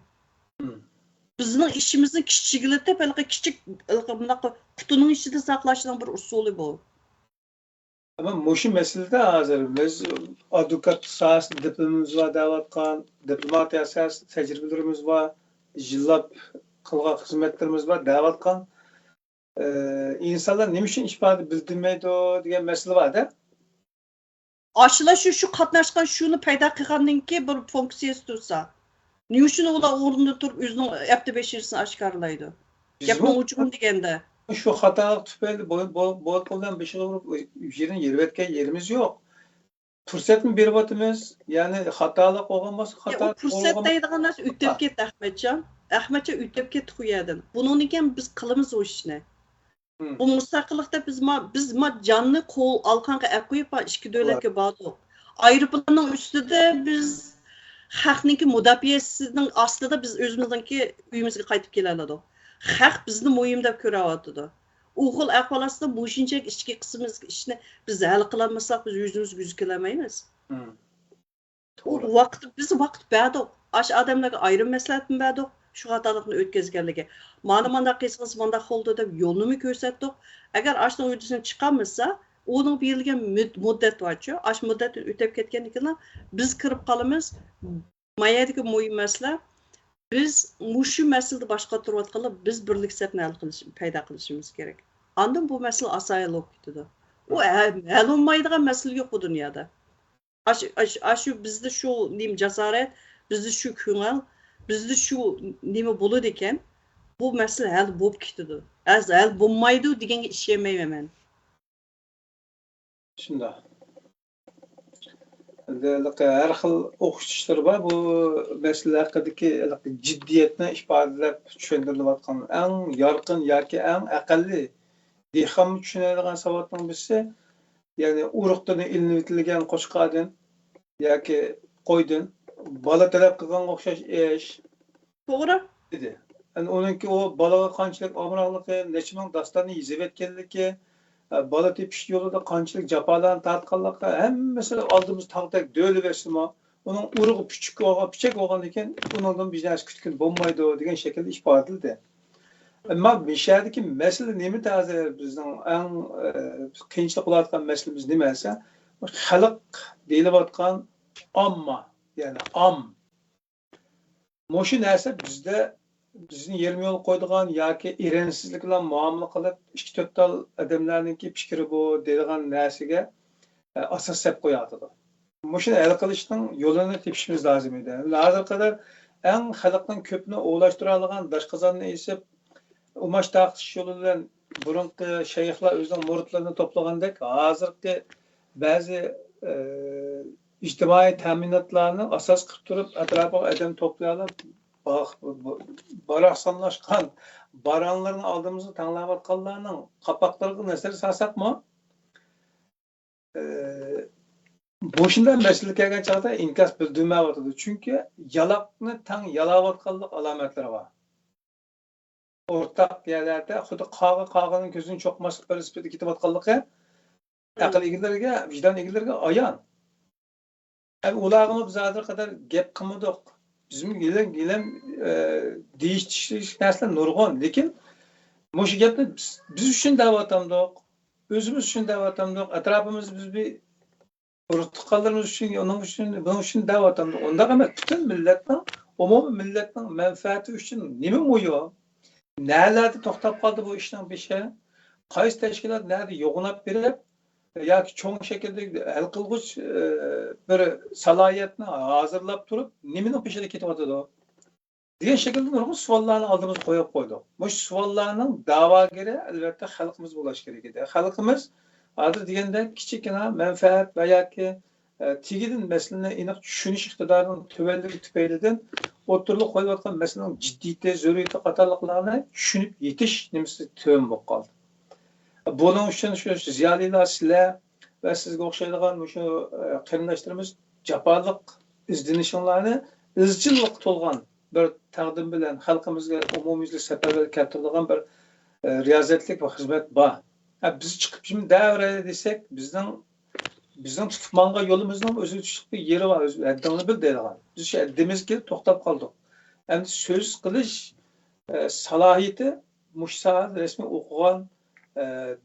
Bizning ishimizni kichiklatib, kichik qutining ichida saqlashning bir usuli bu. Ama muşu meselede hazır. Biz advokat sahasında diplomamız var, davatkan, diplomatiya sahasında tecrübelerimiz var, yıllap kılgan hizmetlerimiz var, davatkan. İnsanlar ne için ifade bildirmeydi o diye mesele var da. Aşıla şu katnaşkan şunu payda qilgandan ki bir funksiyasi tursa. Ne üçün ular o'rnida turib o'zining aptibeshirisini oshkorlaydi? Gapning ucunu deganda. Şu hatalık tüpeyli boğaz olan bir şey olup yerin yervetken yerimiz yok. Fırsat mı bir batımız? Yani hatalık olmaz, hata fırsat deydiğin narsa ötüp ketdi Ahmetcan. Ahmetcan ötüp ketdi qo'yadi. Bunun için biz qilamiz o ishni. Bu mustaqillikda biz canlı qo'l alqanqa ap qo'yib ikki davlatga bordik. Aeroplanning ustida biz haqniki mudofiasining ostida biz o'zimizningki uyimizga qaytib kelaladik. Haq bizni mo'yim deb ko'ryapti. U xil ahvol ostida bu shunchaki ichki qismimiz ishni biz hal qilolmasak biz o'zimiz yuzkilamaymiz. Biz vaqt berdik. Ash odamlarga ayrim maslahatni berdik. Shu xatolikni o'tkazganligi. Mana qilsangiz mana holda deb yo'lni ko'rsatdik. Agar ashning o'ydidan chiqamizsa, uning berilgan muddat borchu. Ash muddat o'tib ketgandan keyin biz kirib qolamiz. Mayadagi mo'yim masala biz mushu masalada boshqa turayotganlar biz birlik safni hal paydo qilishimiz kerak. Ondan bu masala asoyan bo'lib ketadi. U hal bo'lmaydigan masala yo'q bu dunyoda. Shu bizda shu jasorat, bizda shu ko'ngil, bizda shu nima bo'ladi ekan, bu masala hal bo'lib ketadi. Hal bo'lmaydi deganga ishonmayman men. Shunday. Her xil o'qitishlar var. Bu mesele haqidagi jiddiyatni ifodalab tushuntiriladigan eng yorqin yoki eng aqlli dehqon tushunadigan savodning birisi, ya'ni urug'dan ilinib etilgan qo'chqordan yoki qo'ydan bola talab qilgan o'xshash ish. To'g'ri. Dedi. Yani onunki o balaga qanchalik omroqligi, necha ming dostonni yezib etganligi, bala tepish yo'lida qanchalik jafolarni tortganligi hammasi oldimiz taqdek döylüversima, onun urug'i pichak olgan ekan, undan bir narsa kutgan bo'lmaydi degan shaklda ifodaladi. Ammo mishadagi masala nima ta'zir bizning eng qiyinchilik bo'layotgan masalamiz nima esa, xalq deyilayotgan omma, ya'ni Mo'shu narsa bizda bizni yerim yo'l qo'ydigan yoki erensizlik bilan muomala qilib 2-4 tal odamlarningki fikri bu deydigan narsaga asos solib qo'yadi. Mushuni hal qilishning yo'lini tepishimiz lozim edi. Hozir qadar eng xalqning ko'pni o'g'lashtira olgan dashqazonni esib umash taqish yo'li bilan burunqi shayxlar o'zining muridlarini to'plagandek, hozirgi ba'zi ijtimoiy ta'minotlarni asos qilib turib atrofiga odam to'playolib baraqsanlashgan baranlarni oldimizga tanglayotganlarning qapoqlariga nazar solsakmi, bu shunday masala kelgan chog'da inkas bildirmayotdi. Chunki yaloqni tang yalayotganlik alomatlari bor. O'rtaq yerlarda xuddi qog'ining ko'zini cho'qmaslik prinsipida ketayotganligi aql egalariga, vijdon egalariga ayon. Ularga biz hozir qadar gap qilmadik. Bizim gilen değiştiği narsalar nurg'un, lekin mushu gapni biz uchun da'vatamdoq, o'zimiz uchun da'vatamdoq, atrofimizda biz bir Urutqanlarımız üçün, bunun üçün davatamız. Onda emas, bütün milletning, umumiy milletning menfaati üçün nima muyo? Nerelerde to'xtab qoldi bu ishning beshi? Qaysi tashkilot nerede yo'g'inab berib yoki cho'ng shaklda hal qilg'uch bir salohiyatni hozirlab turib, nimaning peshida ketyotidi? degan shaklda nurg'un savollarni oldimizga qo'yib qo'ydik. Bu savollarning da'vogiri albatta xalqimiz bo'lishi kerak edi. Xalqimiz hozir deganda kichikina manfaat va yoki tegidan masalani aniq tushunish iqtidorining tubanligi tufaylidan o'tirib qo'yayotgan masalaning jiddiyati, zo'riyati qatorliqlarni tushunib yetish nimasi tuban bo'lib qoldi. Buning uchun shu ziyolilar sizlar va sizga o'xshaydigan shu qarindoshlarimiz jafoliq izlanishinglarni izchillik to'lgan bir taqdim bilan xalqimizga umumiyuzlik safarbar keltiradigan bir riyozatlik va xizmat bor. Biz chiqib şimdi davra desak, bizning tutib mangan yo'limizning o'zi tushib yeri bor, o'z haddini bil deydigan. Biz shu haddimizga to'xtab qoldik. Endi so'z qilish salohiyati mushsal rasmiy o'qigan,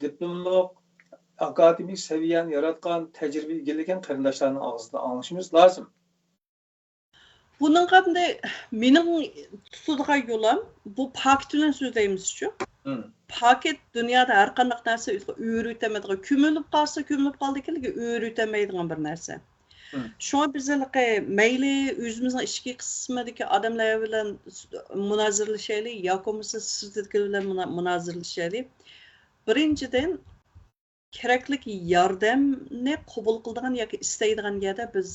diplomlik, akademik saviyani yaratgan, tajriba egallagan qarindoshlarning og'zidan anglashimiz lozim. Bunun qanday mening tutadigan yo'lim bu paket bilan so'zlaymiz-ku. Paket dunyoda har qanday narsa o'rütemadigan, ko'milib qoldi ekanligi o'rütemaydigan bir narsa. Şuna bizlarga mayli o'zimizning ichki qismidagi odamlar bilan munozirlashaylik yoki bo'lmasa sirtdagilar bilan munozirlashaylik. Birinchidan kerakli yordamni qabul qiladigan yoki istaydigan yerda biz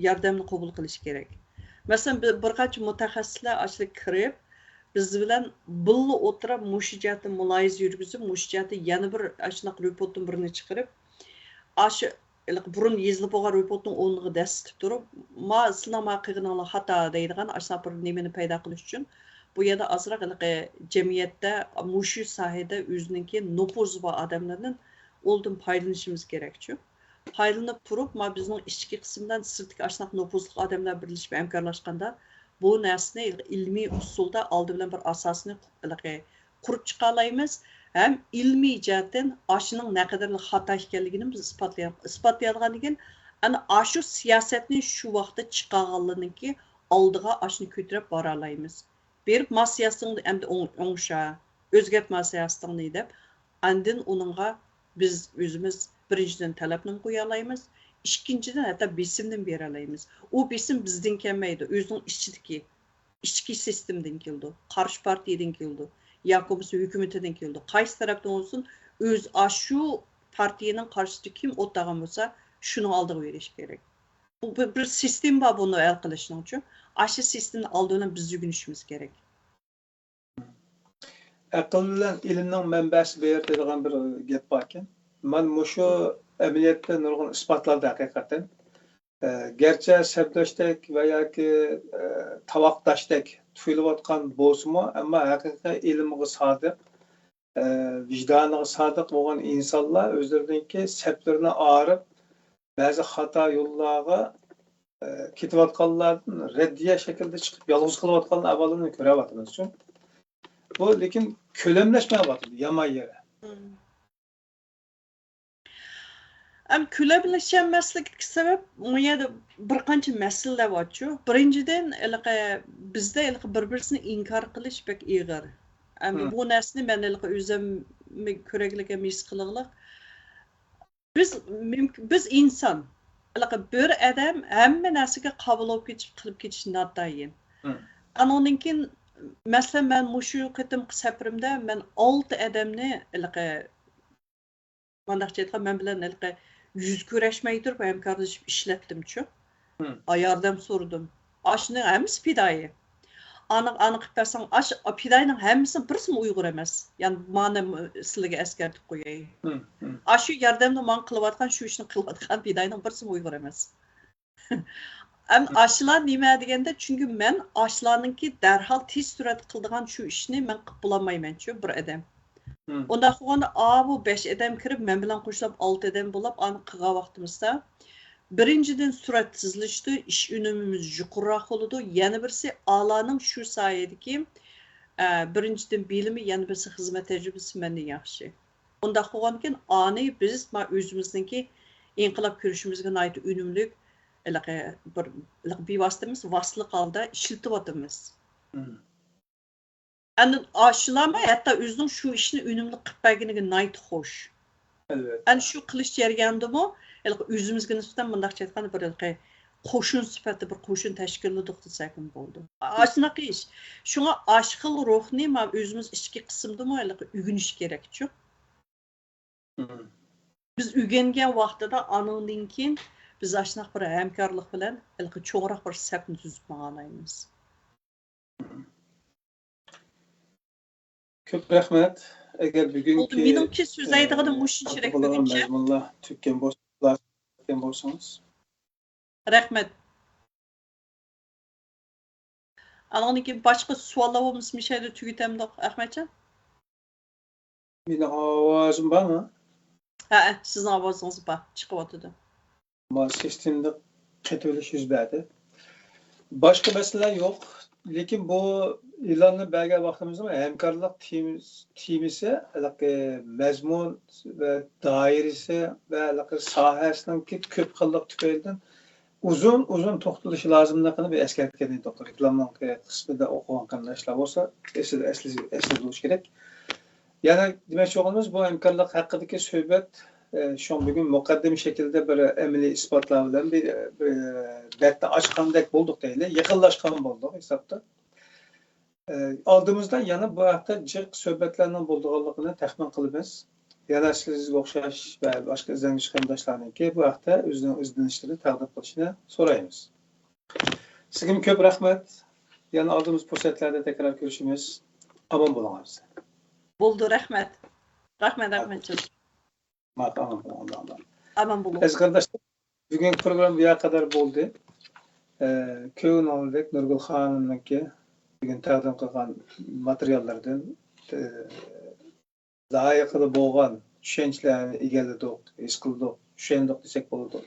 yordamni qabul qilish kerak. Masalan, bir qancha mutaxassislar ashlik kirib, biz bilan birga o'tirib, mushijatni muloyiza yurgizib, mushijatni yana bir ashliq reportni birini chiqarib, ash burun yezilib bo'lgan reportning o'rniga dasitib turib, ma sizlar qilganinglar xato deydigan ashliq bir nimani paydo qilish uchun bu yerda azroq jamiyatda mushu sohada o'zininki nufuzi bor odamlardan oldin foydalanishimiz kerak-ku. Faydalanib turib, bizning ichki qismdan sirtdagi ashliq nufuzli odamlar birlashib hamkorlashganda bu narsani ilmiy usulda oldi bilan bir asosini qurib chiqa olamiz. Hem ilmiy jihatdan ashining naqadar xato ekanligini biz isbotlaydigan ekan, ana ashu siyosatni shu vaqtda chiqarganlarniki oldiga ashni ko'tarib bora olamiz. Bir siyosatni endi o'ngsha, o'zgartma siyosatni deb, andin uningga biz o'zimiz birinchidan talabni qo'ya olamiz, ikkinchidan hatto besimni bera olamiz. U besim bizdan kelmaydi, o'zining ichki sistemdan keldi, qarshi partiyadan keldi. yoki bo'lmasa hukumatidan keldi. Qaysi tarafdan olsun o'z shu partiyaning qarshisida kim o'tirgan bo'lsa, shuni oldiga berish kerak. Bu bir sistem bor buni hal qilishning uchun. Shu sistemni oldidan biz yugunishimiz kerak. Aql bilan ilmning manbasi beradigan bir gap bor ekan. Men shu amaliyotda nurg'un isbotlarda haqiqatan gerçi sebdoshdak va yoki tavoqdashdak tuyulayotgan bo'lsa-mu, ammo haqiqiy ilmga sodiq, vijdoniga sodiq bo'lgan insonlar o'zlariniki sablarini orib, ba'zi xato yo'llarga ketayotganlardan raddiya shaklda chiqib yolg'iz qilayotgan avvalini ko'ryapmiz. Bu lekin ko'lamlashmayapti, yomon yeri. Ko'lamlashmaslikka sabab bu yerda bir qancha masalalar bor-ku. Birinchidan, bizda bir-birini inkor qilish bek ig'ir. Bu narsani men o'zim ko'raklik emas qiliqliq. Biz inson. Bir odam hamma narsaga qabul qilib ketish notayin. Anondan masalan men shu qatim safarimda men 6 odamni men bilan yüz kurashmay turib hamkorlashib ishlatdim-chu. Yordam so'radim. Ashning hammasi fidoyi. Aniq qilsang, fidoyning hammasini birisi Uyg'ur emas. Ya'ni meni sizlarga eskartib qo'yay. Shu yordamni men qilayotgan, shu ishni qilayotgan fidoyning birisi Uyg'ur emas. Ashlar nima deganda, chunki men ashlarningki darhol tez surat qiladigan shu ishni men qilib bo'lmayman-chu bir odam. Onda qilganda bu 5 odam kirib, men bilan qo'shilib 6 odam bo'lib, ani qilgan vaqtimizda birinchidan surat tizilishdi, ish unumimiz yuqoriroq bo'ladi. Yana birisi a'loning shu sohadagi birinchidan bilimi, yana birisi xizmat tajribasi mendan yaxshi. Onda qilgandan ani biz o'zimizningki inqilab ko'rishimizga nihoyat unumli bir bevositamiz vasitlik holda ishlatyapmiz. Endi aşılarma hatta özünün şu işini unumli qilib berganiga nihoyat xush. Elbette. Endi shu qilish jarayonidami o'zimizga nisbatan bundaqcha aytganda bir qo'shin sifatida bir qo'shin tashkilladik desak bo'ldi. Shunaqa ish. Shunga ashqil ruhni men o'zimiz ichki qismdami o'rganish kerak-ku. Biz o'rgangan vaqtida anondan keyin biz shunaqa bir hamkorlik bilan cho'ngroq bir safni tuzib olamiz. Ko'p rahmat. Agar bugungi menimcha so'z aytadiganim mushunchalik buguncha. Mazmunlar tükkan bo'lsangiz. Rahmat. Anondan keyin boshqa savollar bo'lmasa, shayda tugatamdiq, Ahmadjon. Mening ovozim bormi? Ha, sizning ovozingiz bor, chiqyotdi. Mal sistemda qatilish yuz berdi. Boshqa masala yo'q. Lekin bu e'lonni bergan vaqtimizda hamkorlik timisi, mazmun va doirasi va sohasining ko'p xillik tufaylidan uzun to'xtalishi lozimligini bir eslatgan edik. Reklamanın qismida o'qigan qandaşlar bo'lsa, esli bo'lish kerak. Yana demoqchi bo'lganimiz bu hamkorlik haqidagi suhbat şu bugün muqaddim şekilde bir amaliy isbotlar bilan bir betni ochgandek bo'ldik deyli, yaqinlashgan bo'ldik hisobda. Oldimizdan yana bu haqda jiq suhbatlarning bo'lganligini taxmin qilamiz. Yana sizga o'xshash va boshqa izlanuvchi qarindoshlarniki bu haqda o'zining izlanishlarini taqdim qilishini so'raymiz. Sizga ko'p rahmat. Yana oldimiz fursatlarda tekrar ko'rishimiz. Omon bo'linglar. Bo'ldi, rahmat. Rahmat Ahmadjon. Aman bo'ling. Aziz qarindoshlar, bugungi program bu kadar bo'ldi. Ko'ngildek Nurgul xonimniki bugün taqdim qilgan materiallardan loyiqada bo'lgan tushunchalarni egalladik, his qildik, tushundik desak bo'ladi.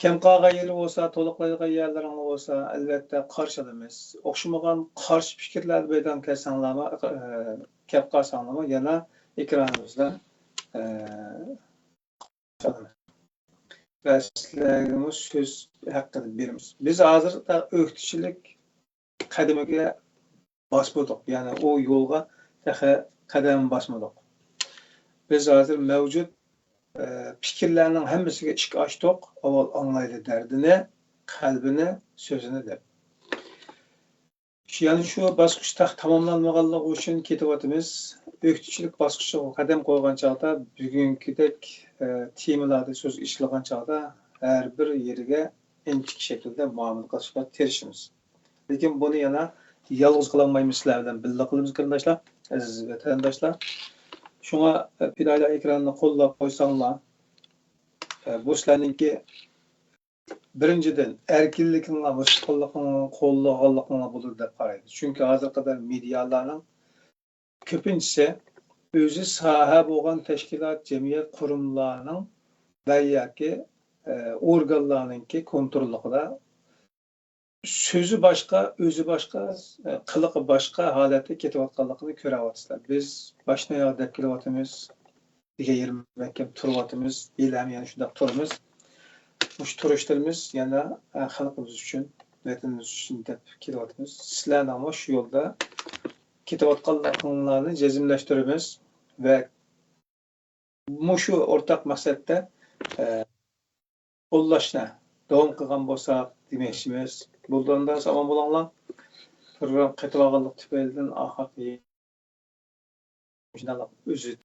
Kim qolgan yeri bo'lsa, to'liqlaydigan yerlaringiz bo'lsa, albatta qarshilaymiz. O'xshamagan qarshi fikrlarni baydan qilsanglarmi, kelib qolsanglarmi, yana ekranimizda ve sizlerimiz söz hakkında birimiz. Biz hazır da öğütçülük kademege basmadık. Yani o yolga kadem basmadık. Biz hazır mevcut fikirlerinin hemisiga işik açtık. Avval anlaydı derdini, kalbini, sözünü de. Yani şu basqışta tamamlanmaganlığı üçün ketyapmiz. Öğütçülük basqışı kadem qo'ygan chaqda bugünkidek temalarda söz ishlagan chaqda har bir yeriga inchik shaklda muomala qilishga tirishimiz. Lekin buni yana yolg'iz qilolmaymiz, sizlar bilan birga qilamiz qarindoshlar, aziz vatandoshlar. Shunga pidoylar ekranni qo'llab qo'ysanglar, bu sizlarningki birinchidan erkinlikinglar, mustaqilliginglar qo'llaganliginglar bo'ladi deb qaraymiz. Chunki hozir qadar medialarning ko'pinchisi o'zi soha bo'lgan tashkilot, jamiyat qurumlarining va yoki organlarningki kontrolligida so'zi boshqa, o'zi boshqa, qiliqi boshqa holatda ketayotganligini ko'ryapsizlar. Biz boshni yo'q deb kelyapmiz, degan yerga kelib turyapmiz, elam yana shunday turamiz. Mush turishlarimiz yana xalqimiz uchun, vatanimiz uchun deb kelyapmiz. Sizlarni ham shu yo'lda ketayotganlarni jazmlashtiramiz va shu o'rtaq maqsadda qo'llashni davom qilgan bo'lsak demoqchimiz. Bundan sog' bo'linglar. Program qaytib olganlik tufaylidan oxirgi o'zi